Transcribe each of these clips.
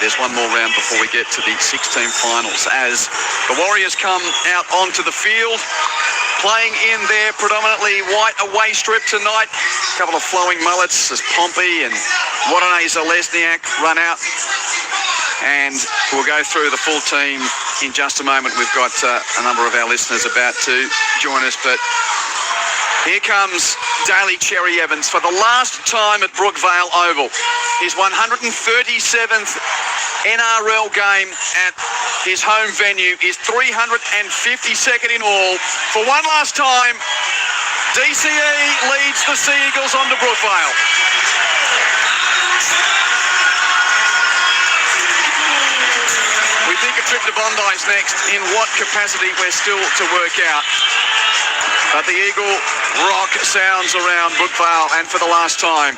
there's one more round before we get to the 16 finals as the Warriors come out onto the field, playing in their predominantly white away strip tonight. A couple of flowing mullets as Pompey and Wadane Zalesniak run out. And we'll go through the full team in just a moment. We've got a number of our listeners about to join us, but here comes Daly Cherry Evans for the last time at Brookvale Oval. His 137th NRL game at his home venue, his 352nd in all. For one last time, DCE leads the Sea Eagles onto Brookvale. We think a trip to Bondi's next. In what capacity, we're still to work out. But the Eagle rock sounds around Brookvale, and for the last time,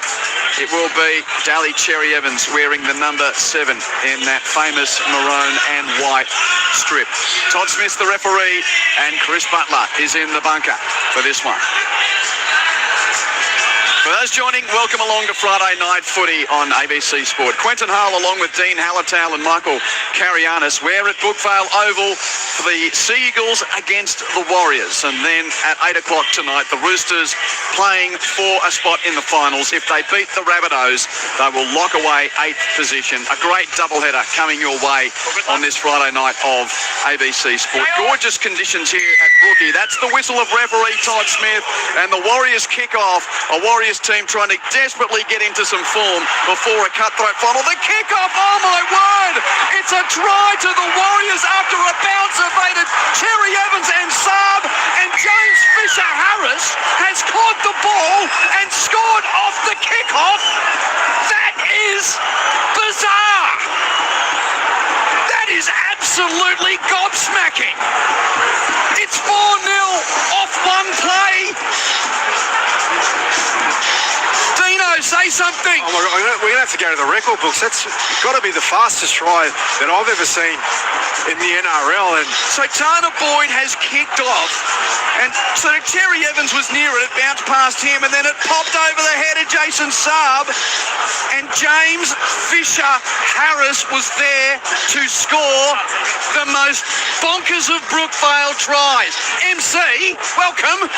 it will be Daly Cherry Evans wearing the number 7 in that famous maroon and white strip. Todd Smith's the referee, and Chris Butler is in the bunker for this one. For those joining, welcome along to Friday Night Footy on ABC Sport. Quentin Hull along with Dean Hallertau and Michael Carianis. We're at Brookvale Oval for the Sea Eagles against the Warriors. And then at 8 o'clock tonight, the Roosters playing for a spot in the finals. If they beat the Rabbitohs, they will lock away 8th position. A great doubleheader coming your way on this Friday night of ABC Sport. Gorgeous conditions here at Brookie. That's the whistle of referee Todd Smith, and the Warriors kick off. A Warriors team trying to desperately get into some form before a cutthroat final. The kick-off, oh my word! It's a try to the Warriors after a bounce evaded Cherry Evans and Saab, and James Fisher-Harris has caught the ball and scored off the kick-off. That is bizarre! That is absolutely gobsmacking! It's 4-0 off one play. Dino, say something. Oh my God, we're going to have to go to the record books. That's got to be the fastest try that I've ever seen in the NRL. And so Tana Boyd has kicked off, and so Cherry Evans was near it. It bounced past him, and then it popped over the head of Jason Saab, and James Fisher-Harris was there to score the most bonkers of Brookvale tries. MC, welcome.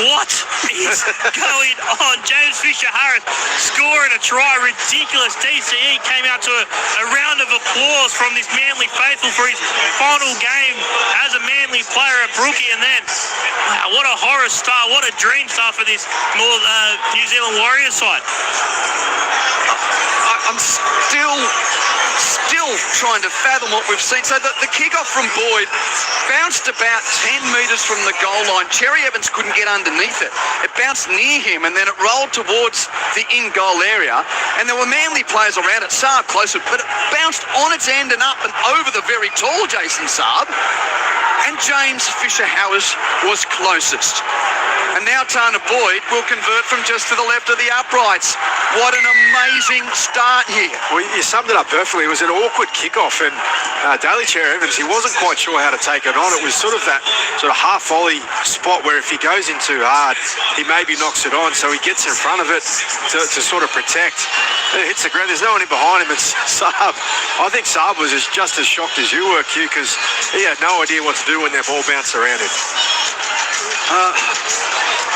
What is going on? James Fisher-Harris scoring a try. Ridiculous. DCE came out to a round of applause from this Manly faithful for his final game as a Manly player at Brookie. And then, wow, what a horror star. What a dream star for this New Zealand Warriors side. I'm still trying to fathom what we've seen. So the kick-off from Boyd bounced about 10 metres from the goal line. Cherry Evans couldn't get underneath it. It bounced near him, and then it rolled towards the in-goal area. And there were Manly players around it. Saab closer, but it bounced on its end and up and over the very tall Jason Saab. And James Fisher-Harris was closest. And now Tana Boyd will convert from just to the left of the uprights. What an amazing start here. Well, you summed it up perfectly. It was an awkward kickoff, and Daly Cherry Evans, he wasn't quite sure how to take it on. It was sort of that sort of half volley spot where if he goes in too hard, he maybe knocks it on. So he gets in front of it to sort of protect. It hits the ground. There's no one in behind him. It's Saab. I think Saab was just as shocked as you were, Q, because he had no idea what to do when that ball bounced around him.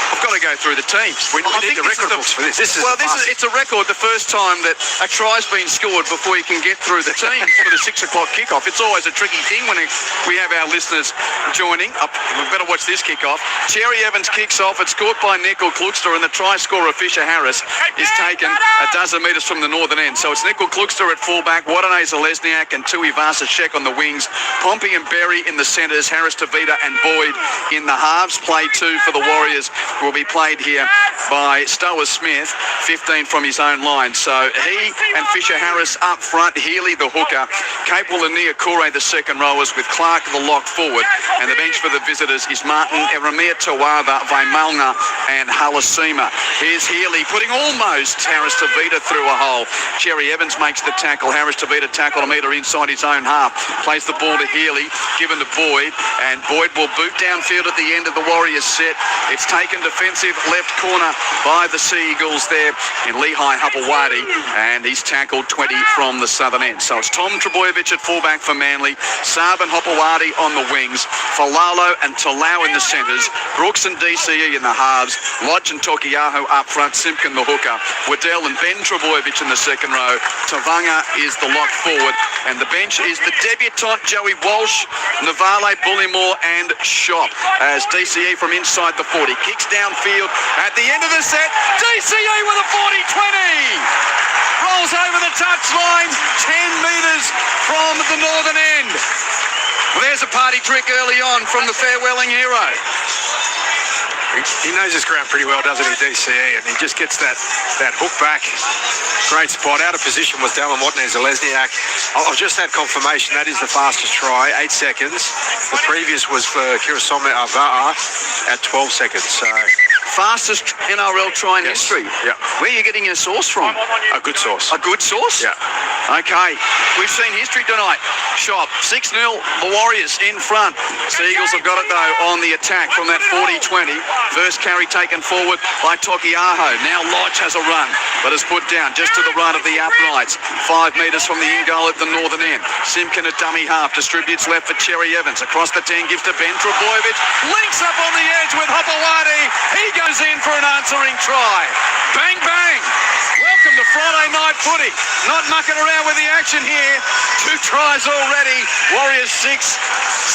I've got to go through the teams. We need the record books for this. It's a record, the first time that a try's been scored before you can get through the teams for the 6 o'clock kickoff. It's always a tricky thing when we have our listeners joining. We better watch this kickoff. Cherry Evans kicks off. It's scored by Nickel Klugster, and the try scorer Fisher-Harris is taken a dozen metres from the northern end. So it's Nickel Klugster at fullback, Wadane Zalesniak and Tui Vasashek on the wings, Pompey and Berry in the centres, Harris Tavita and Boyd in the halves. Play 2 for the Warriors will be played here by Stower Smith, 15 from his own line. So he and Fisher-Harris up front, Healy the hooker, Capewell and Niakure the second rowers, with Clark the lock forward. And the bench for the visitors is Martin, Eramia Tawava, Vaimalna and Halasima. Here's Healy putting almost Harris Tavita through a hole. Cherry Evans makes the tackle. Harris Tavita tackle a metre inside his own half. Plays the ball to Healy, given to Boyd, and Boyd will boot downfield at the end of the Warriors set. It's taken defensively defensive left corner by the Sea Eagles there in Lehigh Hapawadi, and he's tackled 20 from the southern end. So it's Tom Trebojevic at fullback for Manly, Saab and Hapawadi on the wings, Falalo and Talau in the centres, Brooks and DCE in the halves, Lodge and Tokiaho up front, Simpkin the hooker, Waddell and Ben Trebojevic in the second row, Tavanga is the lock forward, and the bench is the debutant Joey Walsh, Navale, Bullymore and Shop, as DCE from inside the 40 kicks downfield at the end of the set. DCE with a 40-20, rolls over the touchline 10 metres from the northern end. Well, there's a party trick early on from the farewelling hero. He knows his ground pretty well, doesn't he, DCE? And he just gets that hook back. Great spot. Out of position was Dallin Watney-Zelezniak. I've just had confirmation that is the fastest try, 8 seconds. The previous was for Kirasome Avaa at 12 seconds. So fastest NRL try in history. Yeah. Where are you getting your source from? A good source. A good source? Yeah. Okay. We've seen history tonight. Shop, 6-0, the Warriors in front. Seagulls have got it, though, on the attack from that 40-20. First carry taken forward by Tokiaho. Now Lodge has a run, but is put down just to the right of the uprights. 5 metres from the in-goal at the northern end. Simpkin at dummy half, distributes left for Cherry Evans. Across the 10, gives to Ben Trebojevic. Links up on the edge with Hapawadi. He goes in for an answering try. Bang, bang. Welcome to Friday night footy. Not mucking around with the action here. 2 tries already. Warriors 6,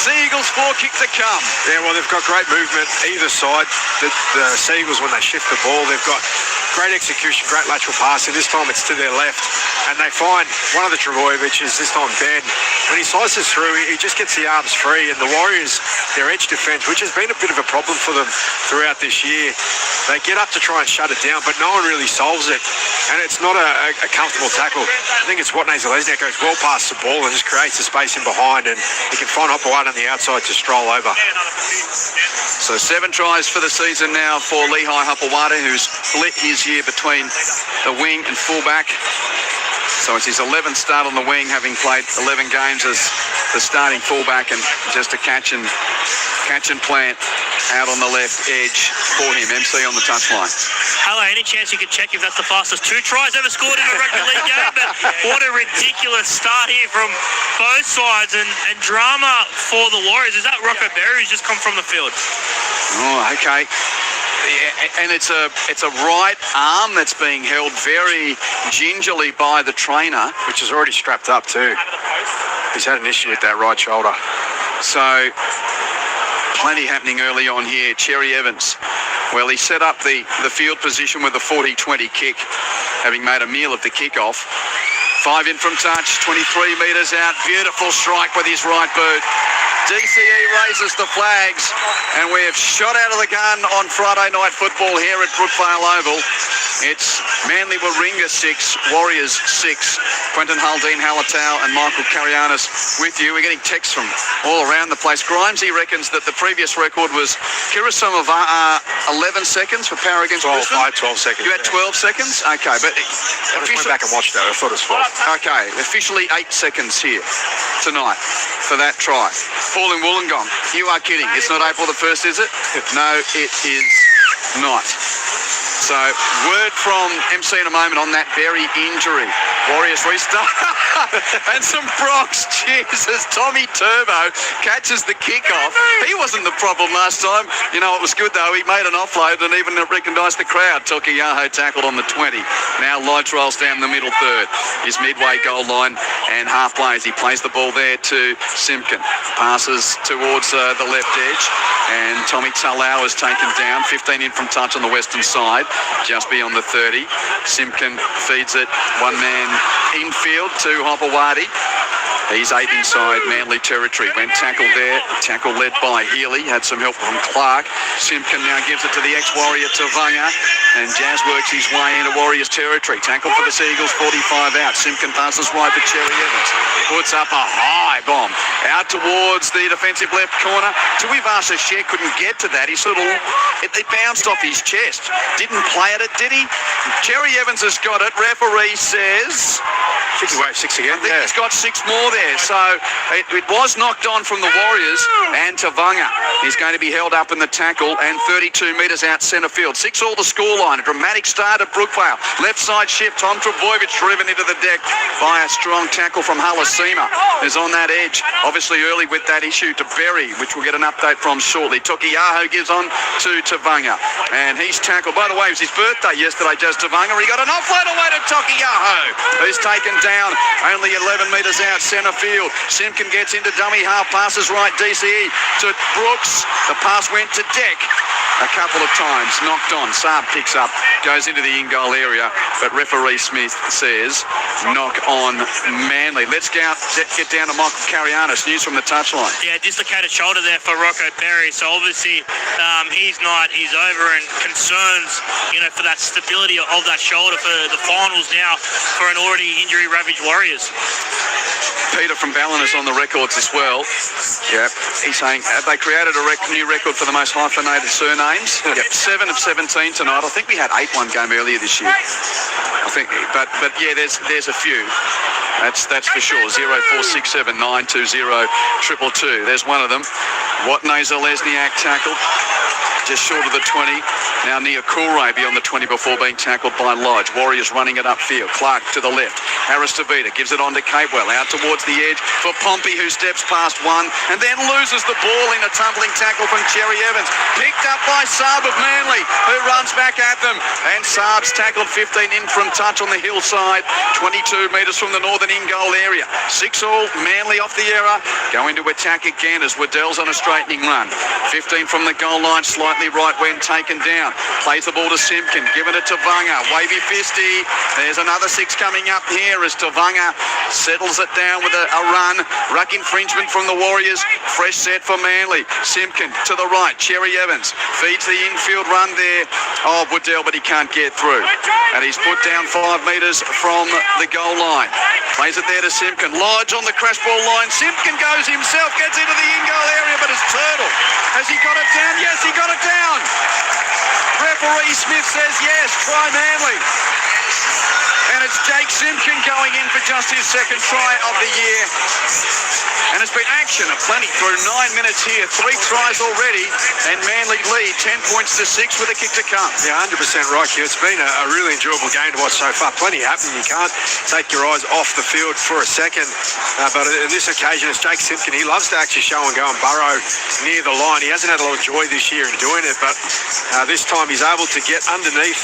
Seagulls 4, kick to come. Yeah, well, they've got great movement either side. The Seagulls, when they shift the ball, they've got great execution, great lateral passing. This time it's to their left, and they find one of the Trebojevics, this time Ben. When he slices through, he just gets the arms free, and the Warriors, their edge defence, which has been a bit of a problem for them throughout this year, they get up to try and shut it down, but no one really solves it, and it's not a comfortable tackle. I think it's Watney-Zelezniak goes well past the ball and just creates a space in behind, and he can find Hopeward on the outside to stroll over. So 7 tries for the season now for Lehigh Hapawadi, who's split his year between the wing and fullback. So it's his 11th start on the wing, having played 11 games as the starting fullback, and just a catch and plant out on the left edge for him. MC on the touchline. Hello, any chance you could check if that's the fastest 2 tries ever scored in a rugby league game? But what a ridiculous start here from both sides, and drama for the Warriors. Is that Rocco Berry who's just come from the field? Oh, okay. Yeah, and it's a right arm that's being held very gingerly by the trainer, Which is already strapped up too. He's had an issue with that right shoulder. so plenty happening early on here. Cherry Evans, well, he set up the field position with a 40-20 kick, having made a meal of the kickoff. 5 in from touch, 23 metres out. Beautiful strike with his right boot. DCE raises the flags, and we have shot out of the gun on Friday night football here at Brookvale Oval. It's Manly Warringah 6, Warriors 6. Quentin Hull, Dean Halatau and Michael Carianis with you. We're getting texts from all around the place. Grimesy reckons that the previous record was Kirasome 11 seconds for power against Brisbane. 12 seconds. You had 12 seconds? Okay, but I just went back and watched that. I thought it was 12. Okay, officially 8 seconds here tonight for that try. Paul in Wollongong, you are kidding. It's not April the 1st, is it? No, it is not. So, word from MC in a moment on that very injury. Warriors restart. And some Bronx cheers as Tommy Turbo catches the kickoff. He wasn't the problem last time. You know, it was good, though. He made an offload and even recognised the crowd. Tokiaho tackled on the 20. Now Lodge rolls down the middle third. His midway goal line and half plays. He plays the ball there to Simpkin. Passes towards the left edge. And Tommy Talau is taken down. 15 in from touch on the western side, just beyond the 30. Simpkin feeds it. One man infield to Hopewadi. He's 8 inside Manly territory. Went tackled there. Tackle led by Healy. Had some help from Clark. Simpkin now gives it to the ex-Warrior Tavanga. And Jazz works his way into Warriors territory. Tackle for the Seagulls, 45 out. Simpkin passes wide for Cherry Evans. Puts up a high bomb out towards the defensive left corner. Tuivasa Shea couldn't get to that. He sort of, it bounced off his chest. Didn't play at it, did he? Cherry Evans has got it. Referee says... I think he waved 6 again. I think he's got 6 more there. there. So it was knocked on from the Warriors, and Tavanga is going to be held up in the tackle and 32 metres out centre field. 6-all the scoreline. A dramatic start at Brookvale. Left side shift. Tom Trebojevic driven into the deck by a strong tackle from Halasima, is on that edge. Obviously early with that issue to Berry, which we'll get an update from shortly. Tokiyaho gives on to Tavanga, and he's tackled. By the way, it was his birthday yesterday, Jazz Tavanga. He got an offload away to Tokiyaho, who's taken down only 11 metres out centre field. Simpkin gets into dummy half, passes right DCE to Brooks. The pass went to Deck a couple of times, knocked on. Saab picks up, goes into the in-goal area, but referee Smith says knock on Manly. Let's get down to Michael Carianis. News from the touchline. Yeah, dislocated shoulder there for Rocco Berry. So obviously he's over, and concerns, for that stability of that shoulder for the finals now for an already injury-ravaged Warriors. Peter from Ballon is on the records as well. Yep. He's saying, have they created a new record for the most hyphenated surnames? Yep. 7 of 17 tonight. I think we had 8 one game earlier this year. I think, but yeah, there's a few. That's for sure. 0467 920 222. There's one of them. Watney Zalesniak tackled just short of the 20. Now Nia Coolray beyond the 20 before being tackled by Lodge. Warriors running it upfield. Clark to the left. Harris Tavita gives it on to Capewell. Out towards the edge for Pompey, who steps past one and then loses the ball in a tumbling tackle from Cherry Evans. Picked up by Saab of Manly, who runs back at them. And Saab's tackled 15 in from touch on the hillside. 22 metres from the northern in-goal area. 6-all, Manly off the error. Going to attack again as Waddell's on a straightening run. 15 from the goal line, slightly right when taken down. Plays the ball to Simpkin, giving it to Vanga. Wavy Fisty. There's another 6 coming up here as Tavanga settles it down with a run. Ruck infringement from the Warriors. Fresh set for Manly. Simpkin to the right. Cherry Evans feeds the infield run there. Oh, Waddell, but he can't get through. And he's put down 5 metres from the goal line. Plays it there to Simpkin. Lodge on the crash ball line. Simpkin goes himself, gets into the in-goal area, but it's Turtle. Has he got it down? Yes, he got it down. Referee Smith says yes, try Manly. And it's Jake Simpkin going in for just his second try of the year. And it's been action aplenty through 9 minutes here. 3 tries already, and Manly lead 10 points to 6 with a kick to come. Yeah, 100% right, Hugh. It's been a really enjoyable game to watch so far. Plenty happening. You can't take your eyes off the field for a second. But in this occasion, it's Jake Simpkin. He loves to actually show and go and burrow near the line. He hasn't had a lot of joy this year in doing it, but this time he's able to get underneath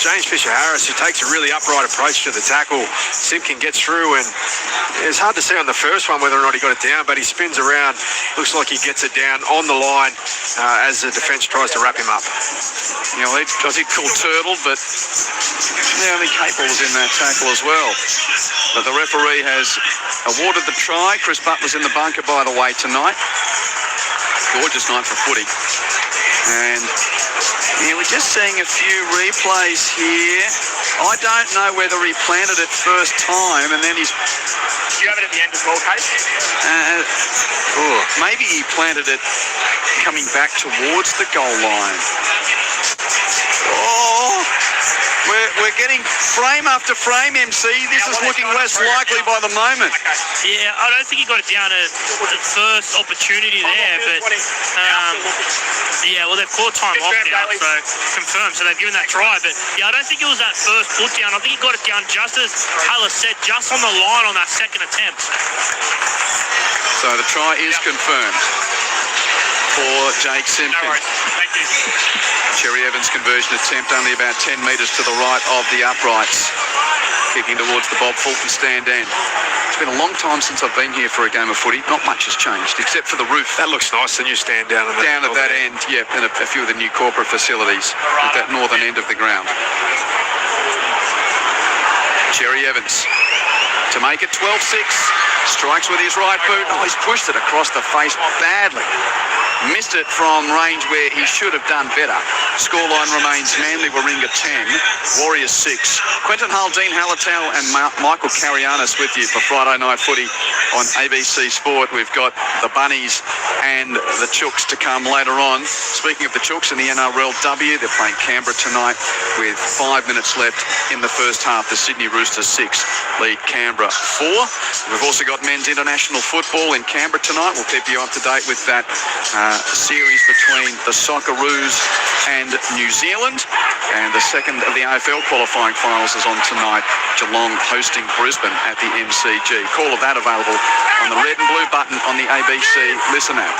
James Fisher-Harris, who takes a really upright approach to the tackle. Simpkin gets through, and it's hard to see on the first one whether or not he got it down, but he spins around. Looks like he gets it down on the line as the defence tries to wrap him up. Does he call Turtle, but only Capel was in that tackle as well. But the referee has awarded the try. Chris Butler's in the bunker, by the way, tonight. Gorgeous night for footy. And we're just seeing a few replays here. I don't know whether he planted it first time and then he's... Do you have it at the end as well, Kate? Maybe he planted it coming back towards the goal line. We're getting frame after frame, MC. This is looking less likely by the moment. Yeah, I don't think he got it down at the first opportunity there, but they've called time off now, so confirmed. So they've given that try, but I don't think it was that first put down. I think he got it down just as Haller said, just on the line on that second attempt. So the try is confirmed for Jake Simpkin. No worries. Thank you. Cherry Evans' conversion attempt only about 10 metres to the right of the uprights. Kicking towards the Bob Fulton stand end. It's been a long time since I've been here for a game of footy. Not much has changed, except for the roof. That looks nice, the new stand down at that end, yeah, and a few of the new corporate facilities at that northern end of the ground. Cherry Evans to make it 12-6. Strikes with his right boot. Oh, he's pushed it across the face badly. missed it from range where he should have done better. Scoreline remains Manly Warringah 10, Warriors 6. Quentin Hull, Dean Hallertau and Michael Carianis with you for Friday Night Footy on ABC Sport. We've got the Bunnies and the Chooks to come later on. Speaking of the Chooks in the NRLW, they're playing Canberra tonight with 5 minutes left in the first half. The Sydney Roosters 6 lead Canberra 4. We've also got men's international football in Canberra tonight. We'll keep you up to date with that series between the Socceroos and New Zealand. And the second of the AFL qualifying finals is on tonight. Geelong hosting Brisbane at the MCG. Call of that available on the red and blue button on the ABC Listen app.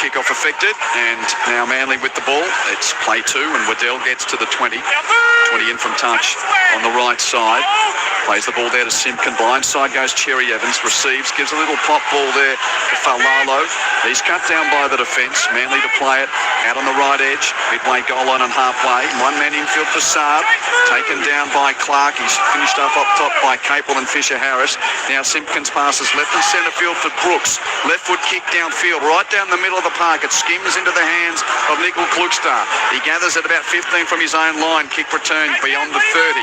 Kickoff affected, and now Manly with the ball. It's play 2, and Waddell gets to the 20. 20 in from touch on the right side. Plays the ball there to Simpkin. Blindside goes Cherry Evans. Receives, gives a little pop ball there to Falalo. He's cut down by the defence. Manly to play it out on the right edge. Midway goal line and halfway. One man infield for Saab. Taken down by Clark. He's finished up top by Capel and Fisher-Harris. Now Simpkins passes left and centre field for Brooks. Left foot kick downfield, right down the middle of the park. It skims into the hands of Nickel Klugstar. He gathers at about 15 from his own line. Kick return beyond the 30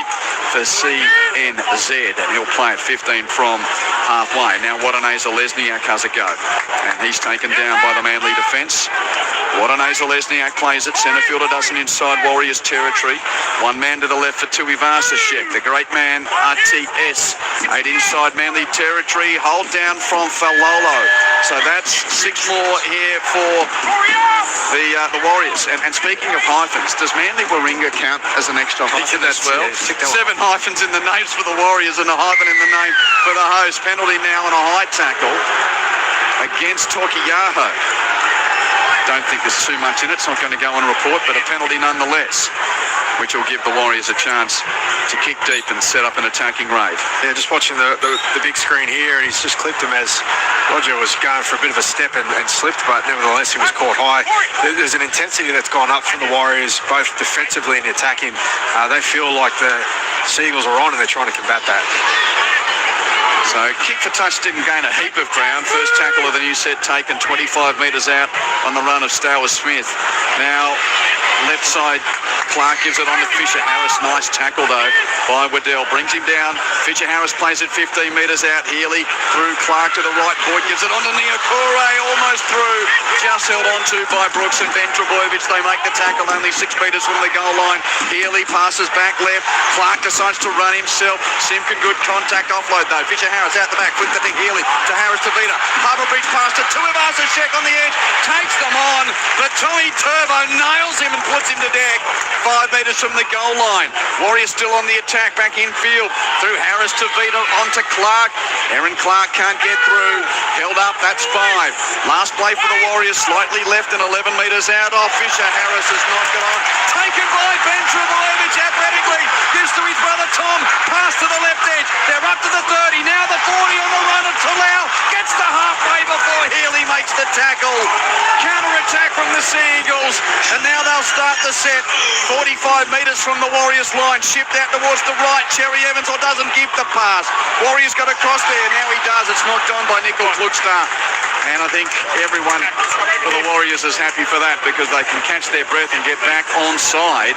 for CNZ. And he'll play at 15 from halfway. Now Wadaneza Lesniak has a go. And he's taken down by the Manly defence. Wadaneza Lesniak plays it. Centre fielder does it inside Warriors territory. One man to the left for Tui Vasashek. The great man, RTS. 8 inside Manly territory. Hold down from Falolo. So that's 6 more here for the Warriors. And speaking of hyphens, does Manly Warringah count as an extra hyphen as well? 7 hyphens in the names for the Warriors and a hyphen in the name for the host. Penalty now on a high tackle against Tokiyaho. Don't think there's too much in it. It's not going to go on report, but a penalty nonetheless, which will give the Warriors a chance to kick deep and set up an attacking raid. Yeah, just watching the big screen here, and he's just clipped him as Roger was going for a bit of a step and slipped, but nevertheless he was caught high. There's an intensity that's gone up from the Warriors, both defensively and attacking. They feel like the Seagulls are on, and they're trying to combat that. So kick for touch didn't gain a heap of ground. First tackle of the new set taken 25 metres out on the run of Stower Smith. Now left side, Clark gives it on to Fisher-Harris. Nice tackle though by Waddell. Brings him down. Fisher-Harris plays it 15 metres out. Healy through Clark to the right. Boyd gives it on to Niokore. Almost through. Just held on to by Brooks and Ben Trebojevic. They make the tackle only 6 metres from the goal line. Healy passes back left. Clark decides to run himself. Simpkin good contact offload though. Fisher-Harris out the back. Flick the thing. Healy to Harris to Vita. Harbour Bridge pass to Tuivasa-Sheck on the edge. Takes them on. But Tommy Turbo nails him and puts him to deck. 5 metres from the goal line. Warriors still on the attack. Back infield. Through Harris to Vita. On to Clark. Aaron Clark can't get through. Held up. That's 5. Last play for the Warriors. Slightly left and 11 metres out off. Fisher-Harris has knocked it on. Taken by Ben Trebojevic athletically. Gives to his brother Tom. Pass to the left edge. They're up to the 30. Now the 40 on the run of Talau. Gets the halfway before Healy makes the tackle. Counter-attack from the Seagulls. And now they'll start the set. 45 metres from the Warriors line. Shipped out towards the right. Cherry Evans doesn't give the pass. Warriors got across there. Now he does. It's knocked on by Nickel Klugstar. And I think everyone for the Warriors is happy for that because they can catch their breath and get back onside.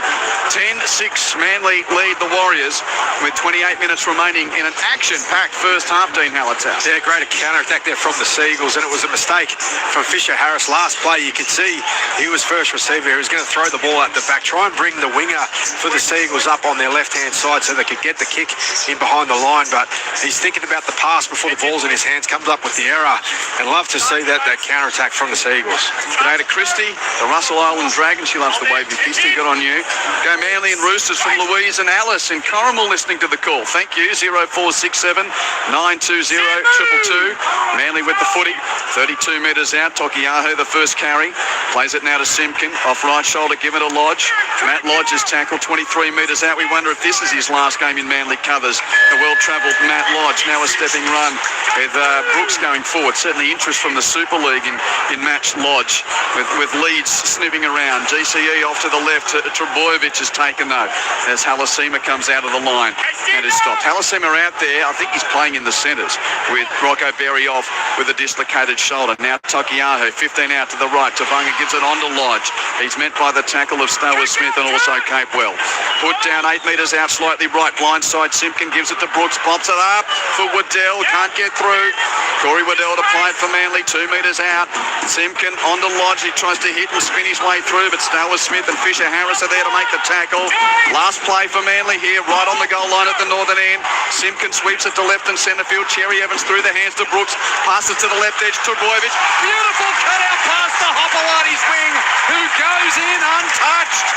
10-6 Manly lead the Warriors with 28 minutes remaining in an action-packed first half, Dean Hallertau. Yeah, great counter-attack there from the Seagulls, and it was a mistake from Fisher-Harris. Last play, you could see he was first receiver. He was going to throw the ball at the back, try and bring the winger for the Seagulls up on their left-hand side so they could get the kick in behind the line, but he's thinking about the pass before the ball's in his hands, comes up with the error, and love to see that counter-attack from the Seagulls. G'day to Christy, the Russell Island Dragon. She loves the wavy fisty. Good on you. Go Manly and Roosters from Louise and Alice in Corrimal listening to the call. Thank you. 0467 920 222. Manly with the footy. 32 metres out. Tokiyaho the first carry. Plays it now to Simpkin. Off right shoulder, give it to Lodge. Matt Lodge is tackled 23 metres out. We wonder if this is his last game in Manly covers. The well-travelled Matt Lodge. Now a stepping run with Brooks going forward. Certainly interest from the Super League in Match Lodge with Leeds sniffing around. GCE off to the left. Trebojevic is taken though as Halasima comes out of the line and is stopped. Halasima out there. I think he's playing in the centres with Rocco Berry off with a dislocated shoulder. Now Tokiaho, 15 out to the right. Tavanga gives it on to Lodge. He's met by the tackle of Stower Smith and also Capewell. Put down 8 metres out, slightly right. Blindside Simpkin gives it to Brooks. Pops it up for Waddell. Can't get through. Corey Waddell to play it for Manly. 2 metres out. Simpkin on to Lodge. He tries to hit and spin his way through, but Stower Smith and Fisher Harris are there to make the tackle. Last play for Manly here, right on the goal line at the northern end. Simpkin sweeps it to left and centre field. Cherry Evans through the hands to Brooks. Passes to the left edge to Boyovich. Beautiful cutout pass to Hopewadi's wing, who goes in untouched.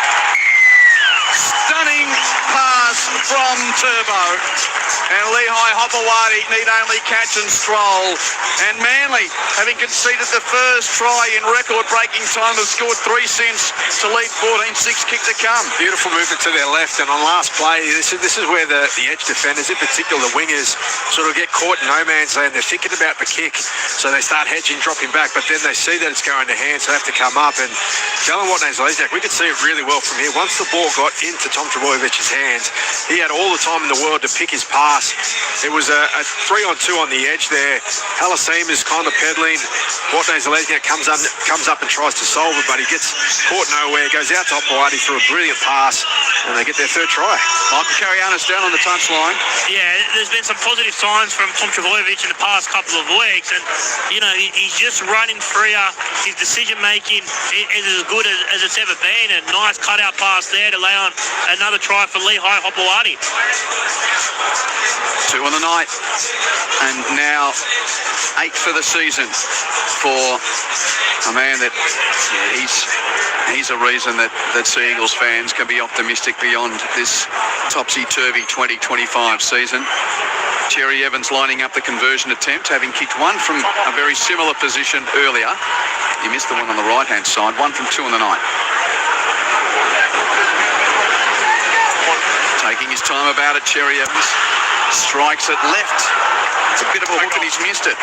Stunning pass from Turbo. And Lehigh Hopewadi need only catch and stroll. And Manly, having conceded the first try in record-breaking time, have scored 3 since to lead 14-6, kick to come. Beautiful movement to their left, and on last play, this is where the edge defenders, in particular the wingers, sort of get caught in no man's land. They're thinking about the kick, so they start hedging, dropping back, but then they see that it's going to hand, so they have to come up. And Jalen Watney-Zelezniak, we could see it really well from here. Once the ball got into Tom Trebojevich's hands, he had all the time in the world to pick his pass. It was a 3-on-2 on the edge there. Halassim is kind of peddling. Watney-Zelezniak comes up and tries to solve it, but he gets caught nowhere, goes out to Hopewadi for a brilliant pass, and they get their third try. Michael Carianis down on the touchline. Yeah, there's been some positive signs from Tom Trebojevic in the past couple of weeks, and you know he's just running freer. His decision making is as good as it's ever been. A nice cutout pass there to lay on another try for Lehigh Hopewadi. 2 on the night, and now 8 for the season for a man that he's a reason that Sea Eagles fans can be optimistic beyond this topsy-turvy 2025 season. Cherry Evans lining up the conversion attempt, having kicked one from a very similar position earlier. He missed the one on the right-hand side, 1 from 2 on the night. Taking his time about it, Cherry Evans strikes it left. It's a bit of a hook and he's missed it.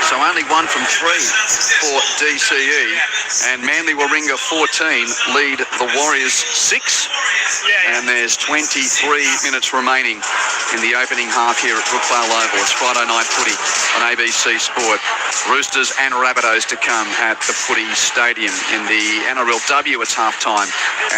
So only 1 from 3 for DCE, and Manly Warringah 14 lead the Warriors 6. And there's 23 minutes remaining in the opening half here at Brookvale Oval. It's Friday night footy on ABC Sport. Roosters and Rabbitohs to come at the Footy Stadium. In the NRLW, it's half-time,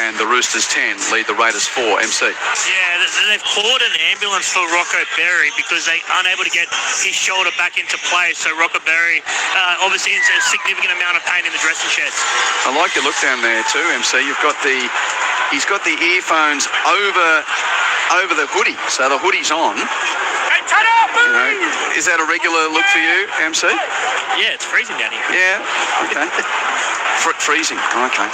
and the Roosters 10 lead the Raiders 4. MC. Yeah, they've called an ambulance for Rocco Berry because they aren't able to get his shoulder back into place. So Rocco Berry obviously is a significant amount of pain in the dressing sheds. I like your look down there too, MC. He's got the earphones over the hoodie, so the hoodie's on. You know, is that a regular look for you, MC? Yeah, it's freezing down here. Yeah, okay. Freezing, okay.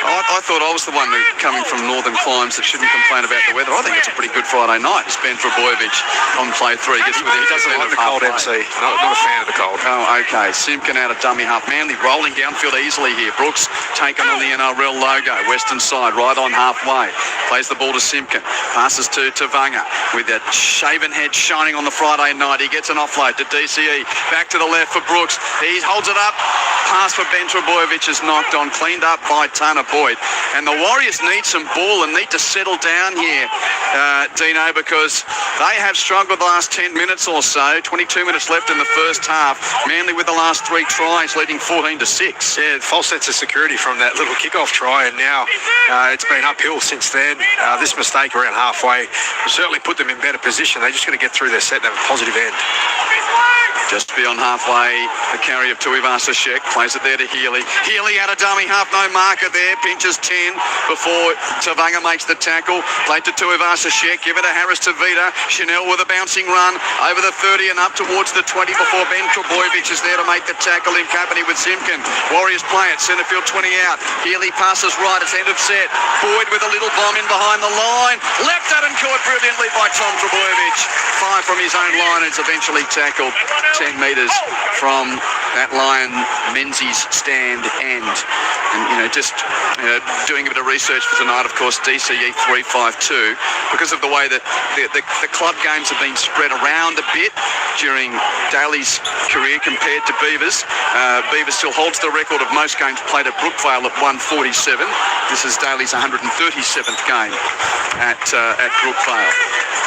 I thought I was the one coming from northern climes that shouldn't complain about the weather. I think it's a pretty good Friday night. It's Benro BK15 on play 3. Gets within He doesn't like the cold, MC. Not a fan of the cold. Oh, okay. Simpkin out of dummy half. Manly rolling downfield easily here. Brooks taken on the NRL logo. Western side, right on halfway. Plays the ball to Simpkin. Passes to Tavanga with that shaven head shining on the Friday night. He gets an offload to DCE. Back to the left for Brooks. He holds it up. Pass for Ben Trebojevic is knocked on. Cleaned up by Tana Boyd. And the Warriors need some ball and need to settle down here, Dino, because they have struggled the last 10 minutes or so. 22 minutes left in the first half. Manly with the last 3 tries, leading 14-6. Yeah, false sense of security from that little kickoff try, and now it's been uphill since then. This mistake around halfway will certainly put them in better position. They're just going to get through their set and have a positive end. Just beyond halfway, the carry of Tuivasa-Sheck plays it there to Healy. Healy out of dummy half, no marker there. Pinches 10 before Tavanga makes the tackle. Played to Tuivasa-Sheck, give it to Harris to Vita. Chanel with a bouncing run over the 30 and up towards the 20 before Ben Trebojevic is there to make the tackle in company with Simpkin. Warriors play it, centre field 20 out. Healy passes right, it's end of set. Boyd with a little bomb in behind the line. Left that and caught brilliantly by Tom Trebojevic. 5 from his own line, it's eventually tackled 10 metres from that Lion Menzies stand end. And, you know, just doing a bit of research for tonight, of course, DCE 352, because of the way that the club games have been spread around a bit during Daly's career compared to Beavers. Beavers still holds the record of most games played at Brookvale at 147. This is Daly's 137th game at Brookvale.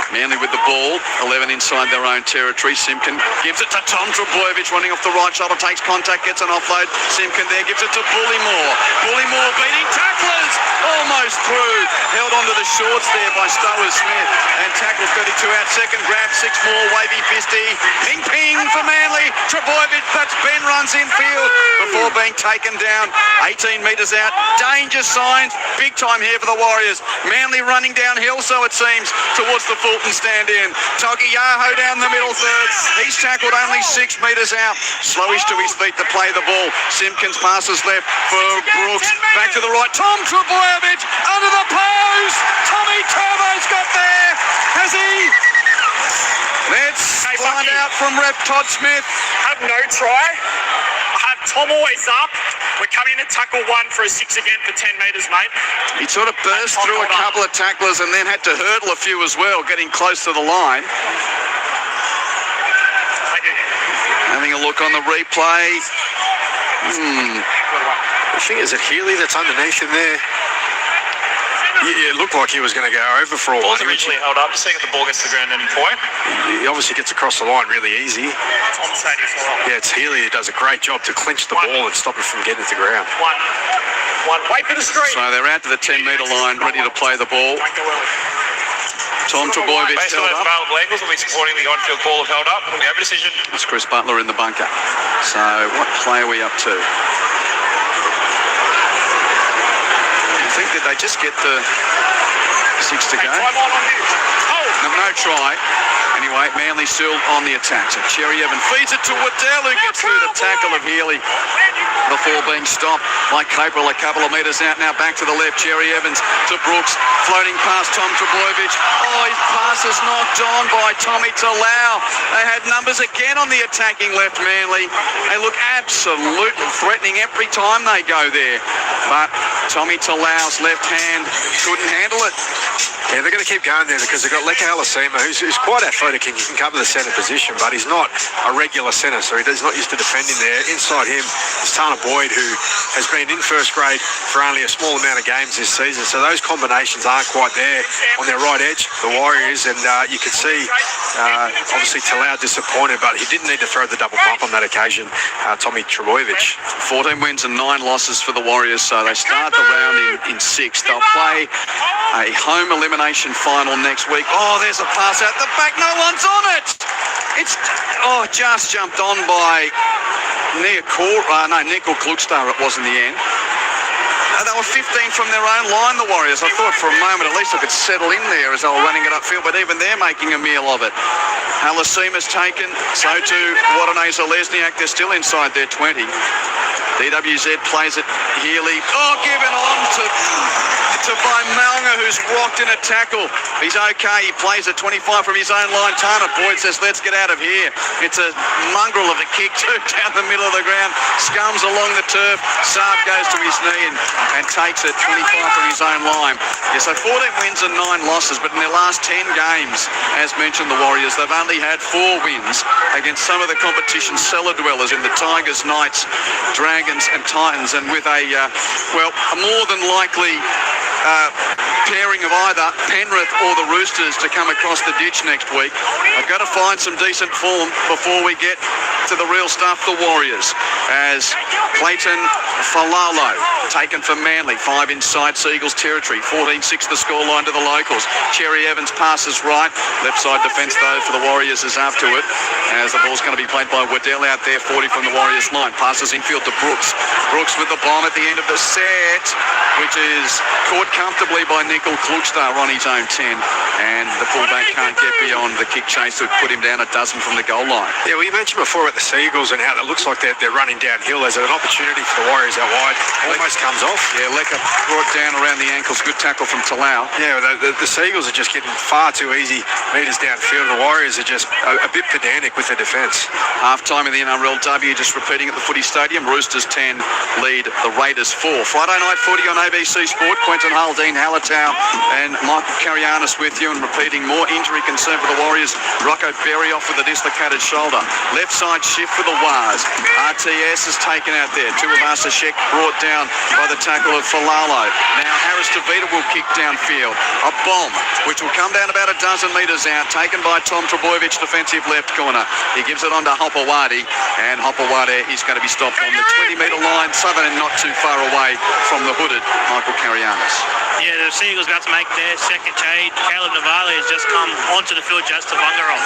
Manly with the ball, 11 inside their own territory. Simpkin gives it to Tom Trebojevic, running off the right shoulder, takes contact, gets an offload. Simpkin there gives it to Bullymore. Bullymore beating tacklers, almost through. Held onto the shorts there by Stowers Smith and tackled 32 out second, grab 6 more, wavy fisty. Ping ping for Manly. Trebojevic, that's Ben runs infield before being taken down 18 metres out. Danger signs, big time here for the Warriors. Manly running downhill, so it seems, towards the Fulton stand in. Togiyaho down the middle third. He's tackled only 6 metres out. Slowish to his feet to play the ball. Simpkins passes left for Brooks. Back to the right. Tom Trebojevic under the post. Tommy Turbo's got there. Has he? Let's find out from Rep Todd Smith. Have no try. I have Tom always up. We're coming in to tackle 1 for a 6 again for 10 metres, mate. He sort of burst through a couple of tacklers and then had to hurdle a few as well, getting close to the line. Having a look on the replay. The thing is that Healy that's underneath him there, it looked like he was going to go over for all. Ball's originally held up, seeing if the ball gets to the ground at any point. He obviously gets across the line really easy. On the stadium for a while. Yeah, it's Healy who does a great job to clinch the ball and stop it from getting to the ground. One. Wait for the screen. So they're out to the 10-metre line, ready to play the ball. Don't go early. Tom Trebojevic Based on held those up. available angles, we'll be supporting the on-field call of held up. We have a decision. It's Chris Butler in the bunker. So what play are we up to? I think that they just get the 6 to go. Time on you. No try. Anyway, Manly still on the attack. So Cherry Evans feeds it to Waddell, who gets through the tackle of Healy before being stopped by Capel a couple of metres out. Now back to the left. Cherry Evans to Brooks, floating past Tom Trebojevic. Oh, his pass is knocked on by Tommy Talau. They had numbers again on the attacking left Manly. They look absolutely threatening every time they go there. But Tommy Talau's left hand couldn't handle it. Yeah, they're going to keep going there because they've got Leka Alasima, who's quite athletic and he can cover the centre position, but he's not a regular centre, so he's not used to defending there. Inside him is Tana Boyd, who has been in first grade for only a small amount of games this season, so those combinations aren't quite there on their right edge, the Warriors, and you could see, obviously, Talau disappointed, but he didn't need to throw the double pump on that occasion, Tommy Trebojevic. 14 wins and 9 losses for the Warriors, so they start the round in 6th. They'll play a home elimination final next week. Oh, there's a pass out the back. No one's on it. It's just jumped on by Nickel Klugstar. It was in the end. They were 15 from their own line, the Warriors. I thought for a moment at least I could settle in there as they were running it upfield, but even they're making a meal of it. Halasima's taken, so too Wadanay Lesniak. They're still inside their 20. DWZ plays it. Healy. Oh, given on to by Malnger, who's rocked in a tackle. He's okay. He plays at 25 from his own line. Tana Boyd says, let's get out of here. It's a mongrel of a kick too down the middle of the ground. Scums along the turf. Saab goes to his knee and takes it 25 from his own line. Yeah, so 14 wins and 9 losses, but in their last 10 games, as mentioned, the Warriors, they've only had 4 wins against some of the competition's cellar dwellers in the Tigers, Knights, Dragons and Titans, and with a more than likely pairing of either Penrith or the Roosters to come across the ditch next week. I've got to find some decent form before we get to the real stuff, the Warriors, as Clayton Falalo taken for Manly, 5 inside Seagulls territory, 14-6 the scoreline to the locals. Cherry Evans passes right, left side defence though for the Warriors is up to it, as the ball's going to be played by Waddell out there, 40 from the Warriors line, passes infield to Brooks. Brooks with the bomb at the end of the set, which is caught comfortably by Nickel Klugstar on his own 10, and the fullback can't get beyond the kick chase that put him down a dozen from the goal line. Yeah, well, you mentioned before about the Seagulls, and how it looks like they're running downhill. There's an opportunity for the Warriors out wide. Almost comes off. Yeah, Lecker brought down around the ankles. Good tackle from Talau. Yeah, the Seagulls are just getting far too easy metres downfield. The Warriors are just a bit pedantic with their defence. Half-time in the NRLW, just repeating at the Footy Stadium. Roosters 10 lead the Raiders 4. Friday night footy on ABC Sport. Quentin Hull, Dean Hallertau and Michael Carianis with you, and repeating more injury concern for the Warriors. Rocco Berry off with a dislocated shoulder. Left side shift for the Wars. RTS is taken out there. Tuivasa-Sheck brought down by the tackle of Falalo. Now Harris DeVita will kick downfield. A bomb, which will come down about a dozen metres out, taken by Tom Trebojevic, defensive left corner. He gives it on to Hopewadi, and Hopewadi is going to be stopped on the 20-metre line. Southern not too far away from the hooded Michael Carianis. Yeah, the Seagulls about to make their second change. Caleb Navale has just come onto the field just to bunger off.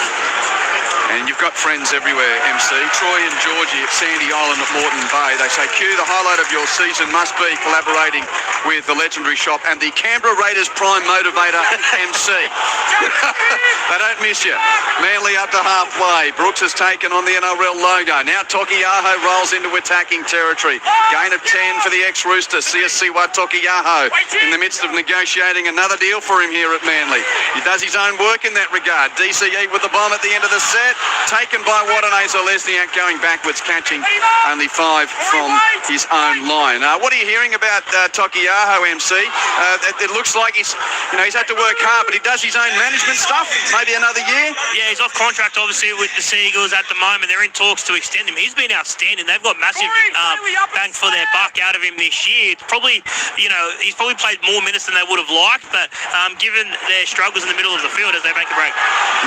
And you've got friends everywhere, MC. Troy and Georgie at Sandy Island at Moreton Bay. They say, Q, the highlight of your season must be collaborating with the legendary shop and the Canberra Raiders prime motivator, MC. They don't miss you. Manly up to halfway. Brooks has taken on the NRL logo. Now Tokiaho rolls into attacking territory. Gain of 10 for the ex-Rooster, Siasiwa Tokiaho, in the midst of negotiating another deal for him here at Manly. He does his own work in that regard. DCE with the bomb at the end of the set. Taken by Watanese-Lesniak, going backwards, catching only 5 from his own line. What are you hearing about Tokiaho, MC? It looks like he's had to work hard, but he does his own management stuff. Maybe another year. Yeah, he's off contract obviously with the Seagulls at the moment. They're in talks to extend him. He's been outstanding. They've got massive bang for their buck out of him this year. It's probably, he's probably played more minutes than they would have liked, but given their struggles in the middle of the field as they make the break.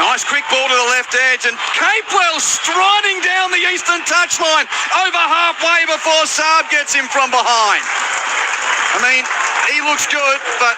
Nice quick ball to the left edge, and Capewell striding down the eastern touchline over halfway before Saab gets him from behind. I mean, he looks good, but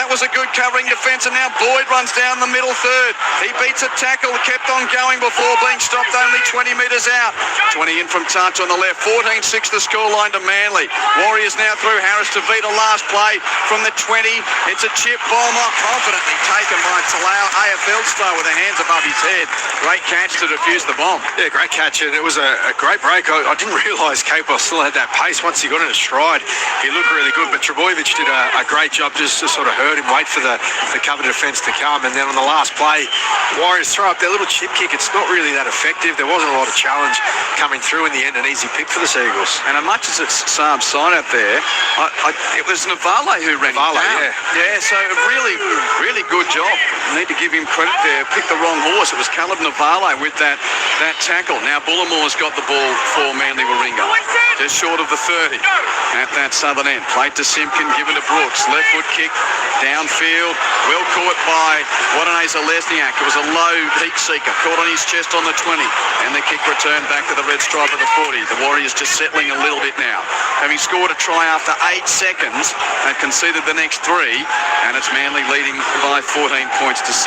that was a good covering defence, and now Boyd runs down the middle third. He beats a tackle, kept on going before being stopped only 20 metres out. 20 in from touch on the left, 14-6 the scoreline to Manly. Warriors now through. Harris DeVita last play from the 20. It's a chip bomb, confidently taken by Talau, AFL style with the hands above his head. Great catch to defuse the bomb. Yeah, great catch, and it was a great break. I didn't realise Capewell still had that pace. Once he got in a stride, he looked really good, but Trebojevic did a great job just to sort of hurt him, wait for the cover defence to come, and then on the last play, Warriors throw up their little chip kick. It's not really that effective. There wasn't a lot of challenge coming through in the end. An easy pick for the Seagulls. And as much as it's Saab's side out there, it was Navale who ran him down. Yeah, so really, really good job. I need to give him credit there. Picked the wrong horse. It was Caleb Navale with that tackle. Now Bullamore's got the ball for Manly Warringah. Just short of the 30 at that southern end. Played to Simpkin, given to Brooks. Left foot kick downfield. Well caught by Watanese-Lesniak. It was a low heat seeker. Caught on his chest on the 20. And the kick returned back to the red stripe of the 40. The Warriors just settling a little bit now. Having scored a try after 8 seconds, they've conceded the next 3. And it's Manly leading by 14 points to 6.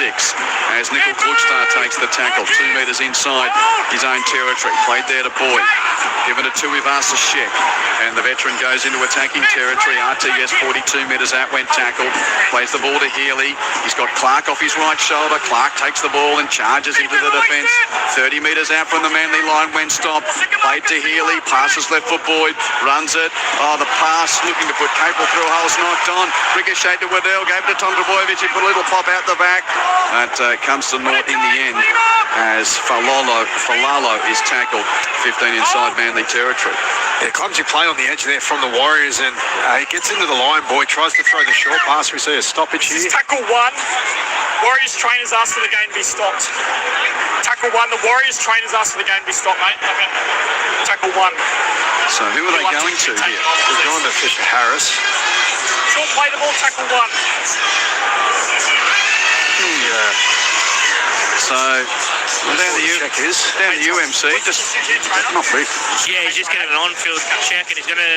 As Nickel Klugstar takes the tackle. 2 metres inside his own territory. Played there to Boyd. Given it to Tuivasa-Sheck. And the veteran goes into attacking territory. RTS 42 metres out, went tackled. Plays the ball to Healy. He's got Clark off his right shoulder. Clark takes the ball and charges into the defence. 30 metres out from the Manly line when stopped. Played to Healy. Passes left foot Boyd. Runs it. Oh, the pass looking to put Capewell through. Holes knocked on. Ricochet to Waddell. Gave it to Tom Trebojevic. He put a little pop out the back. That comes to naught in the end as Falalo is tackled 15 inside Manly territory. Yeah, clumsy play on the edge there from the Warriors, and he gets into the line. Boyd tries to throw the short pass. We see a stoppage here. This is tackle 1. Warriors trainers asked for the game to be stopped. Tackle 1. The Warriors trainers asked for the game to be stopped, mate. Okay. Tackle 1. So who are they going to here? They're going to Fisher Harris. Short play the ball, tackle 1. So down to you, MC. Just not brief. Yeah, he's just getting an on-field check, and he's going to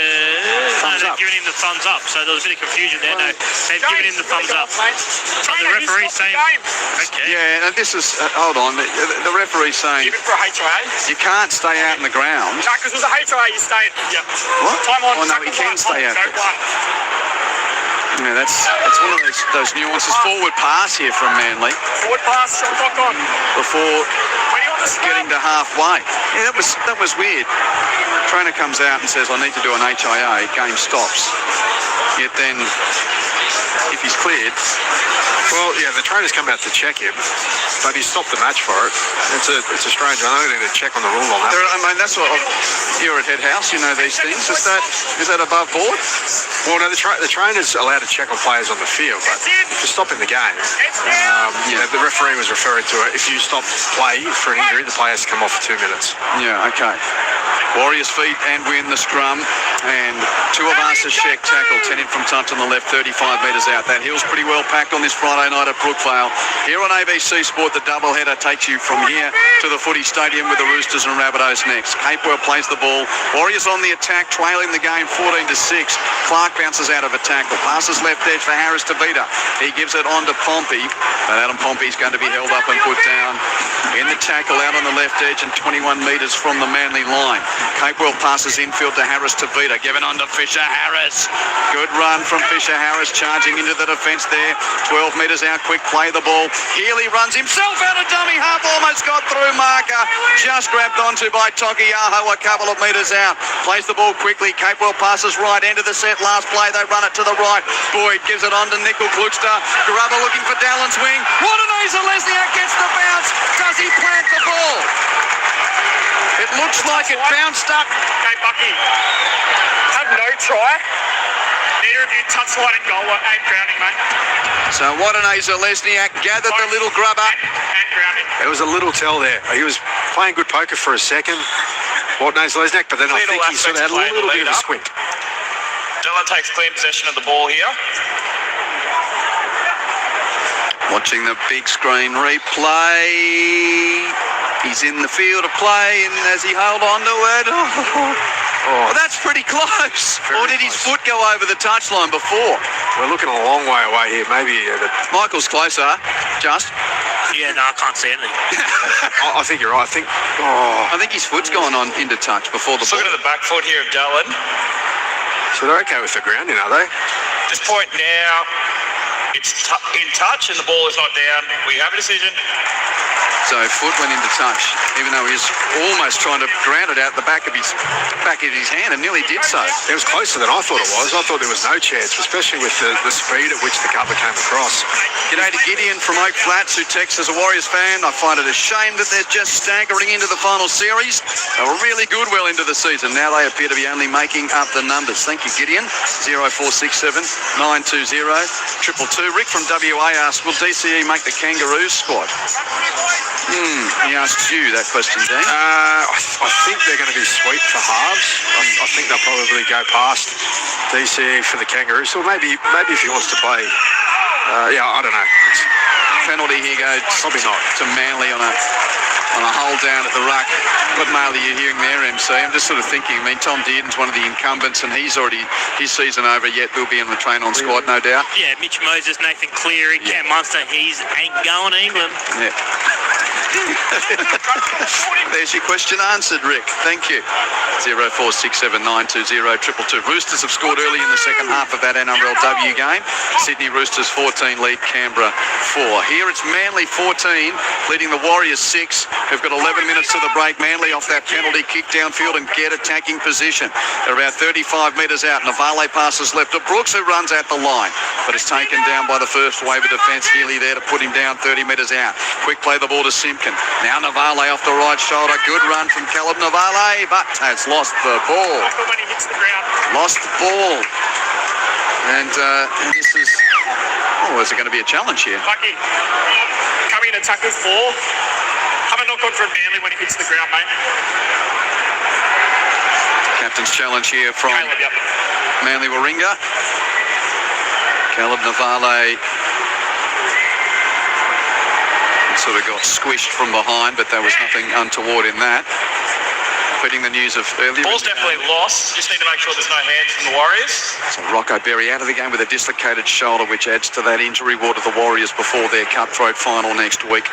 giving him the thumbs up. So there was a bit of confusion there. No, they've given him the thumbs up. So the referee's saying, okay. Yeah, and this is hold on. The referee's saying give it for a HIA. You can't stay out in the ground. No, because with a HIA, you stay. Yeah. What? Time on. Oh no, he can stay out. Yeah, that's one of those nuances. Forward pass here from Manly. Forward pass, shot clock on. Before getting to halfway. Yeah, that was weird. Trainer comes out and says, I need to do an HIA, game stops. Yet then, if he's cleared... Well, yeah, the trainer's come out to check him, but he stopped the match for it. It's a strange one. I don't need to check on the rule on that. I mean, that's what... You're at head house, you know these things. Is that above board? Well, no, the trainer's allowed to check on players on the field, but for stopping the game, the referee was referring to it. If you stop play for an injury, the player has to come off for 2 minutes. Yeah, okay. Warriors feet and win the scrum, and Tuivasa Sheck tackle, 10 in from touch on the left, 35 metres out. That hill's pretty well packed on this Friday night at Brookvale. Here on ABC Sport, the doubleheader takes you from here to the footy stadium with the Roosters and Rabbitohs next. Capewell plays the ball. Warriors on the attack, trailing the game 14-6. Clark bounces out of a tackle, passes left edge for Harris Tavita. He gives it on to Pompey, but Adam Pompey's going to be held up and put down in the tackle out on the left edge and 21 metres from the Manly line. Capewell passes infield to Harris Tavita, given on to Fisher Harris. Good run from Fisher Harris, charging into the defence there. 12 metres out, quick play the ball. Healy runs himself out of dummy half, almost got through marker. Just grabbed onto by Tokiaho a couple of metres out. Plays the ball quickly. Capewell passes right, end of the set. Last play, they run it to the right. Boyd gives it on to Nickel Klukster. Grubber looking for Dallin Swing. What an easy Lesniak gets the bounce. Does he plant the ball? It looks like it bounced up. Okay, Bucky. Have no try. Neither of you touch line and goal. Ain't grounding, mate. So what an Lesniak gathered the little grubber. And grounding. There was a little tell there. He was playing good poker for a second, Lesniak, but then I think he sort of had a little bit of a squint. Dylan takes clean possession of the ball here. Watching the big screen replay. He's in the field of play, and as he held on to it, well, that's pretty close. Or did his foot go over the touchline before? We're looking a long way away here. Maybe Michael's closer. Just. Yeah, no, I can't see anything. I think you're right. I think his foot's gone on into touch before the ball. Looking at the back foot here of Dallin. So they're okay with the grounding, are they? At this point now, it's in touch and the ball is not down. We have a decision. So foot went into touch, even though he was almost trying to ground it out the back of his hand, and nearly did so. It was closer than I thought it was. I thought there was no chance, especially with the speed at which the cover came across. G'day to Gideon from Oak Flats, who texts as a Warriors fan. I find it a shame that they're just staggering into the final series. They were really good well into the season. Now they appear to be only making up the numbers. Thank you, Gideon. 0467 920 222. Rick from WA asked, will DCE make the Kangaroos squad? He asks you that question, Dean. I think they're going to be sweet for halves. I think they'll probably go past DCE for the Kangaroos. Or maybe if he wants to play, I don't know. Penalty here goes probably not to Manly on a hold down at the ruck. What mail are you hearing there, MC? I'm just sort of thinking, Tom Dearden's one of the incumbents and he's already his season over, yet will be in the train-on squad, no doubt. Yeah, Mitch Moses, Nathan Cleary, Cam Munster, he's ain't going to England. Yeah. There's your question answered, Rick. Thank you. 0467 920 222. Roosters have scored early in the second half of that NRLW game. Sydney Roosters 14 lead Canberra 4. Here it's Manly 14 leading the Warriors 6. They've got 11 minutes to the break. Manly off that penalty kick downfield and get attacking position. They're about 35 metres out. Navale passes left to Brooks, who runs at the line, but is taken down by the first wave of defence. Healy there to put him down 30 metres out. Quick play the ball to Simpkin. Now Navale off the right shoulder. Good run from Caleb Navale, but has lost the ball. When he hits the ground. Lost the ball. And this is... Oh, is it going to be a challenge here? Bucky, coming in to tackle 4. Have a knock on from Manly when he hits the ground, mate. Captain's challenge here from Caleb, yep. Manly Warringah. Caleb Navale sort of got squished from behind, but there was nothing untoward in that. Repeating the news of earlier. Ball's definitely lost. Just need to make sure there's no hands from the Warriors. So Rocco Berry out of the game with a dislocated shoulder, which adds to that injury ward of the Warriors before their cutthroat final next week.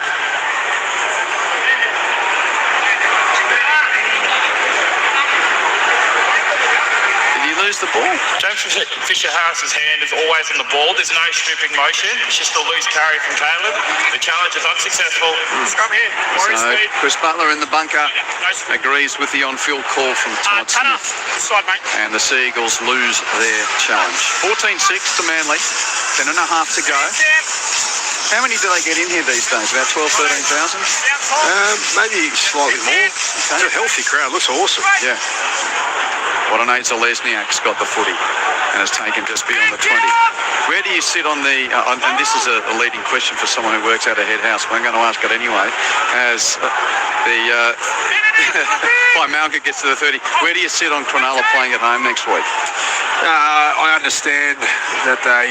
Did he lose the ball? James James Fisher Harris's hand is always on the ball. There's no stripping motion. It's just a loose carry from Caleb. The challenge is unsuccessful. Scrum here. Warriors So speed. Chris Butler in the bunker No speed. agrees with the on-field call from Todd Tanner. Smith. This side, mate. And the Seagulls lose their challenge. 14-6 to Manly. 10 and a half to go. How many do they get in here these days? About 12, 13,000? Maybe slightly more. It's a healthy crowd. Looks awesome. Yeah. Wadane Zalesniak's got the footy and has taken just beyond the 20. Where do you sit on the, and this is a leading question for someone who works out of head house, but I'm going to ask it anyway, as by Malka gets to the 30, where do you sit on Cronulla playing at home next week? I understand that they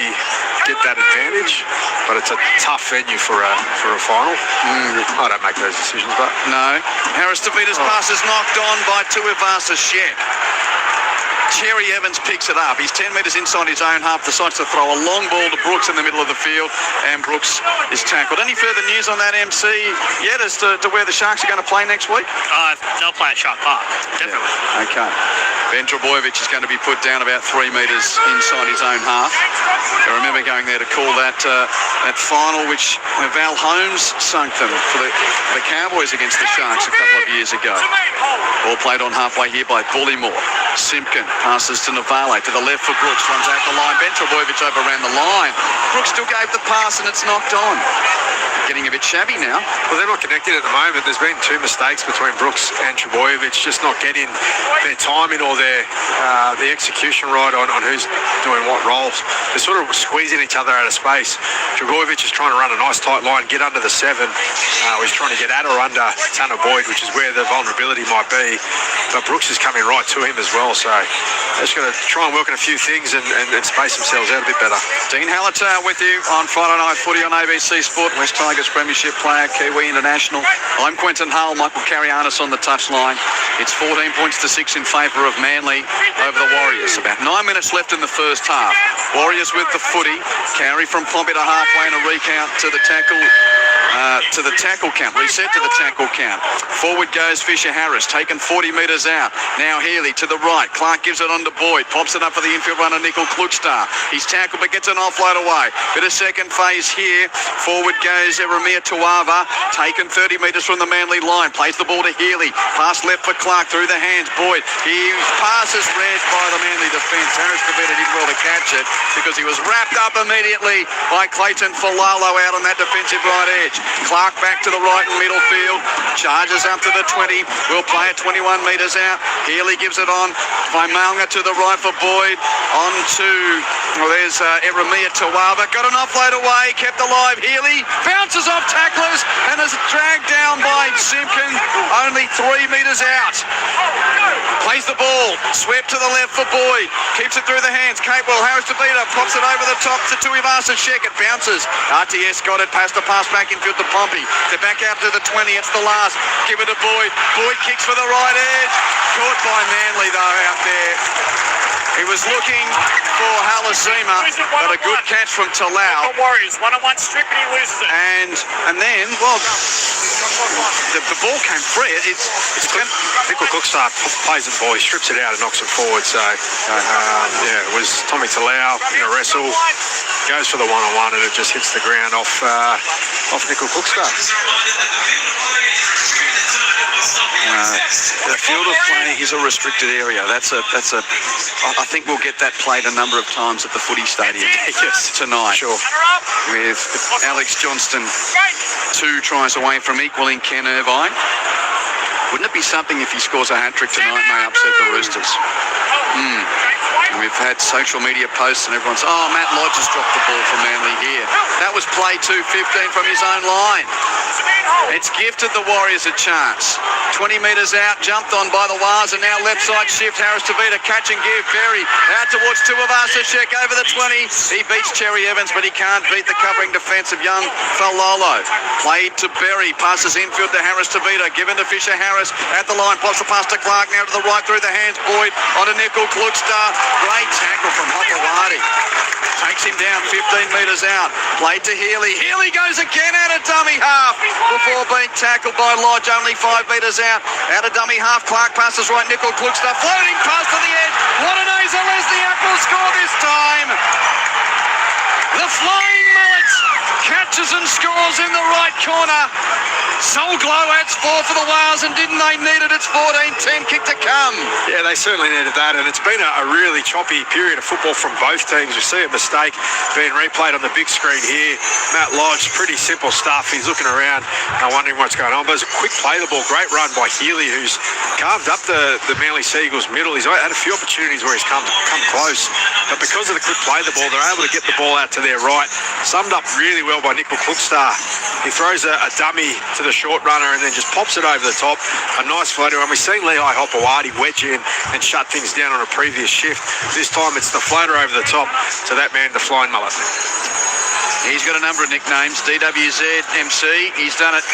get that advantage, but it's a tough venue for a final. I don't make those decisions, but No. Harris Tavita's pass is knocked on by Tuivasa Shek. Cherry Evans picks it up. He's 10 metres inside his own half, decides to throw a long ball to Brooks in the middle of the field, and Brooks is tackled. Any further news on that, MC, yet as to where the Sharks are going to play next week? They'll play at Shark Park, definitely. Yeah. Okay. Benro BK15 is going to be put down about 3 metres inside his own half. I remember going there to call that final, which Val Holmes sunk them for the Cowboys against the Sharks a couple of years ago. Ball played on halfway here by Bullymore. Simpkin passes to Navale, to the left for Brooks, runs out the line. Benro BK15 overran the line. Brooks still gave the pass and it's knocked on. Getting a bit shabby now. well, they're not connected at the moment. There's been 2 mistakes between Brooks and Trebojevic, just not getting their timing or the execution right on who's doing what roles. They're sort of squeezing each other out of space. Trebojevic is trying to run a nice tight line, get under the 7. He's trying to get at or under Tanner Boyd, which is where the vulnerability might be. But Brooks is coming right to him as well, so they're just going to try and work on a few things and space themselves out a bit better. Dean Hallitale with you on Friday Night Footy on ABC Sport. West Tigers Premiership player, Kiwi International. I'm Quentin Hull, Michael Carianis on the touchline. It's 14 points to 6 in favour of Manly over the Warriors. About 9 minutes left in the first half. Warriors with the footy. Carry from Pompey to halfway and a recount to the tackle. Count. Reset to the tackle count. Forward goes Fisher Harris, taken 40 metres out. Now Healy to the right. Clark gives it on to Boyd. Pops it up for the infield runner, Nickel Klukstar. He's tackled but gets an offload away. Bit of second phase here. Forward goes Ramir Tuava, taken 30 metres from the Manly line. Plays the ball to Healy. Pass left for Clark through the hands. Boyd. His pass is read by the Manly defence. Harris Tavita did well to catch it because he was wrapped up immediately by Clayton Falalo out on that defensive right edge. Clark back to the right and middle field. Charges up to the 20. Will play it 21 metres out. Healy gives it on by Malnga to the right for Boyd. On to, there's Ramir Tuava. Got an offload away. Kept alive. Healy bounces off tacklers and is dragged down by Simpkin. Only 3 metres out. Plays the ball. Swept to the left for Boyd. Keeps it through the hands. Capewell, Harris Tavita pops it over the top to Tuivasa Shek. It bounces. RTS got it. Passed the pass back infield to Pompey. They're back out to the 20. It's the last. Give it to Boyd. Boyd kicks for the right edge. Caught by Manly though out there. He was looking for Halasima, but a good catch from Talau. Warriors, one-on-one strip and he loses it. And then, well, the ball came free. It's Nickel Klukstar plays the ball, he strips it out and knocks it forward. So, it was Tommy Talau in a wrestle, goes for the one-on-one and it just hits the ground off Nickel Klukstar. The field of play is a restricted area. I think we'll get that played a number of times at the footy stadium tonight. Sure. With Alex Johnston 2 tries away from equaling Ken Irvine. Wouldn't it be something if he scores a hat-trick tonight may upset the Roosters? We've had social media posts and everyone's, Matt Lodge has dropped the ball for Manly here. That was play 2-15 from his own line. It's gifted the Warriors a chance. 20 metres out, jumped on by the Wars, and now left side shift. Harris Tavita, catch and give. Berry out towards Tuivasa Shek over the 20. He beats Cherry Evans, but he can't beat the covering defence of young Falolo. Played to Berry, passes infield to Harris Tavita, given to Fisher Harris. Harris at the line, pops the pass to Clark, now to the right through the hands, Boyd on a Nickel Klugstar. Great tackle from Hopewadi. Takes him down 15 metres out. Played to Healy. Healy goes again out of dummy half before being tackled by Lodge, only 5 metres out. Out of dummy half, Clark passes right, Nickel Klugstar floating past to the edge. What an ace, Lesniak will score this time. The flying mullet catches and scores in the right corner. Soul Glow adds 4 for the Wales, and didn't they need it? It's 14-10 kick to come. Yeah, they certainly needed that, and it's been a really choppy period of football from both teams. We see a mistake being replayed on the big screen here. Matt Lodge, pretty simple stuff. He's looking around, wondering what's going on, but it's a quick play the ball. Great run by Healy, who's carved up the Manly Seagulls middle. He's had a few opportunities where he's come close, but because of the quick play the ball, they're able to get the ball out to their right. Summed up really well by Nickel Klugstar. He throws a dummy to the short runner and then just pops it over the top. A nice floater, and we've seen Lehigh Hopewadi wedge in and shut things down on a previous shift. This time it's the floater over the top to that man, the flying mullet. He's got a number of nicknames. DWZ, MC, he's done it.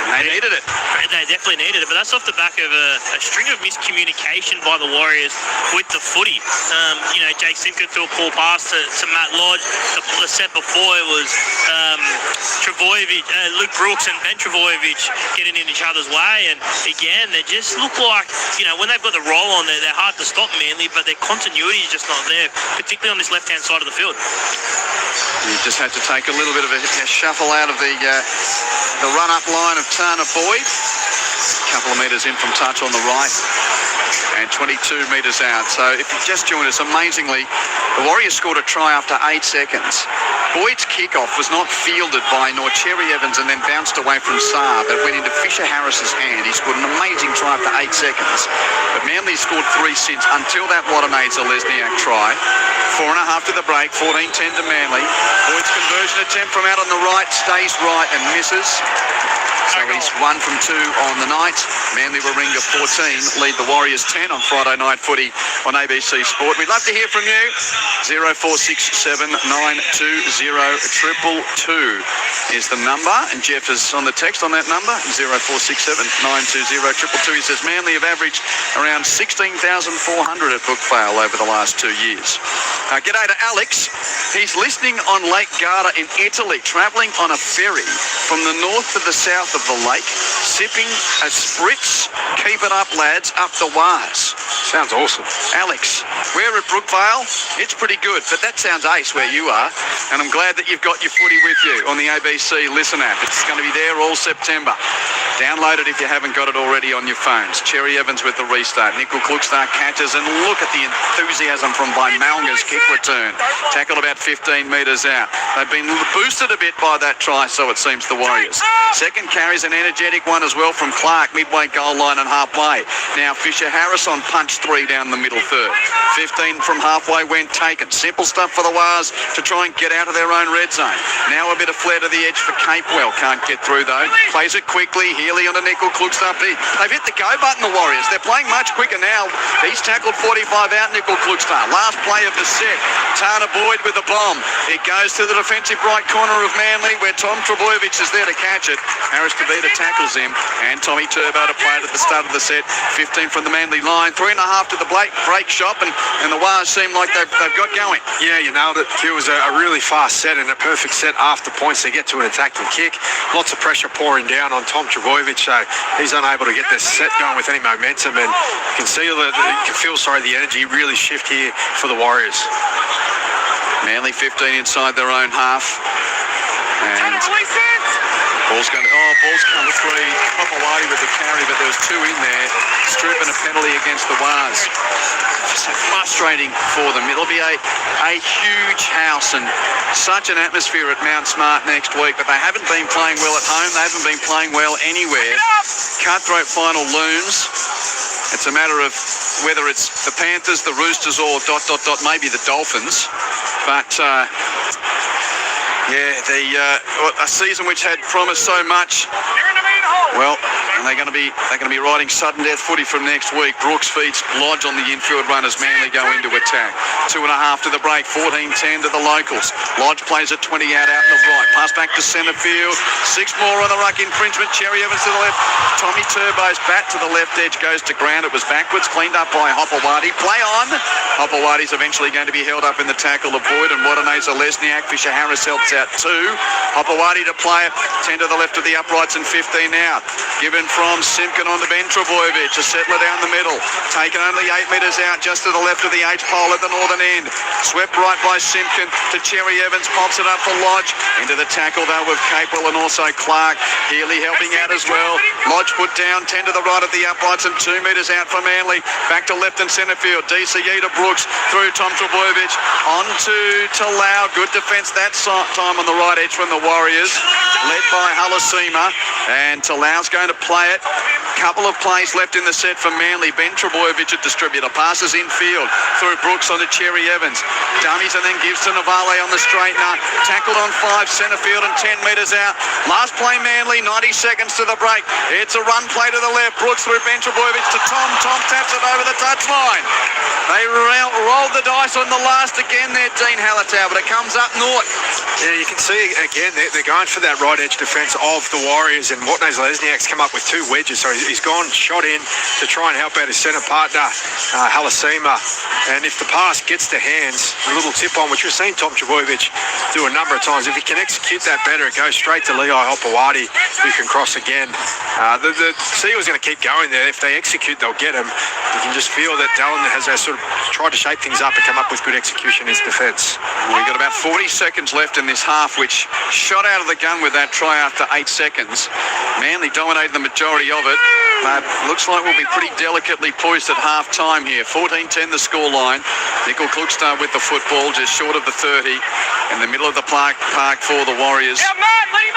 They needed it. They definitely needed it, but that's off the back of a string of miscommunication by the Warriors with the footy. Jake Simkin threw a poor pass to Matt Lodge. The set before it was Trbojevic, Luke Brooks and Ben Trbojevic getting in each other's way, and again, they just look like, when they've got the roll on there, they're hard to stop, Manly, but their continuity is just not there, particularly on this left-hand side of the field. You just had to take a little bit of a shuffle out of the run-up line of Tana Boyd. A couple of metres in from touch on the right and 22 metres out. So if you just joined us, amazingly, the Warriors scored a try after 8 seconds. Boyd's kickoff was not fielded by nor Cherry Evans and then bounced away from Saab. It went into Fisher Harris's hand. He scored an amazing try after 8 seconds. But Manly scored 3 since until that Watanades Lesniak try. 4.5 to the break, 14-10 to Manly. Boyd's conversion attempt from out on the right stays right and misses. So he's 1 from 2 on the night. Manly Warringah 14 lead the Warriors 10 on Friday Night Footy on ABC Sport. We'd love to hear from you. 0467 920 222 is the number, and Jeff is on the text on that number, 0467 920 222. He says Manly have averaged around 16,400 at Brookvale over the last 2 years. G'day to Alex. He's listening on Lake Garda in Italy, travelling on a ferry from the north to the south of the lake, sipping a spritz. Keep it up, lads, up the Waz. Sounds awesome. Alex, we're at Brookvale. It's pretty good, but that sounds ace where you are, and I'm glad that you've got your footy with you on the ABC Listen app. It's going to be there all September. Download it if you haven't got it already on your phones. Cherry Evans with the restart. Nickel Klugstar catches, and look at the enthusiasm from Malga's kick return. Tackled about 15 metres out. They've been boosted a bit by that try, so it seems, the Warriors. Second carry's an energetic one as well from Clark, midway goal line and halfway. Now Fisher Harris on punch 3 down the middle third. 15 from halfway when taken. Simple stuff for the Wars to try and get out of their own red zone. Now a bit of flare to the edge for Capewell. Can't get through though. Plays it quickly. Healy on a Nickel Klugstar. They've hit the go button, the Warriors. They're playing much quicker now. He's tackled 45 out, Nickel Klugstar. Last play of the set. Tana Boyd with the bomb. It goes to the defensive right corner of Manly where Tom Trbojevic is there to catch it. Harris Kavita tackles him, and Tommy Turbo to play it at the start of the set. 15 from the Manly line. 3.5 to the break shop, and the Wars seem like they've got going. Yeah, you nailed it. It was a really fast set and a perfect set after points to get to an attacking kick. Lots of pressure pouring down on Tom Trbojevic, so he's unable to get this set going with any momentum, and you can see the energy really shift here for the Warriors. Manly 15 inside their own half, and ball's come free. Hopewadi with the carry, but there was 2 in there. Stroop and a penalty against the Wars. So frustrating for them. It'll be a huge house and such an atmosphere at Mount Smart next week, but they haven't been playing well at home. They haven't been playing well anywhere. Cutthroat final looms. It's a matter of whether it's the Panthers, the Roosters, or ... maybe the Dolphins. But a season which had promised so much Well, and they're going to be riding sudden death footy from next week. Brooks feeds Lodge on the infield run as Manly go into attack. 2.5 to the break, 14-10 to the locals. Lodge plays a 20 out in the right. Pass back to centre field. 6 more on the ruck infringement. Cherry Evans to the left. Tommy Turbo's bat to the left edge goes to ground. It was backwards, cleaned up by Hopewadi. Play on. Hopewadi's eventually going to be held up in the tackle of Boyd and Wadaneza Lesniak. Fisher Harris helps out 2. Hopewadi to play it. 10 to the left of the uprights and 15 out. Given from Simkin on to Benro BK15. A settler down the middle. Taken only 8 metres out just to the left of the H pole at the northern end. Swept right by Simkin to Cherry Evans. Pops it up for Lodge. Into the tackle though with Capewell and also Clark. Healy helping out as well. Lodge put down 10 to the right of the uprights and 2 metres out for Manly. Back to left and centre field. DCE to Brooks through Tom Trebojevic. On to Talau. Good defence that time on the right edge from the Warriors. Led by Halasima. And Talau's going to play it. Couple of plays left in the set for Manly. Ben Trebojevic a distributor. Passes infield through Brooks on to Cherry Evans. Dummies and then gives to Navale on the straightener. Tackled on 5 centre field and 10 metres out. Last play Manly, 90 seconds to the break. It's a run play to the left. Brooks through Ben Trebojevic to Tom. Tom taps it over the touchline. They rolled the dice on the last again there, Dean Hallertau, but it comes up naught. Yeah, you can see again they're going for that right edge defence of the Warriors, and Wadaneza Lesniak's come up with 2 wedges, so he's gone shot in to try and help out his centre partner, Halasima. And if the pass gets to hands, a little tip on, which we've seen Tom Trebojevic do a number of times, if he can execute that better, it goes straight to Lehigh Hopewadi, who can cross again. The Seagulls going to keep going there. If they execute, they'll get him. You can just feel that Dallin has sort of tried to shape things up and come up with good execution in his defence. We've got about 40 seconds left in this half, which shot out of the gun with that try after 8 seconds. Manly dominated the majority of it, but looks like we'll be pretty delicately poised at half-time here. 14-10 the scoreline. Nickel Klugstar with the football, just short of the 30. In the middle of the park for the Warriors.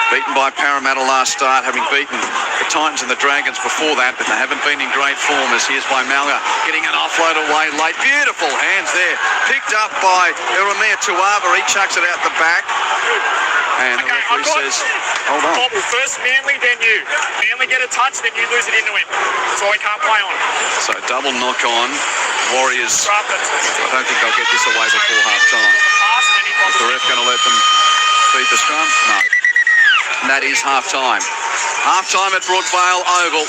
Beaten by Parramatta last start, having beaten the Titans and the Dragons before that, but they haven't been in great form, as here's by Malga, getting an offload away late. Beautiful hands there. Picked up by Eromir Tuava. He chucks it out the back. And the referee says, hold on. Bobble first Manly, then you. Manly get a touch, then you lose it into him. So he can't play on. So double knock on. Warriors, I don't think they'll get this away before half-time. Is the ref going to let them feed the scrum? No. And that is half-time. Half-time at Brookvale Oval.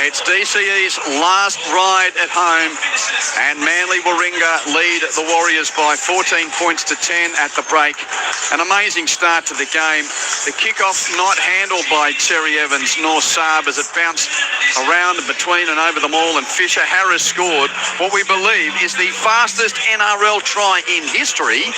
It's DCE's last ride at home, and Manly Warringah lead the Warriors by 14 points to 10 at the break. An amazing start to the game. The kickoff not handled by Cherry Evans nor Saab as it bounced around and between and over them all, and Fisher Harris scored what we believe is the fastest NRL try in history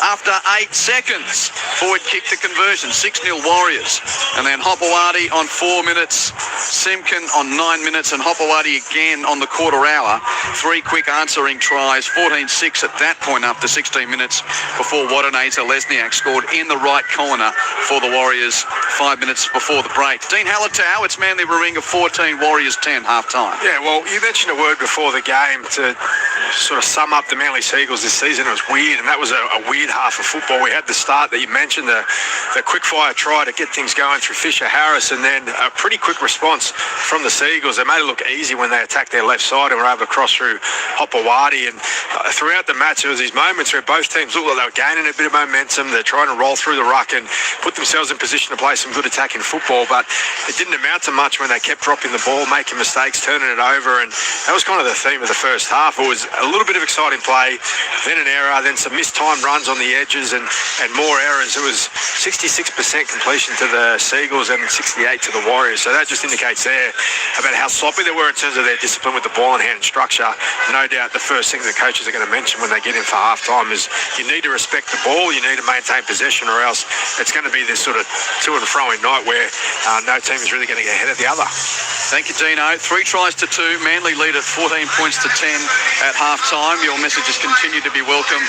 after 8 seconds. Boyd kicked the conversion, 6-0 Warriors. And then Hopewadi on 4 minutes, Simkin on 9 minutes, and Hopewadi again on the quarter hour. 3 quick answering tries, 14-6 at that point after 16 minutes before Wadaneza Lesniak scored in the right corner for the Warriors 5 minutes before the break. Dean Hallertau, it's Manly Warringah 14, Warriors 10, half-time. Yeah, well, you mentioned a word before the game to sort of sum up the Manly Seagulls this season. It was weird, and that was a weird half of football. We had the start that you mentioned, the quick-fire try to get things going through Fisher Harris, and then a pretty quick response from the Seagulls. They made it look easy when they attacked their left side and were able to cross through Hopewadi. And throughout the match, there was these moments where both teams looked like they were gaining a bit of momentum. They're trying to roll through the ruck and put themselves in position to play some good attacking football, but it didn't amount to much when they kept dropping the ball, making mistakes, turning it over, and that was kind of the theme of the first half. It was a little bit of exciting play, then an error, then some mistimed runs on the edges, and more errors. It was 66% completion to the Seagulls and 68 to the Warriors, so that just indicates there about how sloppy they were in terms of their discipline with the ball in hand and structure. No doubt the first thing the coaches are going to mention when they get in for half-time is you need to respect the ball, you need to maintain possession, or else it's going to be this sort of to and fro night where no team is really going to get ahead of the other. Thank you, Dino. 3 tries to 2. Manly lead at 14 points to 10 at at half-time. Your messages continue to be welcome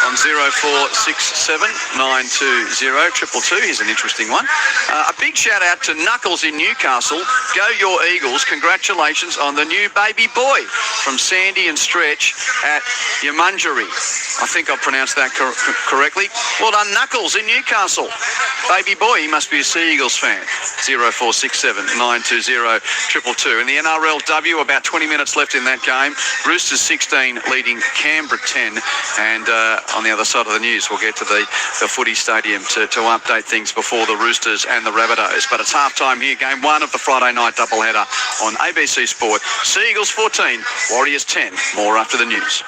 on 0467 920 222. Here's an interesting one. A big shout-out to Knuckles in Newcastle. Go your Eagles. Congratulations on the new baby boy from Sandy and Stretch at Yamunjeri. I think I pronounced that correctly. Well done, Knuckles in Newcastle. Baby boy, he must be a Sea Eagles fan. 0467 920 222. In the NRLW, about 20 minutes left in that game. Roosters 16 leading Canberra 10. And on the other side of the news, we'll get to the footy stadium to update things before the Roosters and the Rabbitohs. But it's half-time here, game one of the Friday night doubleheader on ABC Sport. Sea Eagles 14, Warriors 10. More after the news.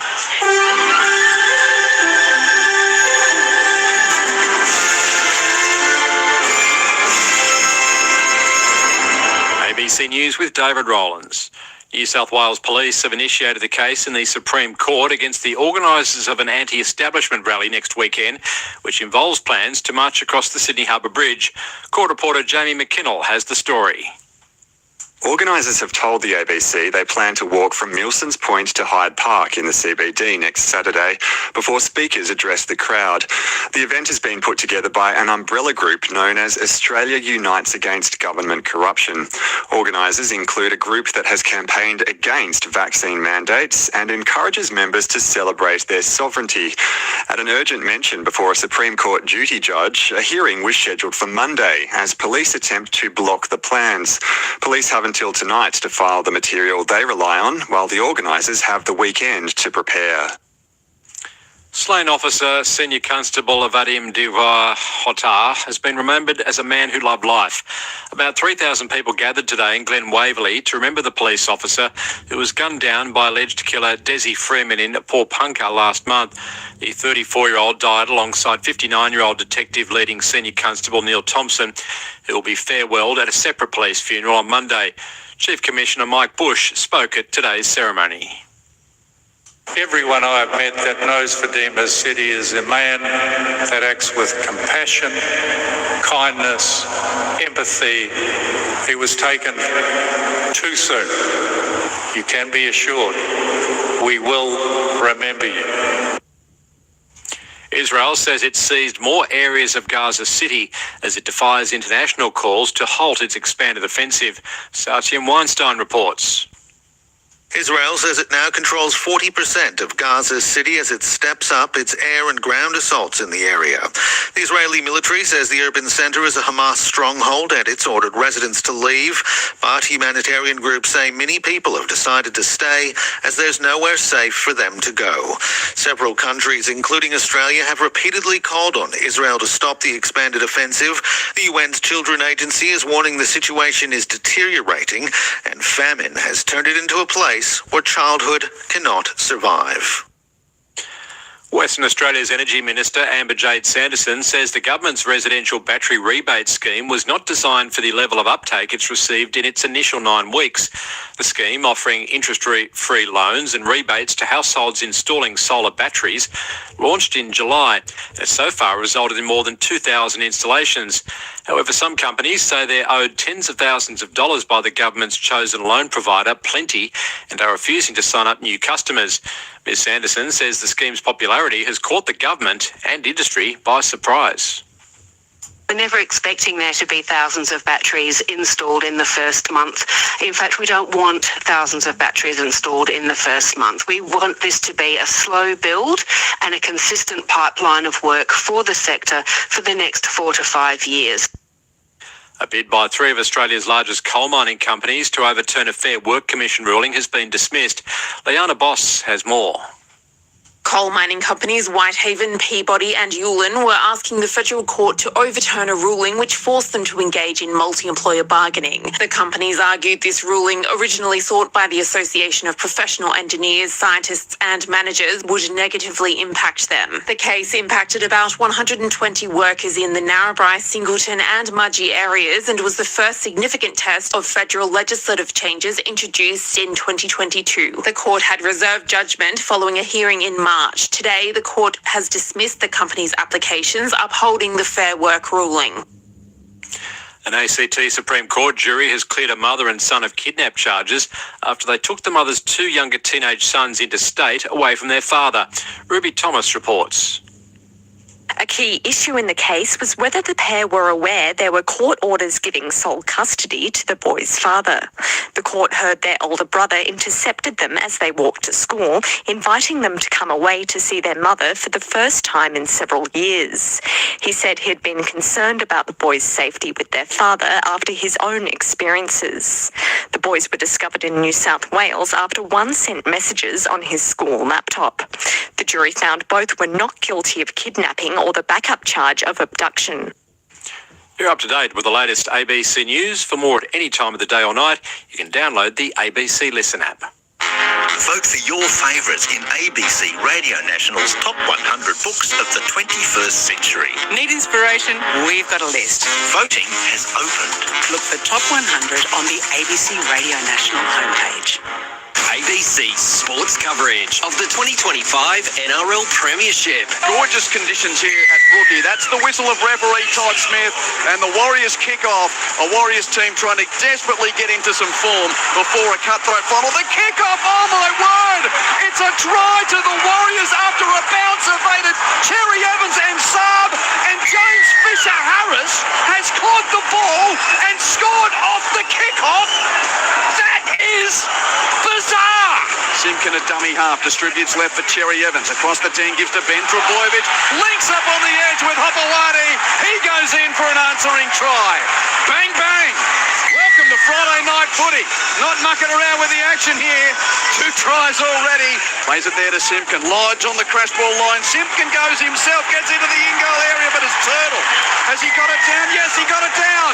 ABC News with David Rowlands. New South Wales Police have initiated the case in the Supreme Court against the organisers of an anti-establishment rally next weekend, which involves plans to march across the Sydney Harbour Bridge. Court reporter Jamie McKinnell has the story. Organisers have told the ABC they plan to walk from Milsons Point to Hyde Park in the CBD next Saturday before speakers address the crowd. The event has been put together by an umbrella group known as Australia Unites Against Government Corruption. Organisers include a group that has campaigned against vaccine mandates and encourages members to celebrate their sovereignty. At an urgent mention before a Supreme Court duty judge, a hearing was scheduled for Monday as police attempt to block the plans. Police have until tonight to file the material they rely on, while the organisers have the weekend to prepare. Slain officer Senior Constable Avadim Diva Hotar has been remembered as a man who loved life. About 3,000 people gathered today in Glen Waverley to remember the police officer who was gunned down by alleged killer Desi Freeman in Port Punkah last month. The 34-year-old died alongside 59-year-old detective leading Senior Constable Neil Thompson, who will be farewelled at a separate police funeral on Monday. Chief Commissioner Mike Bush spoke at today's ceremony. Everyone I have met that knows Vadim City is a man that acts with compassion, kindness, empathy. He was taken too soon. You can be assured we will remember you. Israel says it seized more areas of Gaza City as it defies international calls to halt its expanded offensive. Satyam Weinstein reports. Israel says it now controls 40% of Gaza City as it steps up its air and ground assaults in the area. The Israeli military says the urban center is a Hamas stronghold and it's ordered residents to leave, but humanitarian groups say many people have decided to stay as there's nowhere safe for them to go. Several countries, including Australia, have repeatedly called on Israel to stop the expanded offensive. The UN's Children Agency is warning the situation is deteriorating and famine has turned it into a place where childhood cannot survive. Western Australia's Energy Minister Amber Jade Sanderson says the government's residential battery rebate scheme was not designed for the level of uptake it's received in its initial 9 weeks. The scheme, offering interest-free loans and rebates to households installing solar batteries, launched in July, has so far resulted in more than 2,000 installations. However, some companies say they're owed tens of thousands of dollars by the government's chosen loan provider, Plenty, and are refusing to sign up new customers. Ms Sanderson says the scheme's popularity has caught the government and industry by surprise. We're never expecting there to be thousands of batteries installed in the first month. In fact, we don't want thousands of batteries installed in the first month. We want this to be a slow build and a consistent pipeline of work for the sector for the next 4 to 5 years. A bid by 3 of Australia's largest coal mining companies to overturn a Fair Work Commission ruling has been dismissed. Liana Boss has more. Coal mining companies Whitehaven, Peabody and Yulin were asking the federal court to overturn a ruling which forced them to engage in multi-employer bargaining. The companies argued this ruling, originally sought by the Association of Professional Engineers, Scientists and Managers, would negatively impact them. The case impacted about 120 workers in the Narrabri, Singleton and Mudgee areas and was the first significant test of federal legislative changes introduced in 2022. The court had reserved judgment following a hearing in March. Today, the court has dismissed the company's applications, upholding the Fair Work ruling. An ACT Supreme Court jury has cleared a mother and son of kidnap charges after they took the mother's two younger teenage sons interstate away from their father. Ruby Thomas reports. A key issue in the case was whether the pair were aware there were court orders giving sole custody to the boy's father. The court heard their older brother intercepted them as they walked to school, inviting them to come away to see their mother for the first time in several years. He said he'd been concerned about the boys' safety with their father after his own experiences. The boys were discovered in New South Wales after one sent messages on his school laptop. The jury found both were not guilty of kidnapping or the backup charge of abduction. You're up to date with the latest ABC News. For more at any time of the day or night, you can download the ABC Listen app. Vote for your favourites in ABC Radio National's Top 100 Books of the 21st Century. Need inspiration? We've got a list. Voting has opened. Look for Top 100 on the ABC Radio National homepage. ABC Sports coverage of the 2025 NRL Premiership. Gorgeous conditions here at Brookie. That's the whistle of referee Todd Smith and the Warriors kick off. A Warriors team trying to desperately get into some form before a cutthroat final. The kick off, oh my word! It's a try to the Warriors after a bounce evaded Cherry Evans and Saab, and James Fisher-Harris has caught the ball and scored off the kick-off. That is bizarre. Simpkin, a dummy half, distributes left for Cherry Evans. Across the 10, gives to Ben Trebojevic. Links up on the edge with Hopewadi. He goes in for an answering try. Bang, bang. Welcome to Friday night footy. Not mucking around with the action here. 2 tries already. Plays it there to Simpkin. Lodge on the crash ball line. Simpkin goes himself, gets into the in-goal area, but it's Turtle. Has he got it down? Yes, he got it down.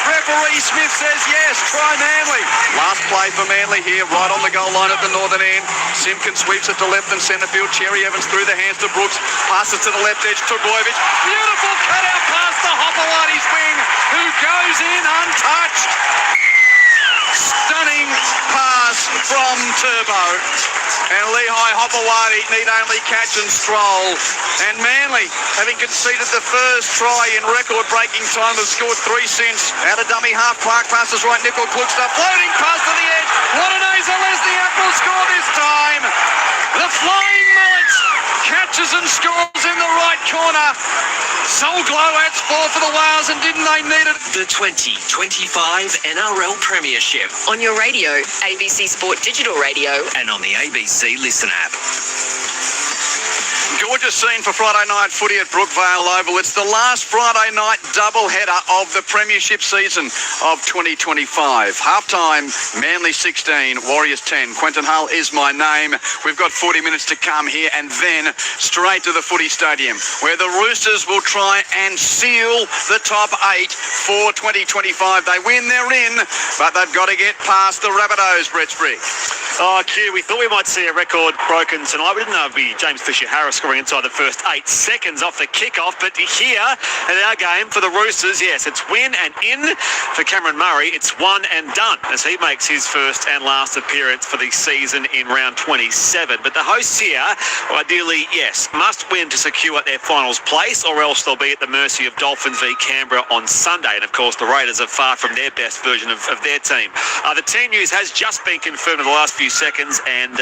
Referee Smith says yes, try Manly. Last play for Manly here, right on the goal line at the northern end. Simpkin sweeps it to left and centre field. Cherry Evans through the hands to Brooks. Passes to the left edge to Trebojevic. Beautiful cutout pass to Hopewadi's wing, who goes in untouched. Stunning pass from Turbo. And Lehigh Hopewadi need only catch and stroll. And Manly, having conceded the first try in record-breaking time, have scored 3 since. Out of dummy half, Clark passes right, Nickel Klugster floating pass to the edge. What an Aza Leslie Apple score this time. The Flying Mullets catches and scores in the right corner. Soul Glow adds 4 for the Wales, and didn't they need it? The 2025 NRL Premiership. On your radio, ABC Sport Digital Radio. And on the ABC Listen app. Gorgeous scene for Friday night footy at Brookvale Oval. It's the last Friday night doubleheader of the Premiership season of 2025. Halftime, Manly 16, Warriors 10. Quentin Hull is my name. We've got 40 minutes to come here and then straight to the footy stadium where the Roosters will try and seal the top 8 for 2025. They win, they're in, but they've got to get past the Rabbitohs, Brett Sprigg. Oh, Q, we thought we might see a record broken tonight. We didn't know it would be James Fisher-Harris scoring inside the first 8 seconds off the kickoff. But here at our game for the Roosters, yes, it's win and in. For Cameron Murray, it's one and done as he makes his first and last appearance for the season in round 27. But the hosts here, ideally, yes, must win to secure their finals place, or else they'll be at the mercy of Dolphins v Canberra on Sunday. And of course, the Raiders are far from their best version of their team. The team news has just been confirmed in the last few seconds, and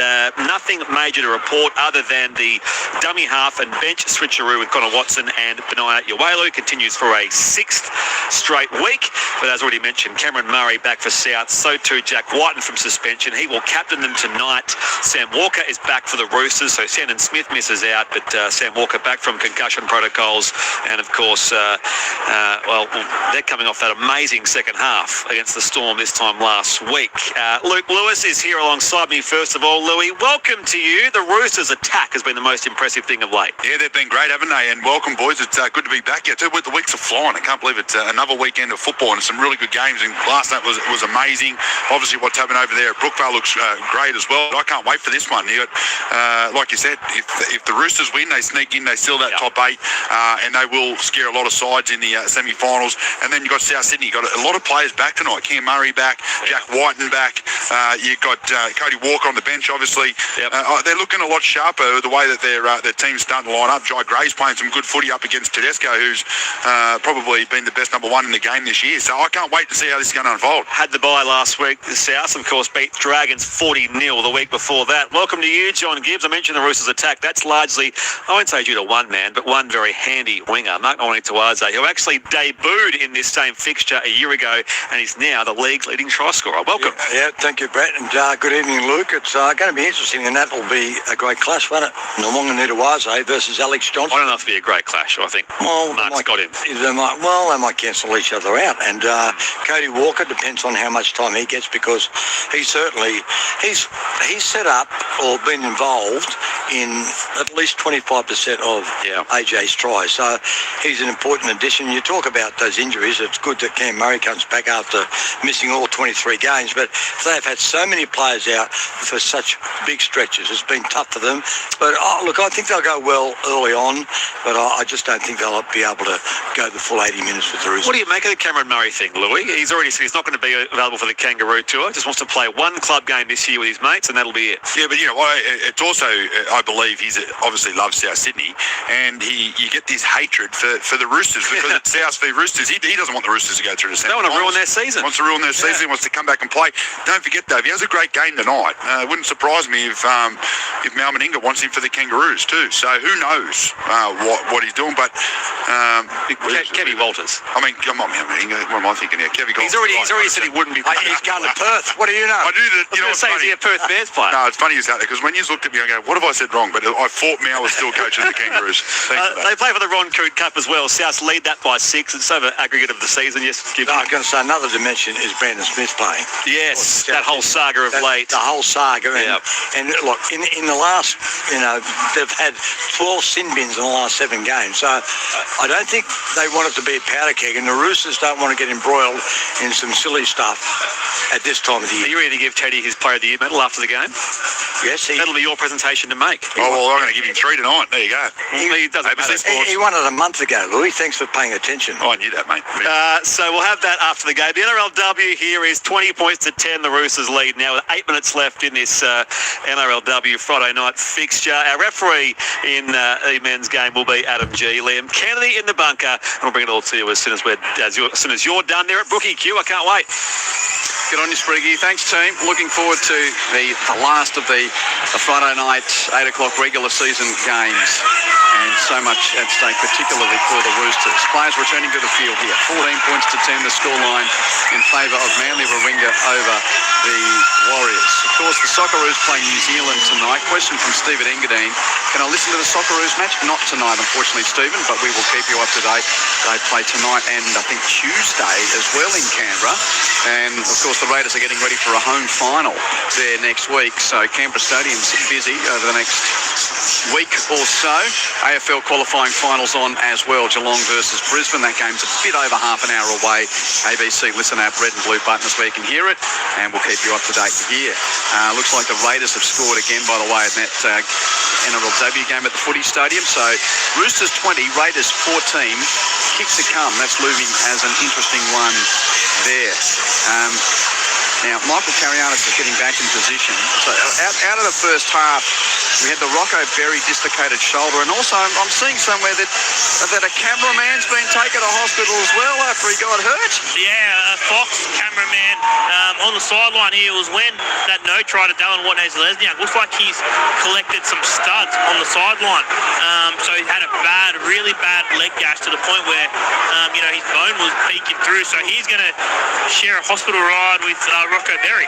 nothing major to report other than the dummy half and bench switcheroo with Connor Watson and Benaya Iwalu continues for a 6th straight week. But as already mentioned, Cameron Murray back for South, so too Jack Whiten from suspension. He will captain them tonight. Sam Walker is back for the Roosters, so Shannon Smith misses out, but Sam Walker back from concussion protocols. And of course, they're coming off that amazing second half against the Storm this time last week. Luke Lewis is here alongside me. First of all, Louis, welcome to you. The Roosters' attack has been the most impressive thing of late. Yeah, they've been great, haven't they? And welcome, boys. It's good to be back here. The weeks are flying. I can't believe it's another weekend of football and some really good games. And last night was amazing. Obviously, what's happened over there at Brookvale looks great as well. I can't wait for this one. You got, like you said, if the Roosters win, they sneak in, they seal that top 8, and they will scare a lot of sides in the semi-finals. And then you've got South Sydney. You've got a lot of players back tonight. Cam Murray back, Jack Whiten back. You've got Cody Walker on the bench, obviously. They're looking a lot sharper the way that they're the team's starting to line up. Jai Gray's playing some good footy up against Tedesco, who's probably been the best number one in the game this year. So I can't wait to see how this is going to unfold. Had the bye last week. The South, of course, beat Dragons 40-0 the week before that. Welcome to you, John Gibbs. I mentioned the Roosters' attack. That's largely, I won't say due to one man, but one very handy winger, Mark Tuaze, who actually debuted in this same fixture a year ago and is now the league's leading try scorer. Welcome. Yeah, thank you, Brett, and good evening, Luke. It's going to be interesting, and that will be a great clash, won't it? Nwanga Tuaze versus Alex Johnson. I don't know if it'll be a great clash. I think Mark's got him. They might cancel each other out, and Cody Walker depends on how much time he gets, because he's set up or been involved in at least 25% of AJ's tries. So he's an important addition. You talk about those injuries. It's good that Cam Murray comes back after missing all 23 games, but they've had so many players out for such big stretches. It's been tough for them. But look, I think they'll go well early on, but I just don't think they'll be able to go the full 80 minutes with the Roosters. What do you make of the Cameron Murray thing, Louis? He's already said he's not going to be available for the Kangaroo Tour. Just wants to play one club game this year with his mates, and that'll be it. Yeah, but you know what? It's also, I believe, he's obviously loves South Sydney, and you get this hatred for the Roosters because it's South v Roosters. He doesn't want the Roosters to go through the semi. They want to ruin their season. Wants to ruin their season. Wants to come back and play. Don't forget, though, if he has a great game tonight, it wouldn't surprise me if Mal Meninga wants him for the Kangaroos too. So who knows what he's doing? But Kevy Walters. I mean, come on, Mal Meninga. What am I thinking here? Kevy Walters. He's already said he wouldn't be. He's going to Perth. What do you know? I do that. You know what's funny? Is he a Perth Bears player? No, it's funny as that, because when you looked at me, I go, "What have I said wrong?" But I thought Mal was still coaching the Kangaroos. They play for the Ron Coote Cup as well. South lead that by 6. It's over aggregate of the season. Yes, I was going to say another dimension is Brandon Smith playing. Yes, that whole saga of late. The whole saga. And look, in the last, they've had 12 sin bins in the last 7 games. So I don't think they want it to be a powder keg, and the Roosters don't want to get embroiled in some silly stuff at this time of the year. Are you ready to give Teddy his Player of the Year medal after the game? Yes. That'll be your presentation to make. Oh, well, I'm going to give him 3 tonight. There you go. He doesn't matter. He won it a month ago, Louis. Thanks for paying attention. Oh, I knew that, mate. So we'll have that after the game. The NRLW here is 20 points to 10. The Roosters lead now with 8 minutes left in this NRLW Friday night fixture. Our referee in the men's game will be Adam G. Liam Kennedy in the bunker, and we'll bring it all to you as soon as you're done there at Brookie Q. I can't wait. Good on you, Spriggy. Thanks, team. Looking forward to the last of the Friday night 8 o'clock regular season games, and so much at stake, particularly for the Roosters. Players returning to the field here. 14 points to 10, the scoreline in favour of Manly Warringah over the Warriors. Of course, the Socceroos play New Zealand tonight. Question from Stephen Engadine. Can I listen to the Socceroos match? Not tonight, unfortunately, Stephen, but we will keep you up to date. They play tonight and I think Tuesday as well in Canberra. And, of course, the Raiders are getting ready for a home final there next week. So Canberra Stadium's busy over the next week or so. AFL qualifying finals on as well. Geelong versus Brisbane. That game's a bit over half an hour away. ABC Listen App, red and blue button so you can hear it. And we'll keep you up to date here. Looks like the Raiders have scored again, by the way, in that NRLW game at the Footy Stadium. So Roosters 20, Raiders 14. Kicks to come. That's looming as an interesting one there. Now, Michael Carianis is getting back in position. So out of the first half, we had the Rocco Berry dislocated shoulder, and also I'm seeing somewhere that a cameraman's been taken to hospital as well after he got hurt. Yeah, a Fox cameraman on the sideline here was when that no try to Dallin Watney-Lesniak. Looks like he's collected some studs on the sideline. So he's had a really bad leg gash to the point where his bone was peeking through. So he's going to share a hospital ride with Rocco Berry.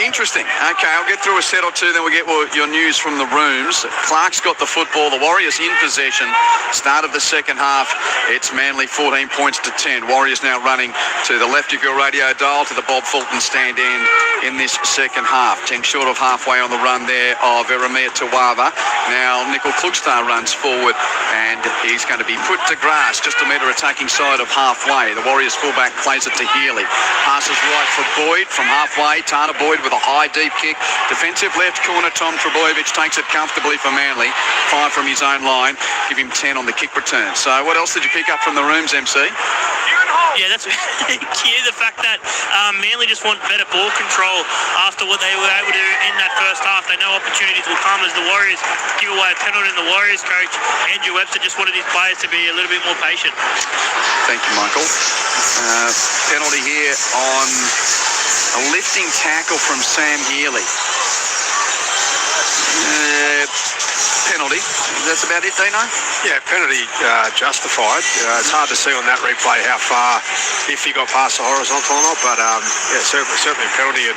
Interesting. Okay, I'll get through a set or two, then we'll get your news from the rooms. Clark's got the football. The Warriors in possession. Start of the second half. It's Manly 14 points to 10. Warriors now running to the left of your radio dial to the Bob Fulton stand end in this second half. 10 short of halfway on the run there of Eremia Tuava. Now Nickel Klugstar runs forward and he's going to be put to grass just a metre attacking side of halfway. The Warriors fullback plays it to Healy. Passes right for Boyd from halfway. Tana Boyd with a high deep kick. Defensive left corner Tom Trebojevic takes it comfortably for Manly. 5 from his own line. Give him 10 on the kick return. So what else did you pick up from the rooms, MC? Yeah, that's really key. The fact that Manly just want better ball control after what they were able to do in that first half. They know opportunities will come as the Warriors give away a penalty, and the Warriors coach, Andrew Webster, just wanted his players to be a little bit more patient. Thank you, Michael. Penalty here on a lifting tackle from Sam Healy. Penalty. That's about it, Dino? Yeah, penalty justified. It's hard to see on that replay how far, if he got past the horizontal or not, but yeah, certainly a penalty, and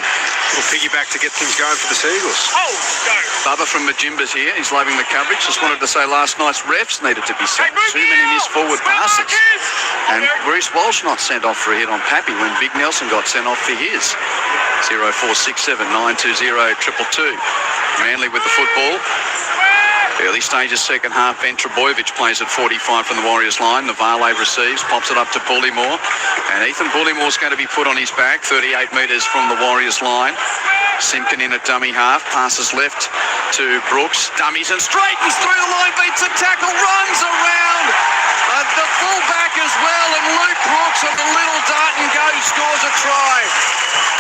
we'll piggyback to get things going for the Seagulls. Oh, go. Bubba from Majimba's here. He's loving the coverage. Just wanted to say last night's refs needed to be sacked. Too many missed forward passes. And Bruce Walsh not sent off for a hit on Pappy when Big Nelson got sent off for his. 0467 920 222. Manly with the football. Early stages, second half. Ben Trebojevic plays at 45 from the Warriors line. Navale receives, pops it up to Bullymore. And Ethan Bullimore's going to be put on his back, 38 metres from the Warriors line. Simpkin in at dummy half, passes left to Brooks. Dummies and straightens through the line, beats a tackle, runs around the full-back as well. And Luke Brooks on the little dart and go scores a try.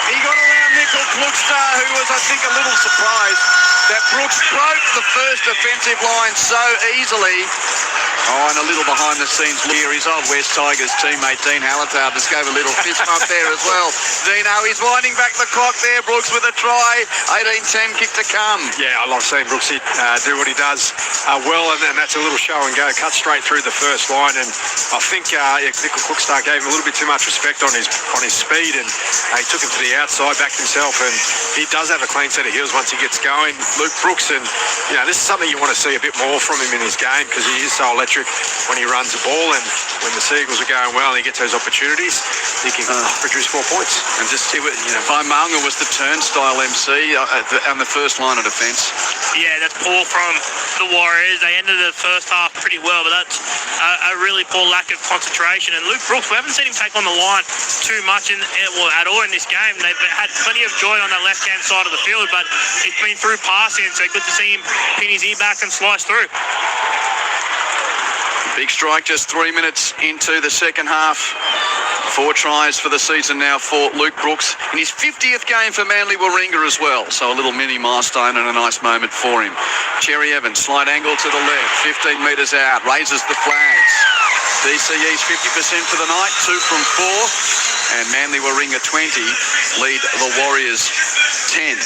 He got around Nickel Klukstar, who was, I think, a little surprised that Brooks broke the first defensive line so easily. Oh, and a little behind the scenes look here. His old West Tigers teammate Dean Hallitard just gave a little fist bump there as well. Dino, he's winding back the clock there. Brooks with a try. 18-10 kick to come. Yeah, I love seeing Brooksy do what he does well, and that's a little show and go. Cut straight through the first line, and I think Nickel Klukstar gave him a little bit too much respect on his speed, and he took him to the outside, backed himself, and he does have a clean set of heels once he gets going. Luke Brooks, and this is something you want to see a bit more from him in his game, because he is so electric when he runs the ball, and when the Seagulls are going well and he gets those opportunities, he can produce 4 points. And just see what, Vaimanga was the turnstile MC on the first line of defence. Yeah, that's poor from the Warriors. They ended the first half pretty well, but that's a really poor lack of concentration. And Luke Brooks, we haven't seen him take on the line too much at all in this game. They've had plenty of joy on that left-hand side of the field, but it's been through passing, so good to see him pin his ear back and slice through. Big strike just 3 minutes into the second half. 4 tries for the season now for Luke Brooks. In his 50th game for Manly Warringah as well. So a little mini milestone and a nice moment for him. Cherry Evans, slight angle to the left, 15 metres out, raises the flags. DCE's 50% for the night, 2 from 4. And Manly Warringah 20 lead the Warriors 10.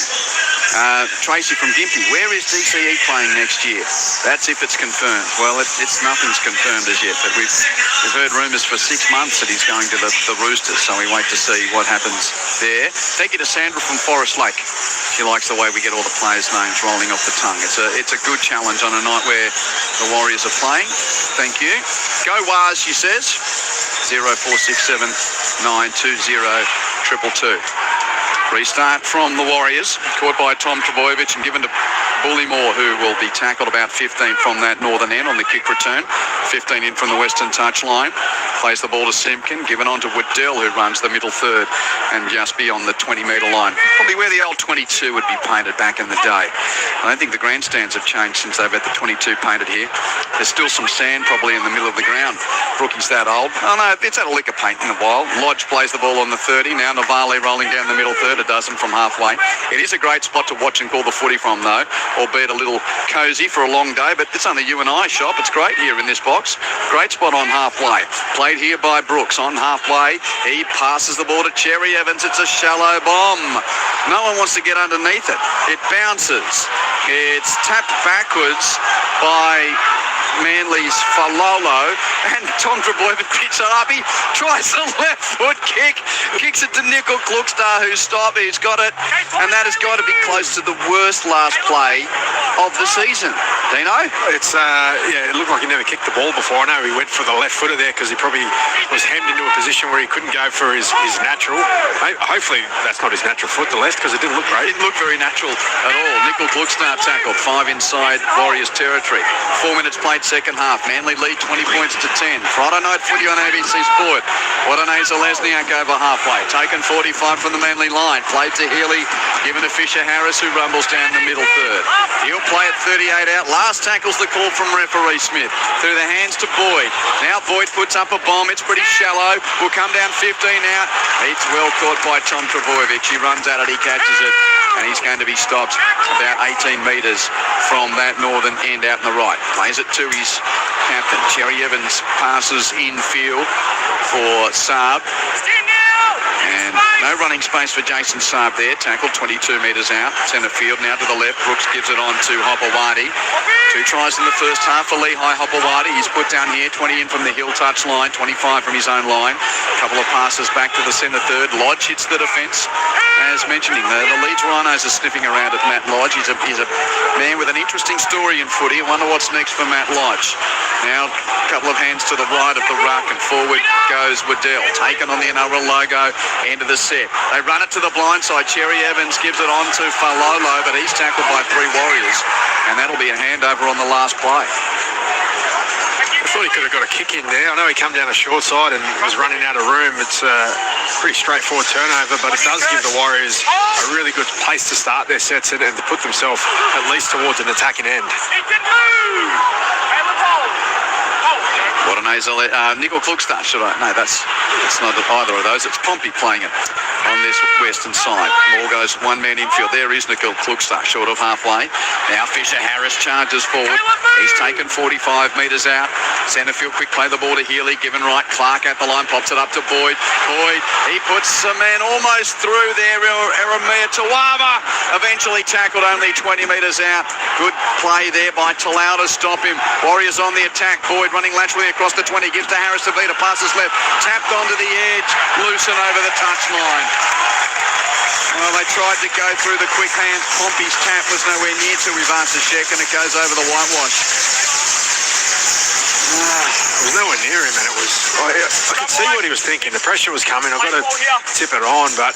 Tracy from Gympie, where is DCE playing next year? That's if it's confirmed. Well, nothing's confirmed as yet, but we've heard rumours for 6 months that he's going to the Roosters, so we wait to see what happens there. Thank you to Sandra from Forest Lake. She likes the way we get all the players' names rolling off the tongue. It's a good challenge on a night where the Warriors are playing. Thank you. Go Wars, she says. 0467 920 222. Restart from the Warriors, caught by Tom Trebojevic and given to Bullymore, who will be tackled about 15 from that northern end on the kick return. 15 in from the western touchline. Plays the ball to Simpkin, given on to Waddell, who runs the middle third and just beyond the 20-metre line. Probably where the old 22 would be painted back in the day. I don't think the grandstands have changed since they've had the 22 painted here. There's still some sand probably in the middle of the ground. Brookie's that old. Oh no, it's had a lick of paint in a while. Lodge plays the ball on the 30. Now Navale rolling down the middle third, a dozen from halfway. It is a great spot to watch and call the footy from though, albeit a little cosy for a long day, but it's only you and I shop. It's great here in this box. Great spot on halfway. Played here by Brooks on halfway. He passes the ball to Cherry Evans. It's a shallow bomb. No one wants to get underneath it. It bounces. It's tapped backwards by Manly's Falolo, and Tom Trebojevic picks it up. He tries the left foot kick, kicks it to Nickel Klukstar, who's stopped. He's got it, and that has got to be close to the worst last play of the season. Dino? It looked like he never kicked the ball before. I know he went for the left footer there because he probably was hemmed into a position where he couldn't go for his natural. Hopefully that's not his natural foot, the left, because it didn't look great. It didn't look very natural at all. Nickel Klukstar tackled, 5 inside Warriors territory. 4 minutes played second half. Manly lead 20 points to 10. Friday night footy on ABC Sport. Wadaneza Lesniak over halfway. Taken 45 from the Manly line. Played to Healy, given to Fisher Harris, who rumbles down the middle third. He'll play it 38 out. Last tackle's the call from referee Smith. Through the hands to Boyd. Now Boyd puts up a bomb. It's pretty shallow. Will come down 15 out. It's well caught by Tom Trebojevic. He runs at it. He catches it. And he's going to be stopped about 18 metres from that northern end out in the right. Plays it to his captain. Cherry Evans passes infield for Saab. And no running space for Jason Saab there. Tackled 22 metres out. Centre field now to the left. Brooks gives it on to Hopewadi. 2 tries in the first half for Lehigh Hopewadi. He's put down here, 20 in from the heel touch line, 25 from his own line. A couple of passes back to the centre third. Lodge hits the defence. As mentioning, the Leeds Rhinos are sniffing around at Matt Lodge. He's a man with an interesting story in footy. I wonder what's next for Matt Lodge. Now, a couple of hands to the right of the ruck, and forward goes Waddell. Taken on the NRL logo, end of the set. They run it to the blind side. Cherry Evans gives it on to Falolo, but he's tackled by 3 Warriors, and that'll be a handover on the last play. I thought he could have got a kick in there. I know he come down a short side and was running out of room. It's a pretty straightforward turnover, but it does give the Warriors a really good place to start their sets and to put themselves at least towards an attacking end. What a nasal, Nickel Klugstad, should I? No, that's not either of those. It's Pompey playing it on this western side. Ball goes one man infield. There is Nickel Klugstad, short of halfway. Now Fisher Harris charges forward. He's taken 45 metres out. Centre field, quick play the ball to Healy. Given right, Clark at the line, pops it up to Boyd. Boyd, he puts a man almost through there. Eremia Tawaba eventually tackled only 20 metres out. Good play there by Talau to stop him. Warriors on the attack. Boyd running laterally across the 20, gives to Harris to Vita, passes left, tapped onto the edge, loosen over the touchline. Well, they tried to go through the quick hands. Pompey's tap was nowhere near to Ivasashek, and it goes over the whitewash. It was nowhere near him, and it was. I could see what he was thinking. The pressure was coming. I've got to tip it on, but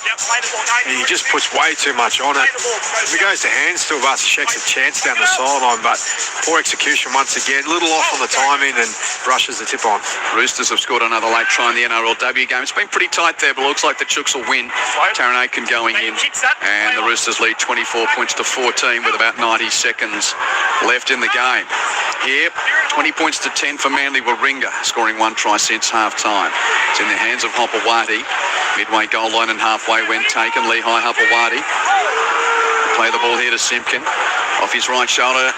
he just puts way too much on it. If he goes to hands, still Ivasashek's a chance down the sideline, but poor execution once again. Little off on the timing and brushes the tip on. Roosters have scored another late try in the NRLW game. It's been pretty tight there, but it looks like the Chooks will win. Taron Aitken going in, and the Roosters lead 24 points to 14 with about 90 seconds left in the game. Here, 20 points to 10 for Manly Warringah, scoring 1 try since half-time. It's in the hands of Hopewadi. Midway goal line and halfway when taken. Lehigh Hopewadi. Play the ball here to Simpkin. Off his right shoulder.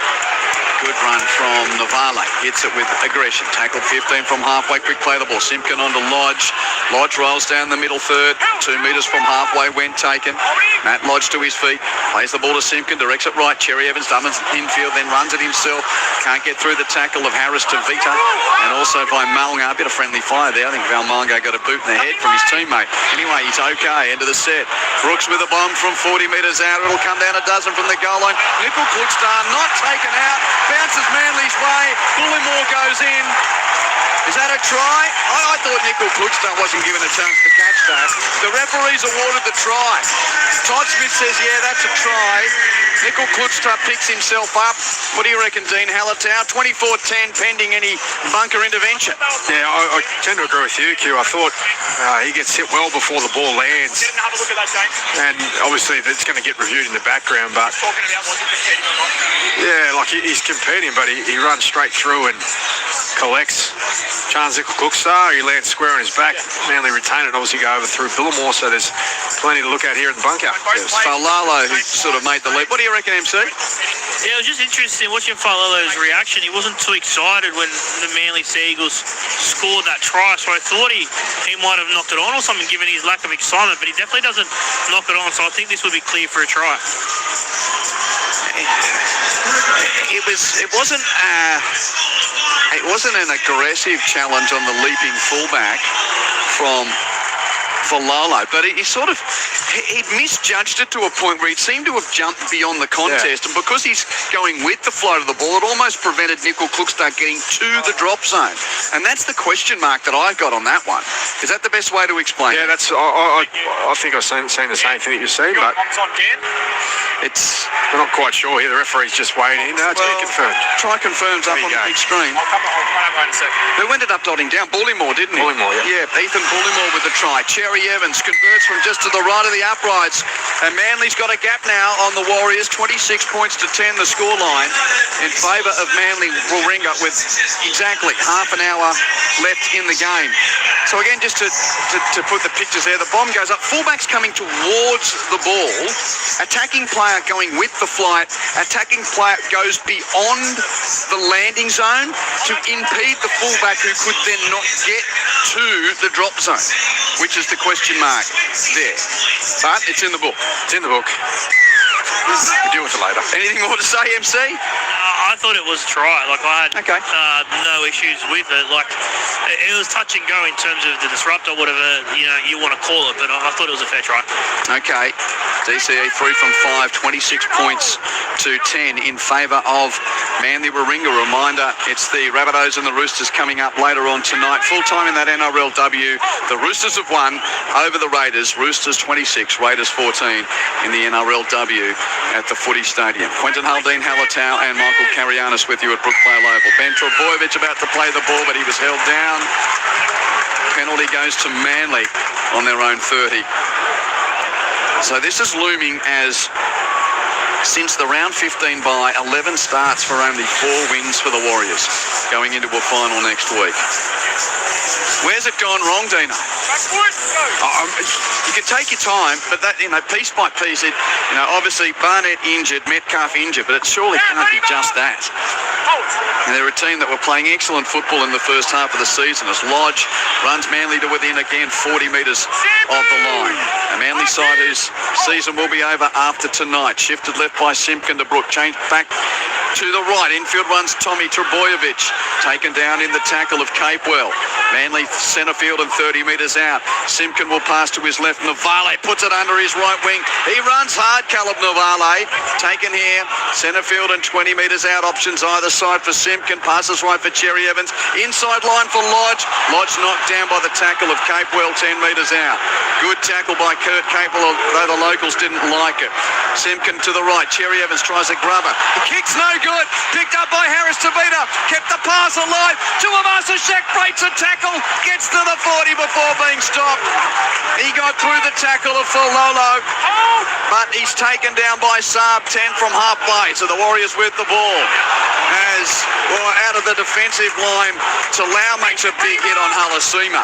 Good run from Navale. Hits it with aggression. Tackled 15 from halfway. Quick play the ball. Simpkin on to Lodge. Lodge rolls down the middle third. 2 metres from halfway when taken. Matt Lodge to his feet. Plays the ball to Simpkin. Directs it right. Cherry Evans doubles infield. Then runs it himself. Can't get through the tackle of Harris to Vita. And also by Malnga. A bit of friendly fire there. I think Valmonga got a boot in the head from his teammate. Anyway, he's okay. End of the set. Brooks with a bomb from 40 metres out. It'll come down a dozen from the goal line. Nickel Klugstad not taken out. Bounces Manly's way. Bullimore goes in. Is that a try? I thought Nickel Klugstad wasn't given a chance to catch that. The referees awarded the try. Todd Smith says, yeah, that's a try. Nickel Klugstad picks himself up. What do you reckon, Dean Hallertau? 24-10 pending any bunker intervention. Yeah, I tend to agree with you, Q. I thought he gets hit well before the ball lands. And obviously it's going to get reviewed in the background, but yeah, like he's competing, but he runs straight through and collects. Charles Nickel Klugstad, he lands square on his back. Manly retain it, obviously go over through Billimore, so there's plenty to look at here in the bunker. It's Falalo who sort of made the leap. What do you reckon, MC? Yeah, it was just interesting watching Falalo's reaction. He wasn't too excited when the Manly Seagulls scored that try, so I thought he might have knocked it on or something given his lack of excitement, but he definitely doesn't knock it on, so I think this would be clear for a try. It wasn't an aggressive challenge on the leaping fullback from Falalo, but he misjudged it to a point where he seemed to have jumped beyond the contest, and because he's going with the flow of the ball, it almost prevented Nickel Klugstad getting to the drop zone, and that's the question mark that I got on that one. Is that the best way to explain it? Yeah, that's. I think I've seen the same thing that you've seen, but We're not quite sure here. The referee's just weighing in. No, it's been confirmed. Try confirms up on the big screen. I'll come over in a sec. Who ended up dotting down? Bullimore, didn't he? Bullimore, yeah. Yeah, Ethan Bullimore with the try. Cherry Evans converts from just to the right of the uprights. And Manly's got a gap now on the Warriors. 26 points to 10, the scoreline in favour of Manly Warringah with exactly half an hour left in the game. So again, just to put the pictures there, the bomb goes up. Fullback's coming towards the ball. Attacking player going with the flight. Attacking player goes beyond the landing zone to impede the fullback who could then not get to the drop zone, which is the question mark there. But it's in the book. It's in the book. We'll deal with it later. Anything more to say, MC? I thought it was a try. Like, I had no issues with it. Like, it was touch and go in terms of the disruptor, whatever you want to call it, but I thought it was a fair try. Okay. DCE 3 from 5, 26 points to 10 in favour of Manly Warringah. Reminder, it's the Rabbitohs and the Roosters coming up later on tonight. Full time in that NRLW. The Roosters have won over the Raiders. Roosters 26, Raiders 14 in the NRLW at the Footy Stadium. Quentin Hull, Dean Hallertau and Michael Carianis with you at Brookvale Oval. Ben Trebojevic about to play the ball, but he was held down. Penalty goes to Manly on their own 30. So this is looming as, since the round 15 bye, 11 starts for only 4 wins for the Warriors going into a final next week. Where's it gone wrong, Dino? You can take your time, but that, piece by piece, obviously Barnett injured, Metcalf injured, but it surely can't be just that. And they're a team that were playing excellent football in the first half of the season as Lodge runs Manly to within, again, 40 metres of the line. A Manly side whose season will be over after tonight. Shifted left by Simpkin to Brook, changed back to the right. Infield runs Tommy Trebojevic, taken down in the tackle of Capewell. Manly centre field and 30 metres out. Simpkin will pass to his left. Navale puts it under his right wing. He runs hard, Caleb Navale. Taken here, centre field and 20 metres out. Options either side for Simpkin. Passes right for Cherry Evans. Inside line for Lodge. Lodge knocked down by the tackle of Capewell 10 metres out. Good tackle by Kurt Capewell, though the locals didn't like it. Simpkin to the right. Cherry Evans tries a grubber. The kick's no good. Picked up by Harris Tavita. Kept the pass alive. Tuivasa-Sheck breaks a tackle. Gets to the 40 before being stopped. He got through the tackle of Fololo, but he's taken down by Saab 10 from halfway. So the Warriors with the ball. Out of the defensive line, Talau makes a big hit on Halasima.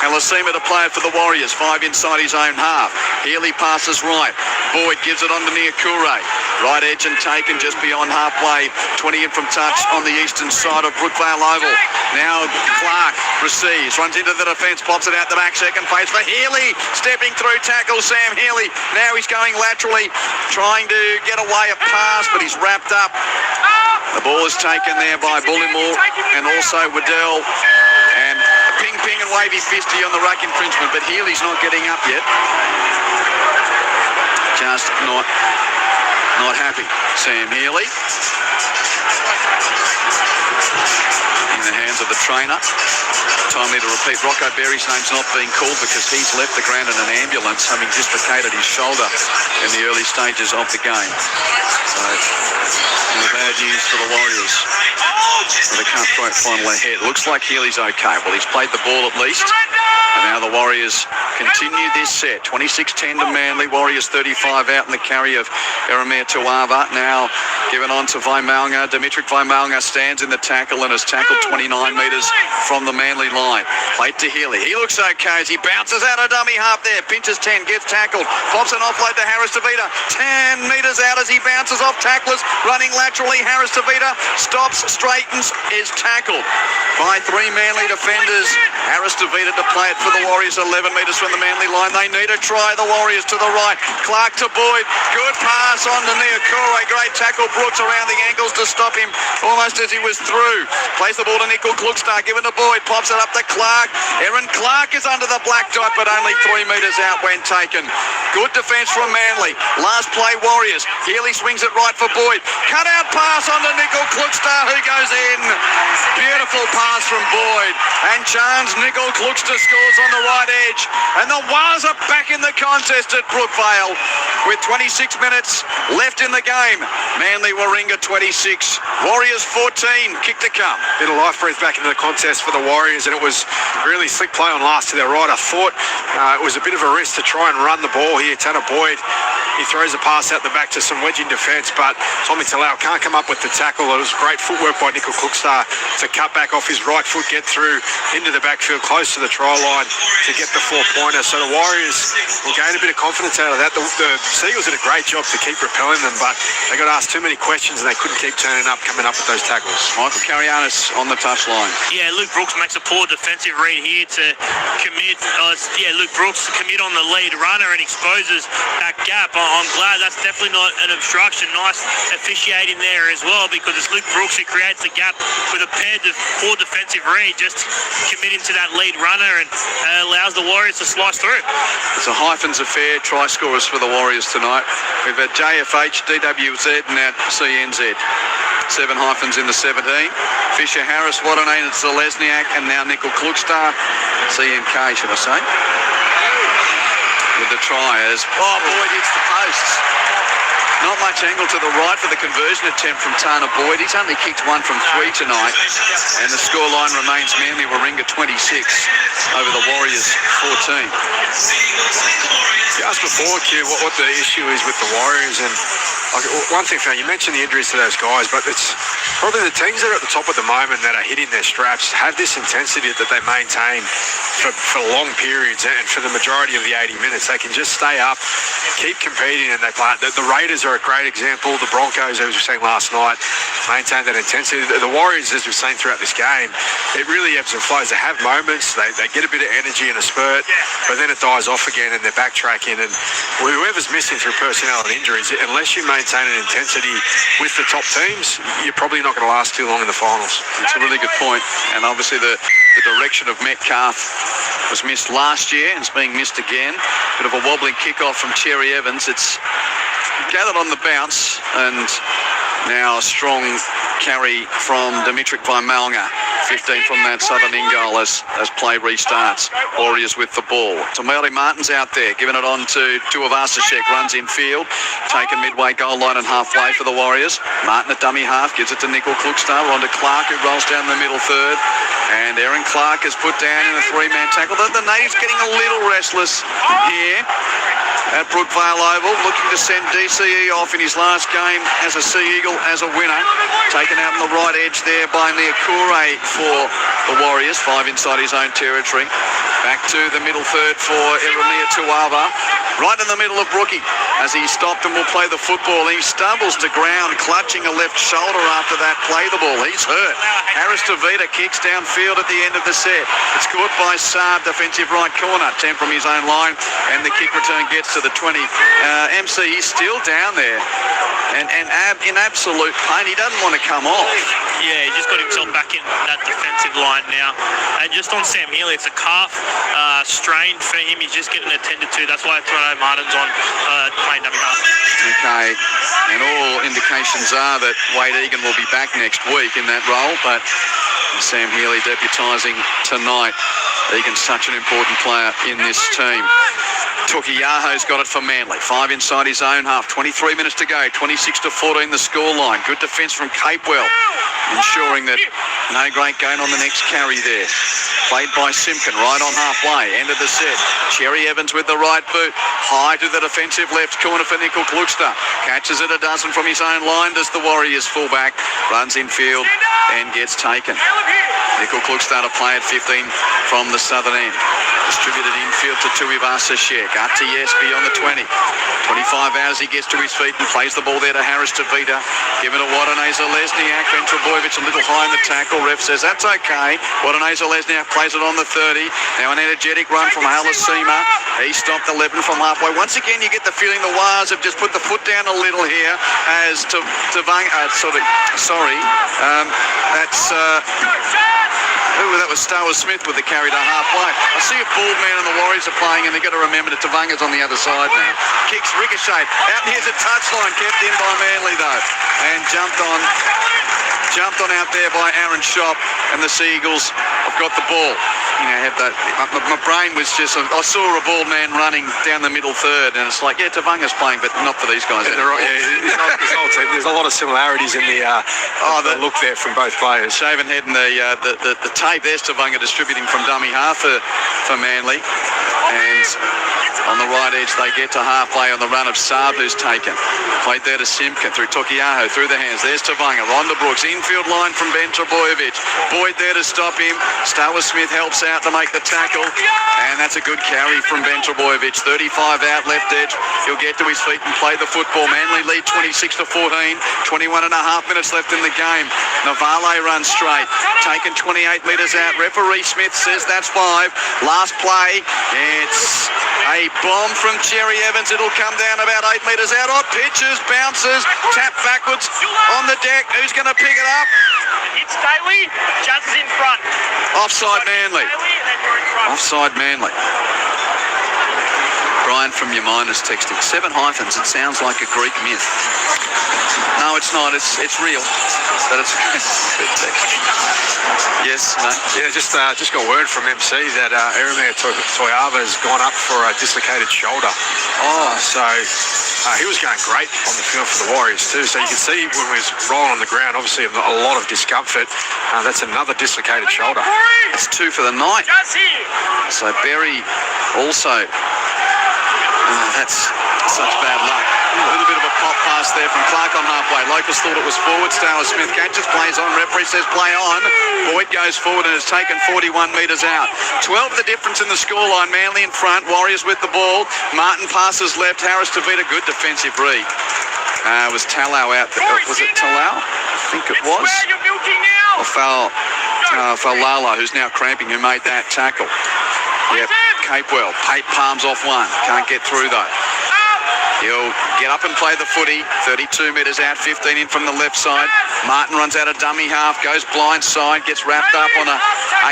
Halasima to play it for the Warriors. 5 inside his own half. Healy passes right. Boyd gives it on to Niakure. Right edge and taken just beyond halfway. 20 in from touch on the eastern side of Brookvale Oval. Now Clark receives, runs into the defence, pops it out the back, second face for Healy. Stepping through tackle, Sam Healy. Now he's going laterally, trying to get away a pass, but he's wrapped up. The ball is taken there by Bullimore and also Waddell. And a ping and wavy fisty on the ruck infringement, but Healy's not getting up yet. Just not happy. Sam Healy in the hands of the trainer. Timely to repeat, Rocco Berry's name's not being called because he's left the ground in an ambulance, having dislocated his shoulder in the early stages of the game. So, bad news for the Warriors. They can't throw it final ahead. Looks like Healy's okay. Well, he's played the ball at least. And now the Warriors continue this set. 26-10 to Manly. Warriors 35 out in the carry of Eremia Tuava. Now given on to Vaimalnga. Dimitri Vaimalnga stands in the tackle and has tackled 29 metres from the Manly line. Played to Healy. He looks okay as he bounces out a dummy half there. Pinches 10, gets tackled. Pops an offload to Harris Tavita. 10 metres out as he bounces off tacklers. Running laterally, Harris Tavita stops, straightens, is tackled by 3 Manly defenders. Harris Tavita to play it for the Warriors, 11 metres from the Manly line. They need a try, the Warriors to the right. Clark to Boyd. Good pass on to Niakure. Great tackle. Brooks around the ankles to stop him almost as he was through. Plays the ball to Nickel Klukstar. Given to Boyd. Pops it up to Clark. Aaron Clark is under the black dot, but only 3 metres out when taken. Good defence from Manly. Last play, Warriors. Healy swings it right for Boyd. Cut out pass pass on to Nickel Klukstar, who goes in. Beautiful pass from Boyd. And Jones, Nickel Klukstar scores on the right edge. And the Wars are back in the contest at Brookvale with 26 minutes left in the game. Manly Warringah 26, Warriors 14. Kick to come. Bit of life breath back into the contest for the Warriors, and it was really slick play on last to their right. I thought it was a bit of a risk to try and run the ball here. Tanner Boyd, he throws a pass out the back to some wedging defence, but Tommy Talau can't come up with the tackle. It was great footwork by Nickel Klukstar to cut back off his right foot, get through into the backfield close to the try line to get the 4-pointer. So the Warriors will gain a bit of confidence out of that. The Seagulls did a great job to keep repelling them, but they got asked too many questions and they couldn't keep turning up, coming up with those tackles. Michael Carianis on the touchline. Yeah, Luke Brooks makes a poor defensive read here to commit. Luke Brooks to commit on the lead runner and exposes that gap. I'm glad that's definitely not an obstruction. Nice officiating there as well, because it's Luke Brooks who creates the gap with a poor defensive read, just committing to that lead runner and allows the Warriors to slice through. It's a hyphens affair. Try scorers for the Warriors tonight. We've had JFH, DWZ and now CNZ. 7 hyphens in the 17. Fisher, Harris, Waddinane and Zalesniak, and now Nickel Klukstar. CMK, should I say. With the try as Boyd hits the posts. Not much angle to the right for the conversion attempt from Tanner Boyd. He's only kicked 1 from 3 tonight. And the scoreline remains Manly Warringah 26 over the Warriors 14. You asked before, Q, what the issue is with the Warriors, and one thing, you mentioned the injuries to those guys, but it's probably the teams that are at the top at the moment that are hitting their straps have this intensity that they maintain for long periods, and for the majority of the 80 minutes. They can just stay up, keep competing, and they play. The Raiders are a great example. The Broncos, as we were saying last night, maintain that intensity. The Warriors, as we've seen throughout this game, it really ebbs and flows. They have moments, they get a bit of energy in a spurt, but then it dies off again and they're backtracking. And whoever's missing through personnel and injuries, unless you maintain an intensity with the top teams, you're probably not going to last too long in the finals. It's a really good point. And obviously the direction of Metcalf was missed last year and it's being missed again. Bit of a wobbling kickoff from Cherry Evans. It's gathered on the bounce, and now a strong carry from Dimitri Vaimalga. 15 from that southern in goal as play restarts. Warriors with the ball. Tamale Martin's out there, giving it on to Tuivasa-Sheck, runs in field, taken midway goal line and halfway for the Warriors. Martin at dummy half, gives it to Nickel Klukstar, on to Clark, who rolls down the middle third. And Aaron Clark is put down in a 3-man tackle. The natives getting a little restless here at Brookvale Oval, looking to send DCE off in his last game as a Sea Eagle, as a winner. Taken out on the right edge there by Niakure for the Warriors, 5 inside his own territory. Back to the middle third for Eremia Tuava, right in the middle of Brookie as he stopped and will play the football. He stumbles to ground, clutching a left shoulder after that play the ball. He's hurt. Harris Tavita kicks downfield at the end of the set. It's caught by Saab, defensive right corner, 10 from his own line, and the kick return gets to the 20. MC, he's still down there and in absolute pain. He doesn't want to come off. Yeah, he just got himself back in that defensive line now. And just on Sam Healy, it's a calf strain for him. He's just getting attended to. That's why Toronto Martin's on playing dummy half. Okay, and all indications are that Wade Egan will be back next week in that role, but Sam Healy deputising tonight. Egan's such an important player in this team. Tukiyaho's got it for Manly. 5 inside his own half. 23 minutes to go. 26-14 the scoreline. Good defence from Capewell, ensuring that no great gain on the next carry there. Played by Simpkin right on halfway. End of the set. Cherry Evans with the right boot. High to the defensive left corner for Nickel Klukstar. Catches it a dozen from his own line. Does the Warriors fullback. Runs infield and gets taken. Nickel Klukstar to play at 15 from the southern end. Distributed infield to Tuivasa-Sheck. Artiespi on the 20. 25 as he gets to his feet and plays the ball there to Harris Tavita. Given to Waddinane Zalesniak. Ben Trebojevic a little high in the tackle. Ref says that's okay. Waddinane Zalesniak plays it on the 30. Now an energetic run from Halasima. He stopped 11 from halfway. Once again, you get the feeling the Wars have just put the foot down a little here as That was Starwell Smith with the carry to halfway. I see a bald man and the Warriors are playing, and they've got to remember that Tavanga's on the other side now. Kicks ricochet. Out here's a touchline, kept in by Manly though, and jumped on out there by Aaron Shop, and the Seagulls have got the ball. You know, have that. My brain was just. I saw a bald man running down the middle third, and it's like, yeah, Tavanga's playing, but not for these guys. There's a lot of similarities in the look there from both players. Shaven head and the tape. There's Tavanga distributing from dummy half for Manly, and on the right edge they get to halfway on the run of Saab, who's taken. Played there to Simpkin through Tokiaho, through the hands. There's Tavanga, Ronda Brooks, infield line from Ben Trebojevic. Boyd there to stop him. Starwell Smith helps out to make the tackle, and that's a good carry from Ben Trebojevic. 35 out left edge. He'll get to his feet and play the football. Manly lead 26-14. 21 and a half minutes left in the game. Navale runs straight, taken 28 metres out. Referee Smith says that's 5. Last play, it's a bomb from Cherry Evans. It'll come down about 8 metres out. On pitches, bounces, tap backwards on the deck. Who's going to pick it up? It's Daly, Judge is in front. Offside Manly. Offside Manly. Brian from your mind is texting 7 hyphens. It sounds like a Greek myth. No, it's not. It's real. But it's yes. No. Yeah, just got word from MC that Eremia Toyava has gone up for a dislocated shoulder. So he was going great on the field for the Warriors too. So you can see when he was rolling on the ground, obviously a lot of discomfort. That's another dislocated shoulder. It's 2 for the night. So Berry also. That's such bad luck. A little bit of a pop pass there from Clark on halfway. Locust thought it was forward. Starwell Smith catches, plays on. Referee says play on. Boyd goes forward and has taken 41 metres out. 12 the difference in the scoreline. Manly in front. Warriors with the ball. Martin passes left. Harris to beat a good defensive read. It was Talau out there. Was it Talau? I think it was. Or Falala, who's now cramping, who made that tackle. Yep, Capewell, Pate palms off one. Can't get through though. He'll get up and play the footy. 32 metres out, 15 in from the left side. Martin runs out of dummy half, goes blind side, gets wrapped up on a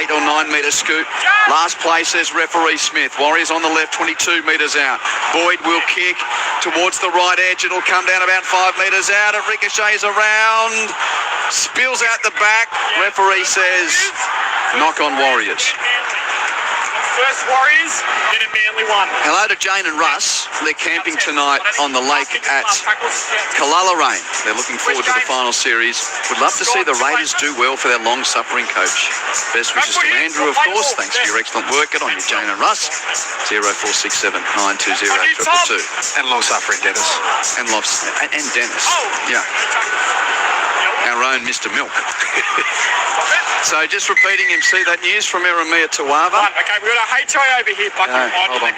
8 or 9 metre scoop. Last play says referee Smith. Warriors on the left, 22 metres out. Boyd will kick towards the right edge. It'll come down about 5 metres out. It ricochets around, spills out the back. Referee says knock on Warriors. First Warriors, then a Manly one. Hello to Jane and Russ. They're camping tonight on the lake at Kalalarain. They're looking forward to the final series. Would love to see the Raiders do well for their long-suffering coach. Best wishes to Andrew, of course. Thanks for your excellent work. Get on you, Jane and Russ. 0467 920 222. And long-suffering Dennis. And Dennis. Yeah. Our own Mr. Milk. So just repeating him, see that news from Eremia Tuava. Okay, we've got a HI over here, Bucky. Hold on.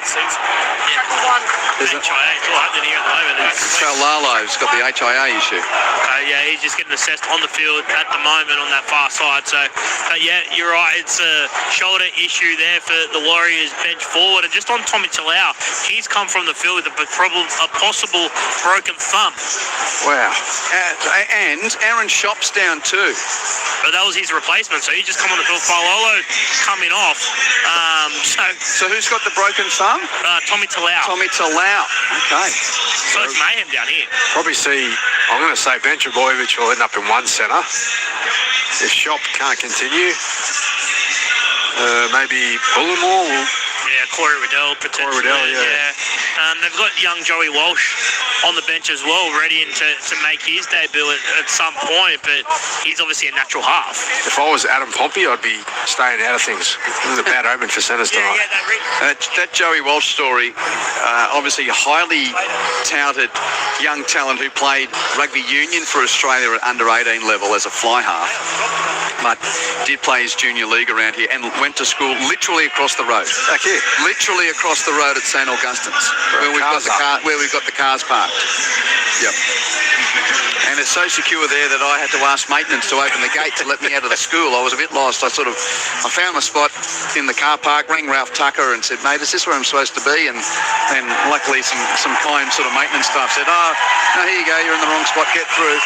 There's HIA, it's all happening here at the moment. Lalo's got the HIA issue. Yeah, he's just getting assessed on the field at the moment on that far side. So, yeah, you're right. It's a shoulder issue there for the Warriors bench forward. And just on Tommy Talau, he's come from the field with a possible broken thumb. Wow. And Aaron Shop's down too. But that was his replacement, so he just come on the field. Falolo coming off. So who's got the broken thumb? Tommy Talau. Tommy Talau. Okay. So it's mayhem down here. Probably see, I'm going to say Ben Trebojevic will end up in one centre. If Shop can't continue, maybe Bullimore will... Yeah, Corey Riddell potentially. They've got young Joey Walsh on the bench as well, ready to make his debut at some point, but he's obviously a natural half. If I was Adam Pompey, I'd be staying out of things. It was a bad omen for centres tonight. That Joey Walsh story, obviously a highly touted young talent who played rugby union for Australia at under 18 level as a fly half, but did play his junior league around here and went to school literally across the road. Okay. Literally across the road at St. Augustine's, where we've got the cars parked. Yep. And it's so secure there that I had to ask maintenance to open the gate to let me out of the school. I was a bit lost. I found my spot in the car park, rang Ralph Tucker and said, mate, is this where I'm supposed to be? And luckily some kind sort of maintenance staff said, oh, no, here you go, you're in the wrong spot, get through.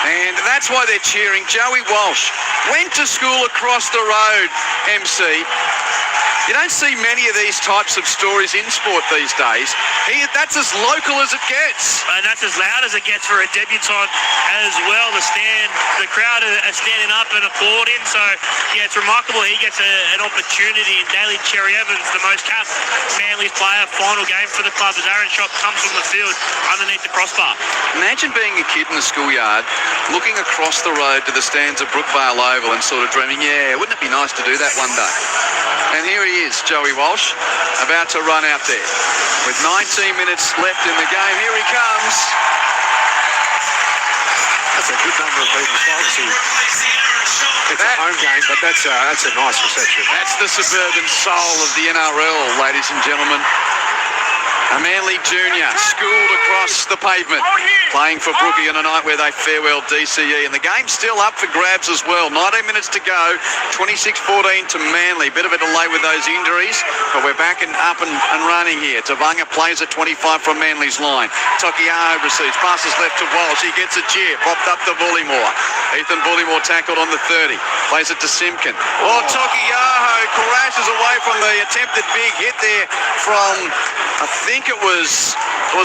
And that's why they're cheering. Joey Walsh went to school across the road, MC. You don't see many of these types of stories in sport these days. That's as local as it gets. And that's as loud as it gets for a debutant as well. The crowd are standing up and applauding. So, yeah, it's remarkable. He gets an opportunity. And Daly Cherry Evans, the most capped Manly's player, final game for the club as Aaron Shop comes from the field underneath the crossbar. Imagine being a kid in the schoolyard, looking across the road to the stands of Brookvale Oval and sort of dreaming, yeah, wouldn't it be nice to do that one day? And here he is, Joey Walsh, about to run out there. With 19 minutes left in the game, here he comes. That's a good number of people. Obviously, it's a home game, but that's a nice reception. That's the suburban soul of the NRL, ladies and gentlemen. A Manly junior schooled across the pavement, playing for Brookie on a night where they farewell DCE. And the game's still up for grabs as well. 19 minutes to go, 26-14 to Manly. Bit of a delay with those injuries, but we're back and up and running here. Tavanga plays at 25 from Manly's line. Tokiaho receives, passes left to Walsh. He gets a cheer, popped up to Bullimore. Ethan Bullimore tackled on the 30. Plays it to Simpkin. Oh, Tokiaho crashes away from the attempted big hit there from, I think it was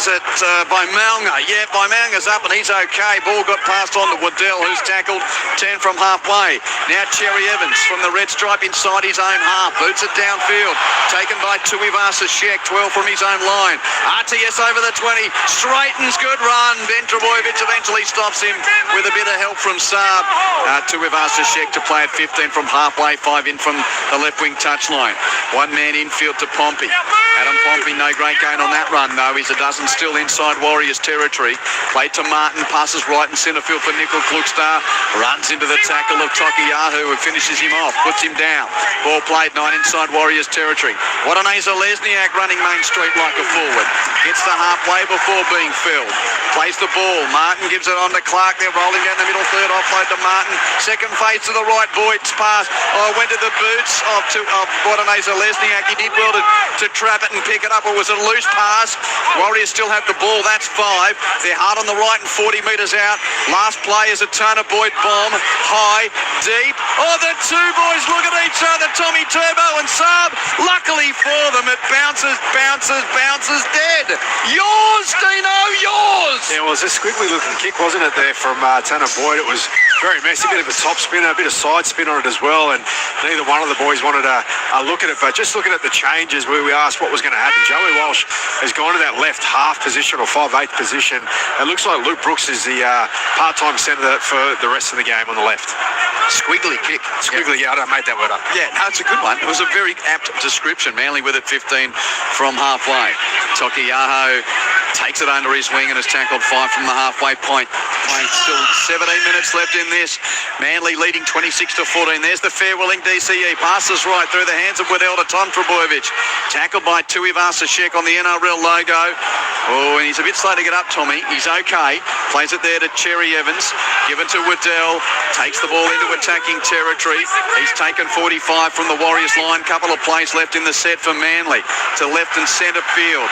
it Baimalga? Yeah, Baimalga's up and he's okay. Ball got passed on to Waddell, who's tackled 10 from halfway. Now Cherry Evans from the red stripe inside his own half. Boots it downfield. Taken by Tuivasa Shek, 12 from his own line. RTS over the 20. Straightens, good run. Ben Trebojevic eventually stops him with a bit of help from Saab. Tuivasa Shek to play at 15 from halfway, 5 in from the left wing touchline. One man infield to Pompey. Adam Pompey, no great gain on that run though. He's a dozen still inside Warriors territory. Played to Martin, passes right in centre field for Nickel Klukstar. Runs into the tackle of Tokiaho, who finishes him off, puts him down. Ball played 9 inside Warriors territory. Wadaneza Lesniak running Main Street like a forward. Gets the halfway before being filled. Plays the ball. Martin gives it on to Clark. They're rolling down the middle third. Offload to Martin. Second phase to the right. Boyd's pass. Went to the boots of Wadaneza Lesniak. He did well to trap it and pick it up. It was a loose pass. Warriors still have the ball. That's 5. They're hard on the right and 40 metres out. Last play is a Turner Boyd bomb. High, deep. Oh, the two boys look at each other. Tommy Turbo and Saab. Luckily for them, it bounces, dead. Yours, Dino, yours. Yeah, it was a squiggly looking kick, wasn't it, there from Tanner Boyd? It was very messy, a bit of a top spinner, a bit of side spin on it as well, and neither one of the boys wanted a look at it. But just looking at the changes where we asked what was going to happen, Joey Walsh has gone to that left half position or 5/8 position. It looks like Luke Brooks is the part-time centre for the rest of the game on the left. Squiggly kick. Squiggly, yeah, I made that word up. Yeah, no, it's a good one. It was a very apt description. Manly with it 15 from halfway. Tokiaho takes it under his wing and has tackled 5 from the halfway point. Playing still 17 minutes left in this. Manly leading 26-14. There's the fair-willing DCE. Passes right through the hands of Waddell to Tom Trebojevic. Tackled by Tuivasa Shek on the NRL logo. Oh, and he's a bit slow to get up, Tommy. He's okay. Plays it there to Cherry Evans. Given to Waddell. Takes the ball into attacking territory. He's taken 45 from the Warriors line. Couple of plays left in the set for Manly. To left and centre field.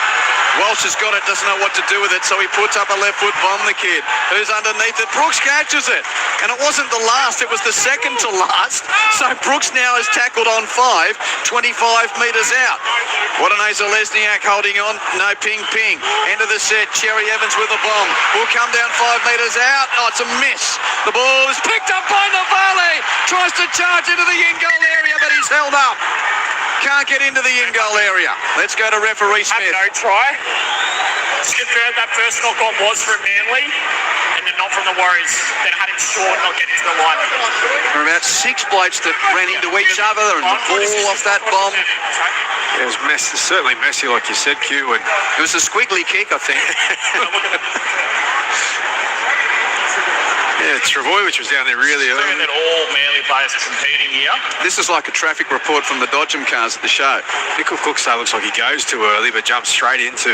Walsh has got it, doesn't know what to do with it, so he puts up a left foot bomb, the kid, who's underneath it. Brooks catches it, and it wasn't the last, it was the second to last. So Brooks now is tackled on 5, 25 metres out. Wadaneza Lesniak holding on, no ping. End of the set, Cherry Evans with a bomb. Will come down 5 metres out. Oh, it's a miss. The ball is picked up by Navale. Tries to charge into the in-goal area, but he's held up. Can't get into the in-goal area. Let's go to referee Smith. No try. Just confirmed that first knock on was from Manly and then not from the Warriors. Then had him short, not getting to the line. There were about 6 blokes that ran into each other and the ball off that bomb. It was messy, certainly messy, like you said, Q. And it was a squiggly kick, I think. Yeah, Trebojevic was down there really early. That all Manly players are competing here. This is like a traffic report from the Dodgem cars at the show. Nickel Klukstar looks like he goes too early, but jumps straight into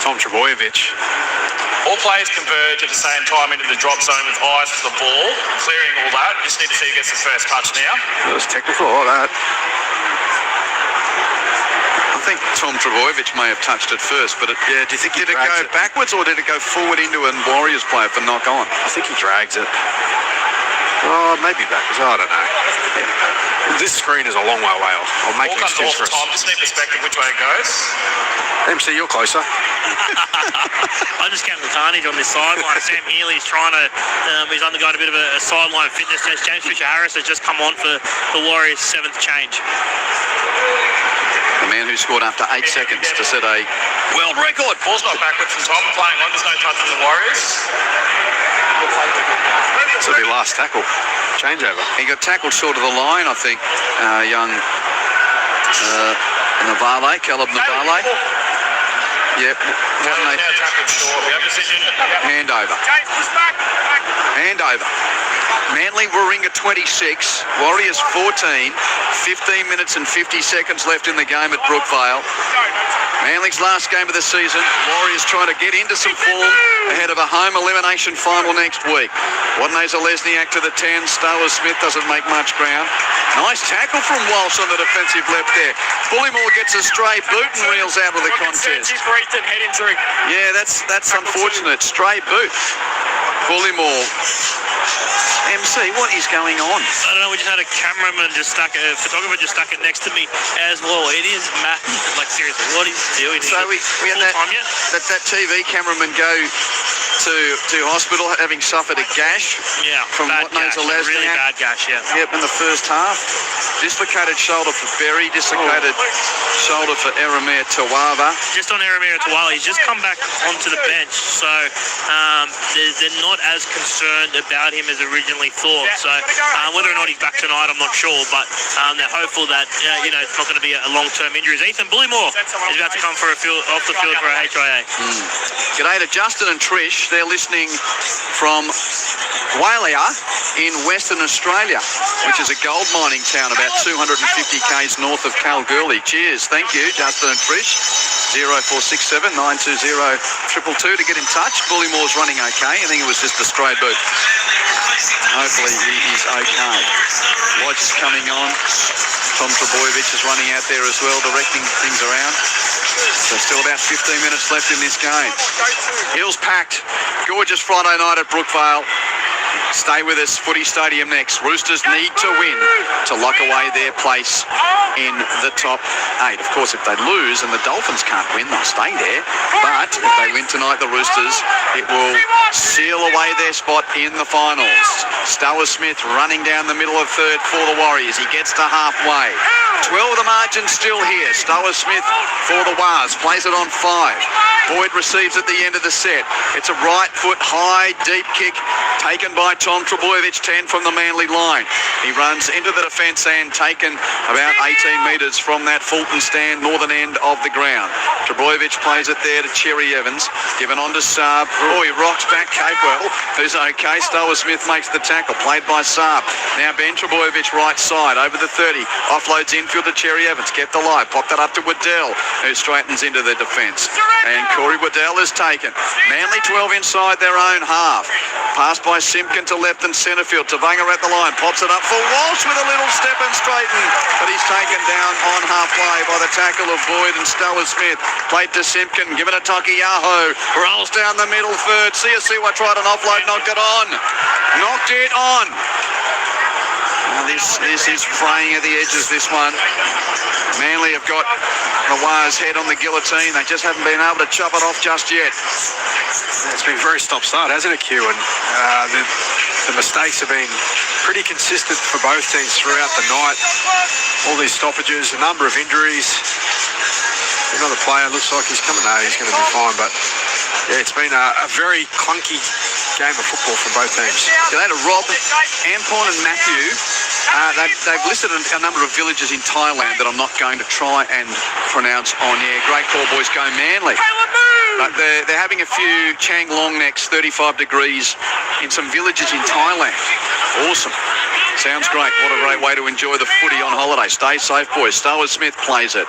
Tom Trebojevic. All players converge at the same time into the drop zone with eyes for the ball, clearing all that. Just need to see who gets the first touch now. That was technical, all that. I think Tom Trbojevic may have touched it first, but do you think did it go backwards or did it go forward into a Warriors player for knock on? I think he drags it. Oh, maybe backwards. I don't know. This screen is a long way away. I'll make an excuse for us. Tom, just need perspective which way it goes. MC, you're closer. I just count the carnage on this sideline. Sam Healy's trying to, he's undergone a bit of a sideline fitness test. James Fisher-Harris has just come on for the Warriors' 7th change. The man who scored after 8 seconds to set a world record. Ball's not backwards from Tom, playing on, there's no touch from the Warriors. This will be last tackle. Changeover. He got tackled short of the line, I think. Young Navale, Caleb Navale. Yep. Handover. Handover. Manly Warringah 26, Warriors 14, 15 minutes and 50 seconds left in the game at Brookvale. Manly's last game of the season. Warriors trying to get into some form ahead of a home elimination final next week. Wadneza Lesniak to the 10. Stowers Smith doesn't make much ground. Nice tackle from Walsh on the defensive left there. Bullymore gets a stray boot and reels out of the contest. Yeah, that's unfortunate. Stray boot. Bullymore. MC, what is going on? I don't know, we just had a cameraman just stuck, a photographer just stuck it next to me as well. It is mad. Like, seriously, what is he doing? So we had that TV cameraman go to hospital having suffered a gash from Wadneza Lesniak. Really bad gash, yeah. Yep, in the first half. Dislocated shoulder for Berry, dislocated shoulder for Eramir Tawava. Just on Eramir Tawava, he's just come back onto the bench, so they're not as concerned about him as originally thought. So whether or not he's back tonight, I'm not sure, but they're hopeful that it's not going to be a long-term injury. Ethan Bullymore is about to come off the field for a HIA. G'day to Justin and Trish. They're listening from Walia in Western Australia, which is a gold mining town about 250 k's north of Kalgoorlie. Cheers. Thank you, Justin and Trish. 0467 920 222 to get in touch. Bullymore's running okay. I think it was just a stray boot. Hopefully he is okay. Lodge is coming on. Tom Trbojevic is running out there as well, directing things around. So still about 15 minutes left in this game. Hills packed. Gorgeous Friday night at Brookvale. Stay with us. Footy Stadium next. Roosters need to win to lock away their place in the top 8. Of course, if they lose and the Dolphins can't win, they'll stay there. But if they win tonight, the Roosters, it will seal away their spot in the finals. Stowers Smith running down the middle of third for the Warriors. He gets to halfway. 12 the margin still here. Stowers Smith for the Wars. Plays it on 5. Boyd receives at the end of the set. It's a right foot high deep kick taken by Tom Trbojevic, 10 from the Manly line. He runs into the defence and taken about 18 metres from that Fulton stand, northern end of the ground. Trbojevic plays it there to Cherry Evans, given on to Saab. Oh, he rocks back Capewell, who's okay. Stowers Smith makes the tackle, played by Saab. Now Ben Trbojevic right side, over the 30, offloads infield to Cherry Evans, kept alive, popped that up to Waddell, who straightens into the defence. And Corey Waddell is taken. Manly 12 inside their own half. Passed by Simpkin to left and centre field. Tavanga at the line, pops it up for Walsh with a little step and straighten, but he's taken down on halfway by the tackle of Boyd and Stowers Smith. Played to Simpkin, given to Takiyaho, rolls down the middle third. Siwa tried an offload, knocked it on. Knocked it on. Now this is fraying at the edges, this one. Manly have got Mawar's head on the guillotine. They just haven't been able to chop it off just yet. It's been very stop-start, hasn't it, Q? And the mistakes have been pretty consistent for both teams throughout the night. All these stoppages, a number of injuries. Another player looks like he's coming. No, he's going to be fine. But yeah, it's been a very clunky game of football for both teams. G'day to Rob, Ampon and Matthew. They've listed a number of villages in Thailand that I'm not going to try and pronounce on air. Great call, boys. Go Manly. But they're having a few Chang Long necks, 35 degrees in some villages in Thailand. Awesome. Sounds great. What a great way to enjoy the footy on holiday. Stay safe, boys. Starwood Smith plays it.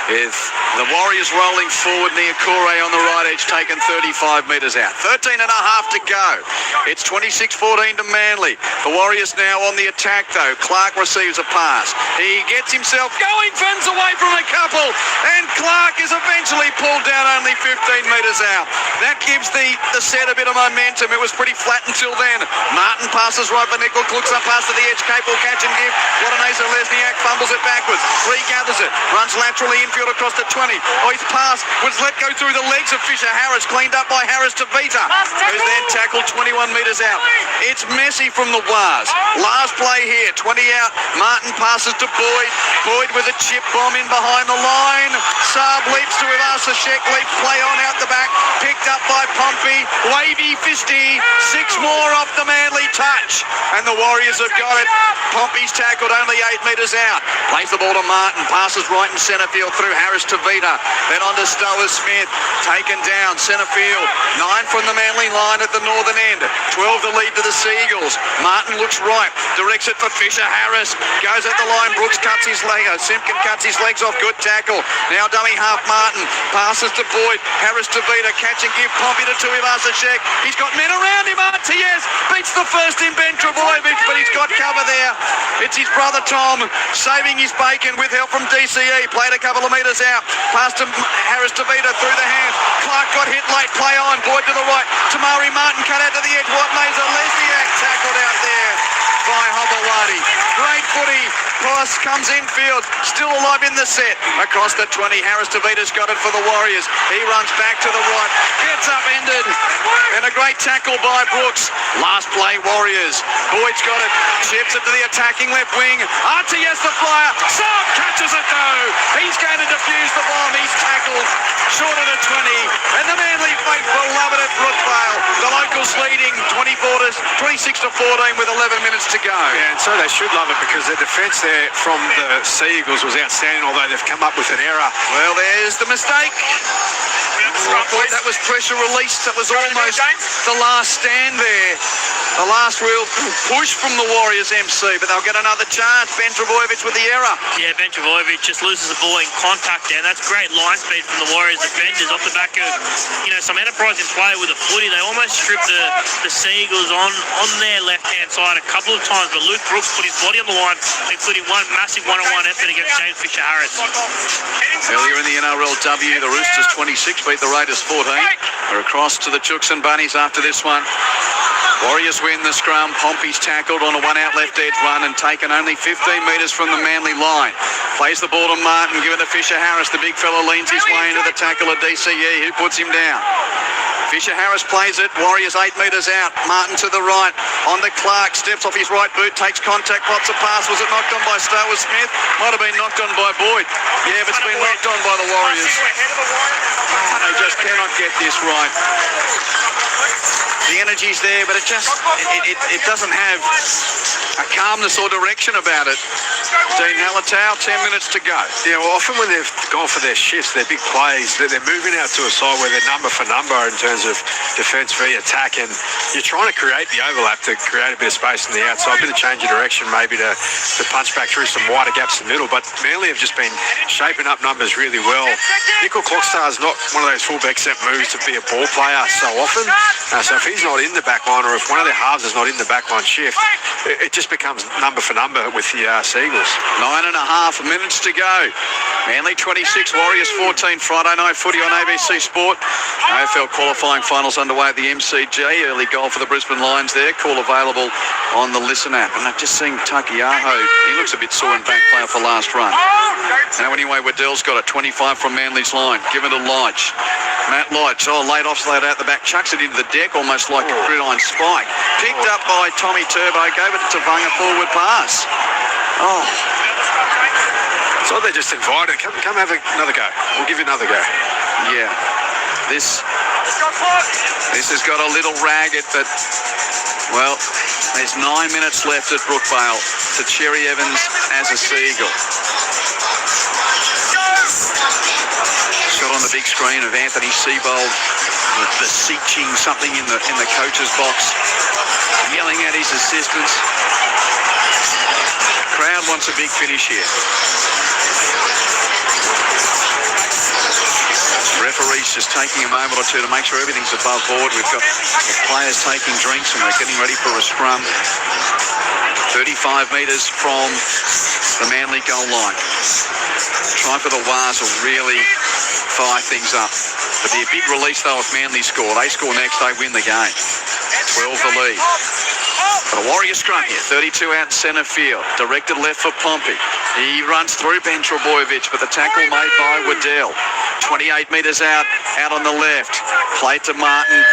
With the Warriors rolling forward, Niokore on the right edge, taken 35 metres out. 13 and a half to go. It's 26-14 to Manly. The Warriors now on the attack, though. Clark receives a pass. He gets himself going, fends away from a couple, and Clark is eventually pulled down only 15 metres out. That gives the set a bit of momentum. It was pretty flat until then. Martin passes right for Nickel, looks up past to the edge, capable catch and give. Watanesa Lesniak fumbles it backwards, regathers it, runs laterally infield across to 20. Oh, his pass was let go through the legs of Fisher Harris, cleaned up by Harris to Vita, who's then tackled 21 metres out. It's messy from the Wars. Last play here, 20 out. Martin passes to Boyd. Boyd with a chip bomb in behind the line. Saab leaps to Ivasa Shek, leaps play on out the back, picked up by Pompey. Wavy fisty, 6 more off the Manly touch, and the Warriors have got it. Pompey's tackled only 8 metres out. Plays the ball to Martin, passes right in centre field through Harris to Vita, then on to Stowers Smith, taken down centre field. 9 from the Manly line at the northern end, 12 the lead to the Seagulls. Martin looks right, directs it for Fisher Harris, goes at the line. Brooks cuts his leg, Simpkin cuts his legs off, good tackle. Now dummy half Martin, passes to Boyd, Harris to Vita, catch and give Pompey to Tuivasa Shek. He's got men around him. RTS beats the first in Ben Trebojevic, but he's got cover there. It's his brother Tom saving his bacon with help from DCE. Played a couple of metres out, passed to Harris to Vita through the hands. Clark got hit late, play on. Boyd to the right, Tamari Martin cut out to the edge. Watanesa Lesniak tackled out there by Hobawati. Great footy. Cross comes infield, still alive in the set. Across the 20, Harris Tavita's got it for the Warriors. He runs back to the right, gets upended, and a great tackle by Brooks. Last play, Warriors. Boyd's got it, chips it to the attacking left wing. RTS the flyer, Saab catches it though. He's going to defuse the bomb. He's tackled short of the 20, and the Manly faithful love it at Brookvale. The locals leading 26 to 14 with 11 minutes to go. Yeah, and so they should love it because their defence there from the Seagulls was outstanding, although they've come up with an error. Well, there's the mistake. I thought that was pressure released. That was almost the last stand there. The last real push from the Warriors MC, but they'll get another chance. Ben Trebojevic with the error. Yeah, Ben Trebojevic just loses the ball in contact there. That's great line speed from the Warriors defenders off the back of, some enterprising play with the footy. They almost stripped the Seagulls on their left-hand side a couple of times, but Luke Brooks put his body on the line, including one massive one-on-one effort against James Fisher Harris. Earlier in the NRLW, the Roosters 26 beat the Raiders 14. They're across to the Chooks and Bunnies after this one. Warriors win the scrum. Pompey's tackled on a one-out left edge run and taken only 15 metres from the Manly line. Plays the ball to Martin, given to Fisher Harris. The big fella leans his way into the tackle of DCE, who puts him down. Fisher Harris plays it. Warriors 8 metres out. Martin to the right. On to Clark. Steps off his right boot. Takes contact. Pops a pass. Was it knocked on by Stowers Smith? Might have been knocked on by Boyd. Yeah, but it's been knocked on by the Warriors. They just cannot get this right. The energy's there, but it doesn't have a calmness or direction about it. Dean Halatau, 10 minutes to go. Yeah, well, often when they've gone for their shifts, their big plays, they're moving out to a side where they're number for number in terms of defence v attack, and you're trying to create the overlap to create a bit of space on the outside, a bit of change of direction maybe to punch back through some wider gaps in the middle, but Manly have just been shaping up numbers really well. Nickel Clockstar's not one of those fullbacks that moves to be a ball player so often, so if he's not in the back line, or if one of their halves is not in the back line shift, it just becomes number for number with the Seagulls. 9.5 minutes to go. Manly 26, Warriors 14. Friday night footy on ABC Sport. AFL qualifying finals underway at the MCG. Early goal for the Brisbane Lions there. Call available on the Listen app. And I've just seen Takiaho. He looks a bit sore and back player for last run. Now anyway, Waddell's got it. 25 from Manly's line. Given to Lodge. Matt Lodge, laid off, laid out the back. Chucks it into the deck almost like a gridiron spike. Picked up by Tommy Turbo. Gave it to Tavanga, forward pass. Oh. So they're just invited. Come have another go. We'll give you another go. Yeah. This has got a little ragged, but, well, there's 9 minutes left at Brookvale to Cherry Evans as a Seagull. Shot on the big screen of Anthony Seibold beseeching something in the coach's box, yelling at his assistants. Crowd wants a big finish here. Referee's just taking a moment or two to make sure everything's above board. We've got the players taking drinks and we're getting ready for a scrum. 35 metres from the Manly goal line. Try for the Wars will really fire things up. It'll be a big release though if Manly score. They score next, they win the game. 12 the lead. But a Warrior scrum here, 32 out in centre field. Directed left for Pompey. He runs through Ben Trebojevic, but the tackle made by Waddell. 28 metres out on the left. Play to Martin.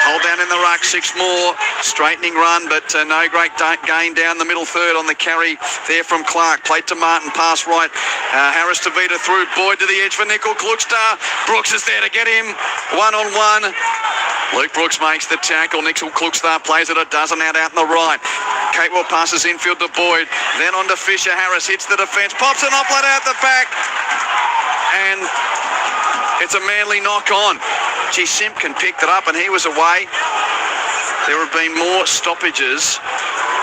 Hold down in the ruck, 6 more. Straightening run, but no great gain down the middle third on the carry there from Clark. Played to Martin, pass right. Harris to Vita through. Boyd to the edge for Nickel Klukstar. Brooks is there to get him. 1-on-1. Luke Brooks makes the tackle. Nickel Klukstar plays it a dozen out in the right. Catewell passes infield to Boyd. Then on to Fisher. Harris hits the defence. Pops an offload out the back. And it's a Manly knock on. Gee, Simpkin picked it up and he was away. There have been more stoppages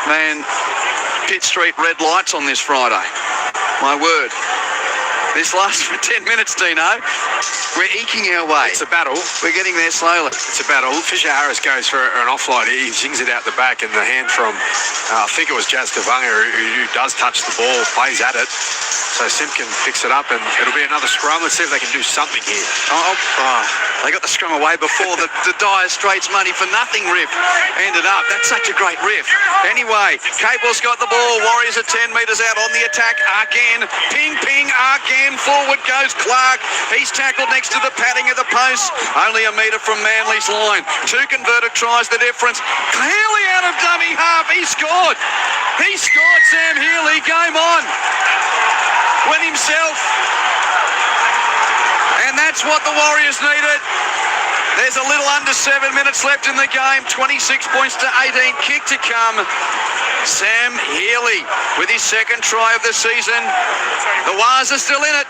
than Pitt Street red lights on this Friday. My word. This lasts for 10 minutes, Dino. We're eking our way. It's a battle. We're getting there slowly. It's a battle. Fisher Harris goes for an offload. He zings it out the back, and the hand from, I think it was Jazz Tavanga, who does touch the ball, plays at it. So Simpkin picks it up, and it'll be another scrum. Let's see if they can do something here. They got the scrum away before the Dire Straits money for nothing riff ended up. That's such a great riff. Anyway, Capewell's got the ball. Warriors are 10 metres out on the attack again. Ping, ping, again. Forward goes Clark. He's tackled next to the padding of the post. Only a metre from Manly's line. 2 converted tries, the difference. Clearly out of dummy half. He scored. He scored, Sam Healy. Game on. Went himself. And that's what the Warriors needed. There's a little under 7 minutes left in the game. 26 points to 18. Kick to come. Sam Healy with his second try of the season. The Wars are still in it.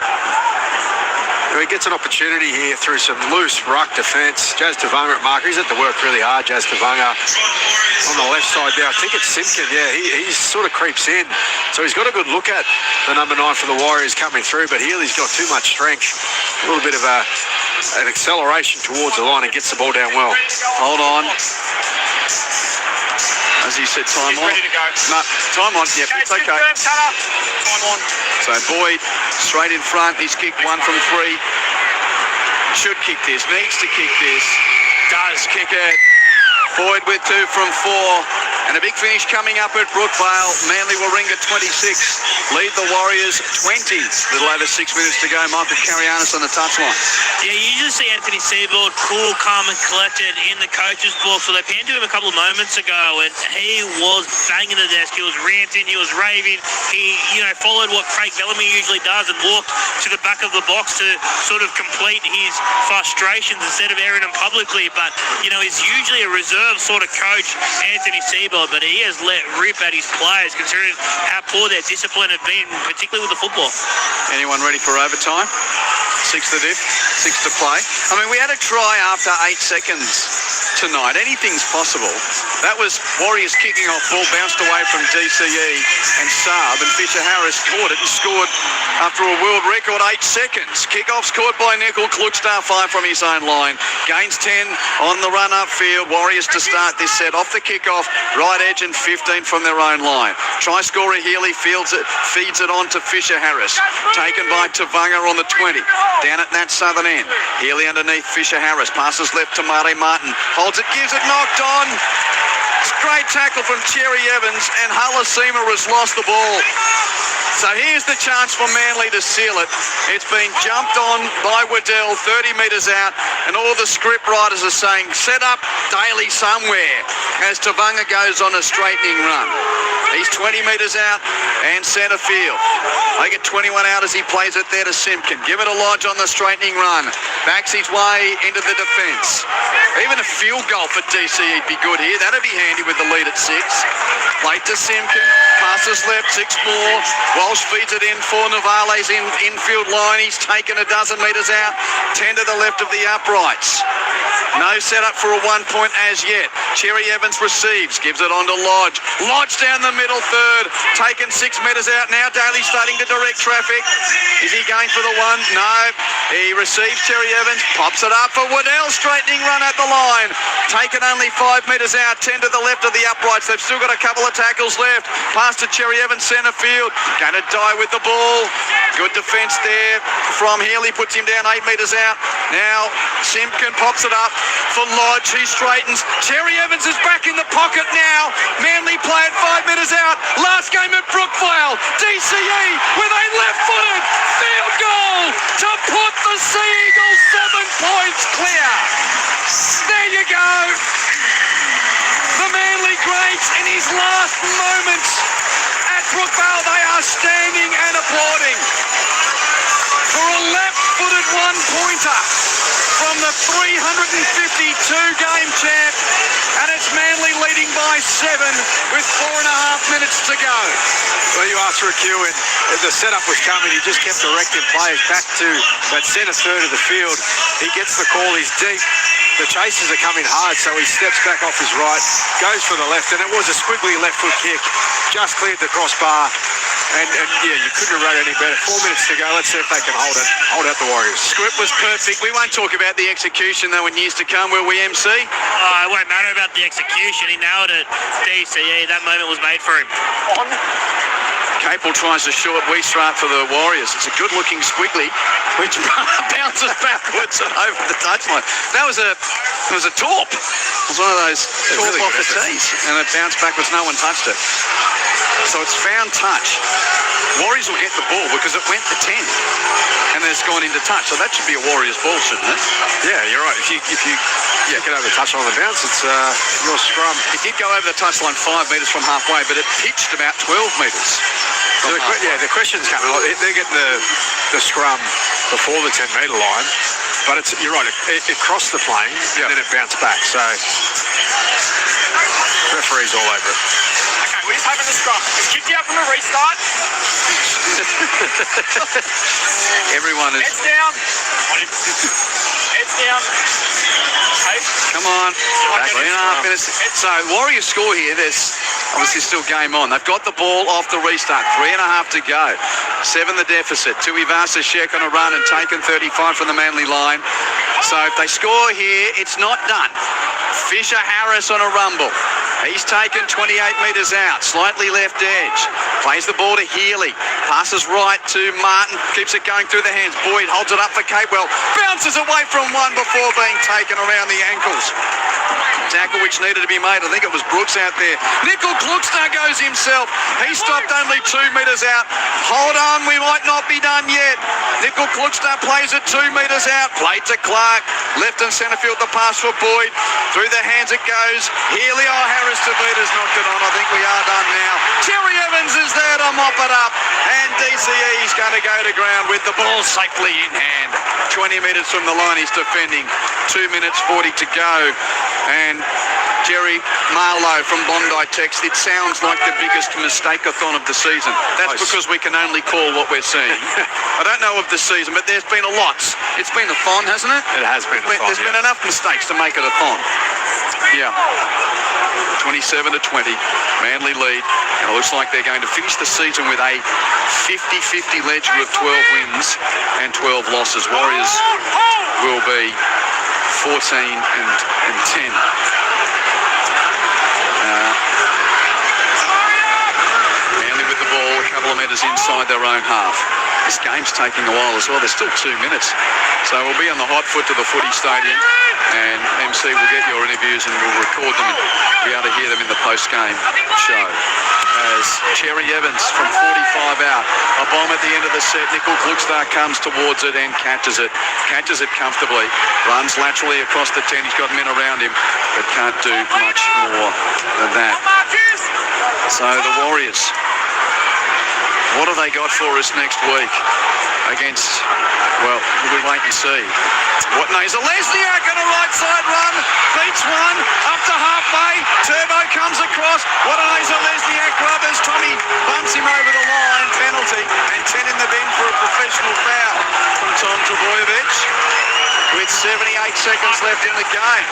He gets an opportunity here through some loose ruck defence. Jazz Tavanga at marker. He's had to work really hard, Jazz Tavanga. On the left side there, I think it's Simpkin. Yeah, he sort of creeps in. So he's got a good look at the number 9 for the Warriors coming through, but Healy's got too much strength. A little bit of an acceleration towards the line and gets the ball down well. Hold on. As he said, time He's on. ready to go. No, time on. Yep, it's okay. Time on. So Boyd straight in front. He's kicked 1 from 3. Should kick this. Needs to kick this. Does kick it. Boyd with 2 from 4. And a big finish coming up at Brookvale. Manly will ring at 26. Lead the Warriors 20. Little over 6 minutes to go. Michael Carianis on the touchline. Yeah, you usually see Anthony Seabold cool, calm and collected in the coach's box. So they panned to him a couple of moments ago and he was banging the desk. He was ranting, he was raving. He, followed what Craig Bellamy usually does and walked to the back of the box to sort of complete his frustrations instead of airing them publicly. But, he's usually a reserve sort of coach, Anthony Seabold, but he has let rip at his players considering how poor their discipline have been, particularly with the football. Anyone ready for overtime? 6 to diff, 6 to play. I mean, we had a try after 8 seconds tonight. Anything's possible. That was Warriors kicking off, ball bounced away from DCE and Saab, and Fisher Harris caught it and scored after a world record 8 seconds. Kick-off scored by Nickel Klukstar, 5 from his own line. Gains 10 on the run upfield. Warriors to start this set off the kick-off, right edge and 15 from their own line. Try scorer Healy feeds it on to Fisher Harris. Taken by Tavanga on the 20. Down at that southern end. Healy underneath Fisher Harris. Passes left to Marty Martin. Holds it, gives it, knocked on. Great tackle from Cherry Evans, and Halasima has lost the ball. So here's the chance for Manly to seal it. It's been jumped on by Waddell 30 metres out, and all the script writers are saying, set up Daly somewhere as Tavanga goes on a straightening run. He's 20 metres out and centre field. They get 21 out as he plays it there to Simpkin. Give it a lodge on the straightening run. Backs his way into the defence. Even a field goal for DCE'd be good here. That'd be handy with the lead at 6. Plate to Simpkin. Passes left, 6 more. Walsh feeds it in for Navale's infield line. He's taken a dozen metres out. 10 to the left of the uprights. No setup for a 1 point as yet. Cherry Evans receives, gives it on to Lodge. Lodge down the middle third, taken 6 metres out. Now Daly starting to direct traffic. Is he going for the one? No. He receives Cherry Evans, pops it up for Waddell, straightening run at the line. Taken only 5 metres out, 10 to the left of the uprights. They've still got a couple of tackles left. Pass to Cherry Evans, centre field. Going to die with the ball. Good defence there from Healy, puts him down 8 metres out. Now Simpkin pops it up for Lodge. He straightens. Cherry Evans is back in the pocket now. Manly play it 5 metres out. Last game at Brookvale. DCE with a left-footed field goal to put the Sea Eagles 7 points clear. There you go. The Manly greats in his last moments at Brookvale. They are standing and applauding for a left-footed one-pointer from the 352-game champ, and it's Manly leading by 7 with 4.5 minutes to go. Well, you asked for a cue, and the setup was coming. He just kept directing players back to that centre third of the field. He gets the call. He's deep. The chasers are coming hard, so he steps back off his right, goes for the left, and it was a squiggly left foot kick. Just cleared the crossbar. And yeah, you couldn't have run any better. 4 minutes to go. Let's see if they can hold out the Warriors. Script was perfect. We won't talk about the execution, though, in years to come, will we, MC? Oh, it won't matter about the execution. He nailed it. DCE, that moment was made for him. Capel tries a short restart for the Warriors. It's a good-looking squiggly, which bounces backwards and over the touchline. That was a torp. It was one of those torp really off the tees, and it bounced backwards. No one touched it. So it's found touch. Warriors will get the ball because it went to 10, and then it's gone into touch. So that should be a Warriors ball, shouldn't it? Yeah, you're right. If you get over the touchline on the bounce, it's your scrum. It did go over the touchline 5 metres from halfway, but it pitched about 12 metres. The question's coming. They're getting the scrum before the 10-metre line, but you're right. It crossed the plane and then it bounced back. So referees all over it. Okay, we're just having the scrum. It's kicked out from a restart. Everyone is... Heads down. Heads down. Okay. Come on. 3.5 minutes. So Warriors score here. There's obviously still game on. They've got the ball off the restart. 3.5 to go. 7 the deficit. Tuivasa Sheck on a run and taken 35 from the Manly line. So if they score here, it's not done. Fisher Harris on a rumble. He's taken 28 metres out, slightly left edge. Plays the ball to Healy. Passes right to Martin. Keeps it going through the hands. Boyd holds it up for Capewell. Bounces away from one before being taken around the ankles. Tackle which needed to be made. I think it was Brooks out there. Nickel Klukstar goes himself. He stopped only 2 metres out. Hold on, we might not be done yet. Nickel Klukstar plays it 2 metres out. Play to Clark. Left and centre field, the pass for Boyd. Through the hands it goes. Healy, Harris Tavita's knocked it on. I think we are done now. Cherry Evans is there to mop it up. And DCE's going to go to ground with the ball safely in hand. 20 metres from the line he's defending. 2 minutes 40 to go. And Jerry Marlowe from Bondi text, it sounds like the biggest mistake-a-thon of the season. That's because we can only call what we're seeing. I don't know of the season, but there's been a lot. It's been a thon, hasn't it? It has been a thon. There's been enough mistakes to make it a thon. Yeah. 27 to 20. Manly lead. And it looks like they're going to finish the season with a 50-50 ledger of 12 wins and 12 losses. Warriors will be 14 and 10. Manly with the ball, a couple of metres inside their own half. This game's taking a while as well. There's still 2 minutes. So we'll be on the hot foot to the footy stadium, and MC will get your interviews and we'll record them and be able to hear them in the post-game show. As Cherry Evans from 45 out, a bomb at the end of the set. Nickel Klukstar comes towards it and catches it. Catches it comfortably. Runs laterally across the 10. He's got men around him, but can't do much more than that. So the Warriors, what have they got for us next week against, well, we'll wait and see. What knows a Lesniak on a right side run, beats one, up to halfway, Turbo comes across. What knows a Lesniak grab as Tommy seconds left in the game.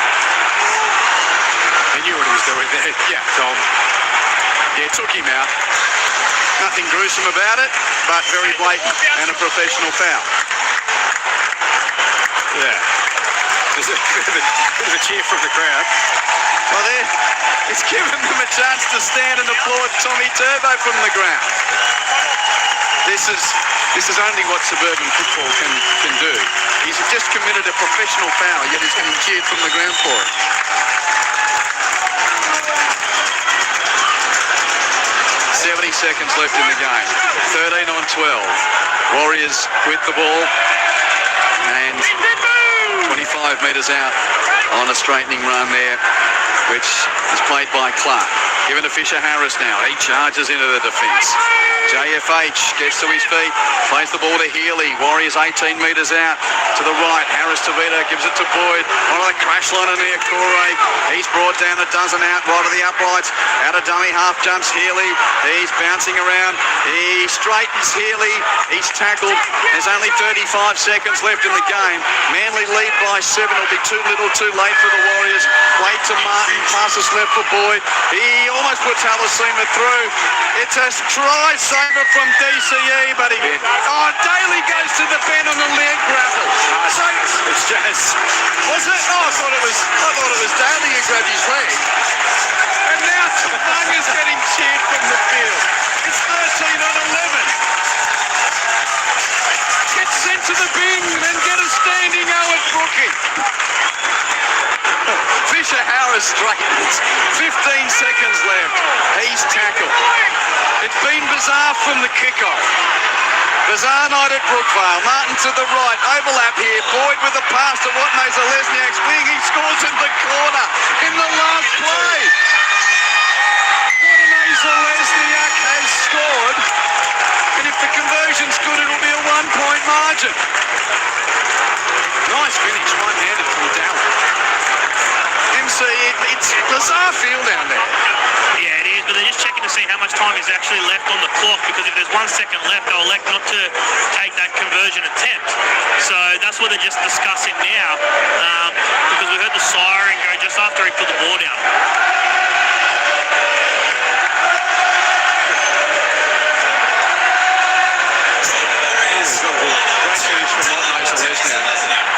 He knew what he was doing there. Yeah. Tom. Yeah, took him out. Nothing gruesome about it, but very blatant and a professional foul. Yeah. There's a bit of a cheer from the crowd. Well, there, it's given them a chance to stand and applaud Tommy Turbo from the ground. This is only what suburban football can do. He's just committed a professional foul, yet he's getting cheered from the ground for it. 70 seconds left in the game. 13 on 12. Warriors with the ball. And 25 metres out on a straightening run there, which is played by Clark. Given to Fisher Harris now. He charges into the defence. JFH gets to his feet, plays the ball to Healy. Warriors 18 metres out to the right. Harris to Vita, gives it to Boyd. On the crash line in there, Corey. He's brought down a dozen out, right of the uprights. Out of dummy half jumps Healy. He's bouncing around. He straightens Healy. He's tackled. There's only 35 seconds left in the game. Manly lead by 7. It'll be too little, too late for the Warriors. Play to Martin, passes left for Boyd. He almost puts Halasima through. It's a try saver from DCE, but Daly goes to the pen on the leg grapple. So it's Jazz. Was it? Oh, I thought it was Daly who grabbed his leg. And now Tafanga's getting cheered from the field. It's 13 on 11. Get sent to the bin and get a standing O at Brookie. Fisher Harris straightens. 15 seconds left. He's tackled. It's been bizarre from the kickoff. Bizarre night at Brookvale. Martin to the right. Overlap here. Boyd with a pass to Watney Zalesniak's wing. He scores in the corner in the last play. Watney Zalesniak has scored. And if the conversion's good, it'll be a 1-point margin. Nice finish. One-handed from Dallin. MC, it's a bizarre field down there. Yeah, it is, but they're just checking to see how much time is actually left on the clock, because if there's 1 second left, they'll elect not to take that conversion attempt. So that's what they're just discussing now, because we heard the siren go just after he put the ball down.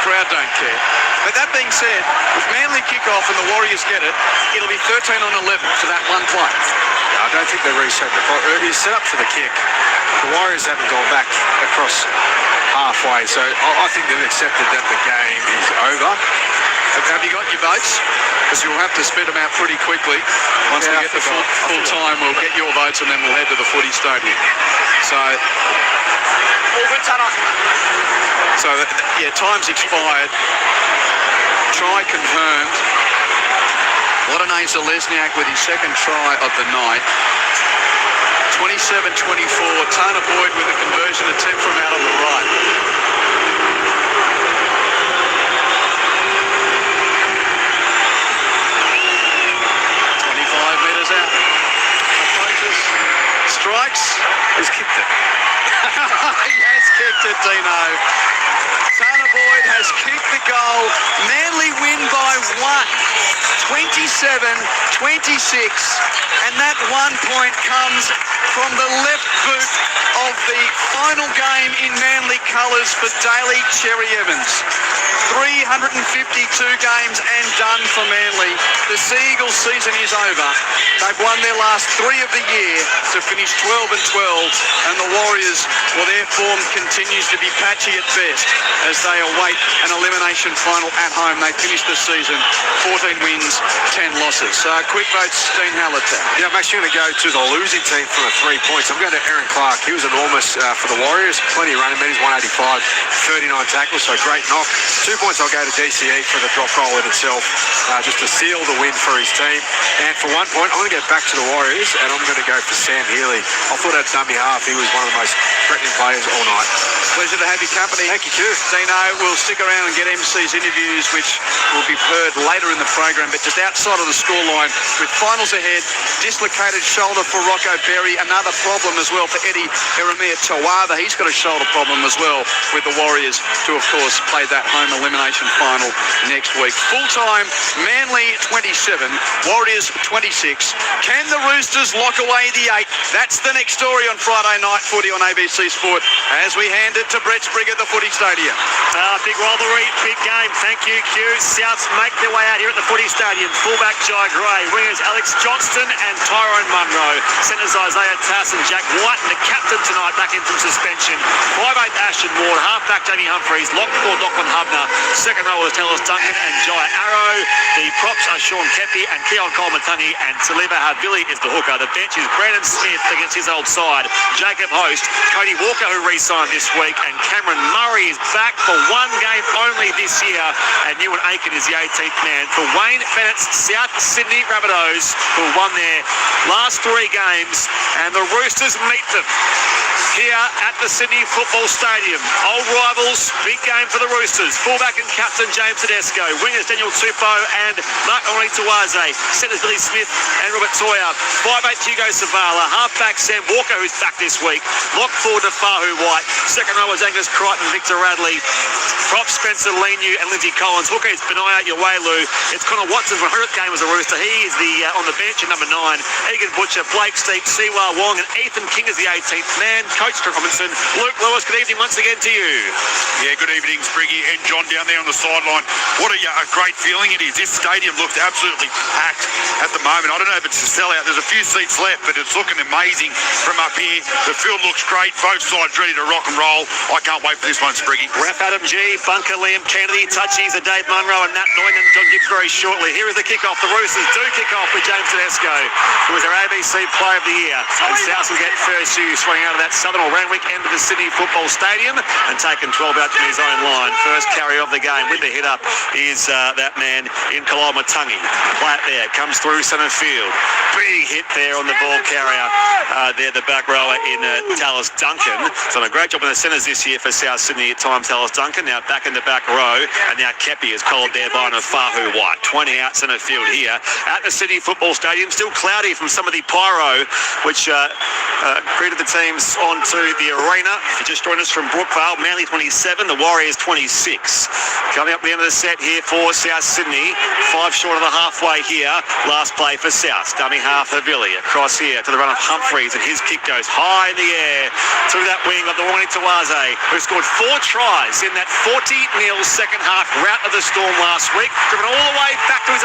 Crowd don't care. But that being said, if Manly kick off and the Warriors get it, it'll be 13 on 11 for that one play. I don't think they reset the clock. He's set up for the kick. The Warriors haven't gone back across halfway, so I think they've accepted that the game is over. Have you got your votes? Because you'll have to spit them out pretty quickly. Once we get the full time, we'll get your votes and then we'll head to the footy stadium. So yeah, time's expired. Try confirmed. Watney Zalesniak with his second try of the night. 27-24. Tana Boyd with a conversion attempt from out on the right. Strikes. He's kicked it. He has kicked it, Dino. Tana Boyd has kicked the goal. Manly win by 1. 27-26. And that 1 point comes from the left boot of the final game in Manly colours for Daly Cherry Evans. 352 games and done for Manly. The Sea Eagles season is over. They've won their last 3 of the year to finish 12-12, and the Warriors, well, their form continues to be patchy at best as they await an elimination final at home. They finished the season 14 wins, 10 losses. Quick votes, Dean Hallitan. Yeah, I'm actually going to go to the losing team for the 3 points. I'm going to Aaron Clark. He was enormous for the Warriors. Plenty of running meters, 185, 39 tackles, so great knock. 2 points I'll go to DCE for the drop goal in itself, just to seal the win for his team. And for 1 point, I'm going to get back to the Warriors, and I'm going to go for Sam Healy. I thought at dummy half, he was one of the most threatening players all night. Pleasure to have your company. Thank you, too. Dino, we'll stick around and get MC's interviews, which will be heard later in the program. But just outside of the scoreline, with finals ahead, dislocated shoulder for Rocco Berry, another problem as well for Eddie Eremia Tawada. He's got a shoulder problem as well with the Warriors, to, of course, play that home elimination final next week. Full-time, Manly 27, Warriors 26. Can the Roosters lock away the 8? That's the next story on Friday Night Footy on ABC Sport as we hand it to Brett Sprigg at the Footy Stadium. Big rivalry, big game. Thank you, Q. Souths make their way out here at the Footy Stadium. Fullback Jai Gray, wingers Alex Johnston and Tyrone Munro, centres Isaiah Tass and Jack White, and the captain tonight back in from suspension. 5'8" Ashton Ward, halfback Jamie Humphreys, lock four Lachlan Hubner, second row was Talos Duncan and Jai Arrow. The props are Sean Kepi and Keon Colmatungi, and Saliba Havili is the hooker. The bench is Brandon Smith against his old side, Jacob Host, Cody Walker, who re-signed this week, and Cameron Murray is back for one game only this year, and Ewan Aiken is the 18th man for Wayne Bennett's South Sydney Rabbitohs, who won their last 3 games, and the Roosters meet them here at the Sydney Football Stadium. Old rivals, big game for the Roosters. Fullback and captain James Tedesco, wingers Daniel Tupou and Mark-Henri Tuwaze, centres Billy Smith and Robert Toya, 5'8" Hugo Savala, halfback Sam Walker, who's back this week, lock forward to Fahu White, second row is Angus Crichton, Victor Radley, prop Spencer Leniu and Lindsay Collins, hooker is Benaya Yawelu, it's Connor Watson's 100th game as a Rooster, he is on the bench at number 9, Egan Butcher, Blake Steep, Siwa Wong and Ethan King is the 18th man, Coach Trent Robinson. Luke Lewis, good evening once again to you. Yeah, good evening, Spriggy and John down there on the sideline. What a great feeling it is. This stadium looks absolutely packed at the moment. I don't know if it's a sellout. There's a few seats left, but it's looking amazing from up here. The field looks great. Both sides ready to rock and roll. I can't wait for this one, Spriggy. Ref Adam G, Bunker Liam Kennedy, touchies are Dave Munro and Nat Neumann and John Gibbs very shortly. Here is the kickoff. The Roosters do kick off with James Tedesco, who is our ABC Player of the Year. And South will get first use swinging out of that southern or Randwick end of the Sydney Football Stadium and taken 12 out to his own line. First carry of the game with the hit up is that man in Colmatungi. Play it there, comes through centre field. Big hit there on the ball carrier. There, the back rower in Talos Duncan. So done a great job in the centres this year for South Sydney at times. Talos Duncan now back in the back row, and now Kepi is collared there by Fahu White. 20 out centre field here at the Sydney Football Stadium. Still cloudy from some of the pyro, which greeted the teams onto the arena. If you just joined us from Brookvale, Manly 27, the Warriors 26. Coming up the end of the set here for South Sydney. 5 short of the halfway here. Last play for South. Dummy half Havili across here to the run of Humphreys, and his kick goes high in the air to that wing of the Warnie Tuwaze, who scored 4 tries in that 40-0 second half rout of the Storm last week. Driven all the way back to his own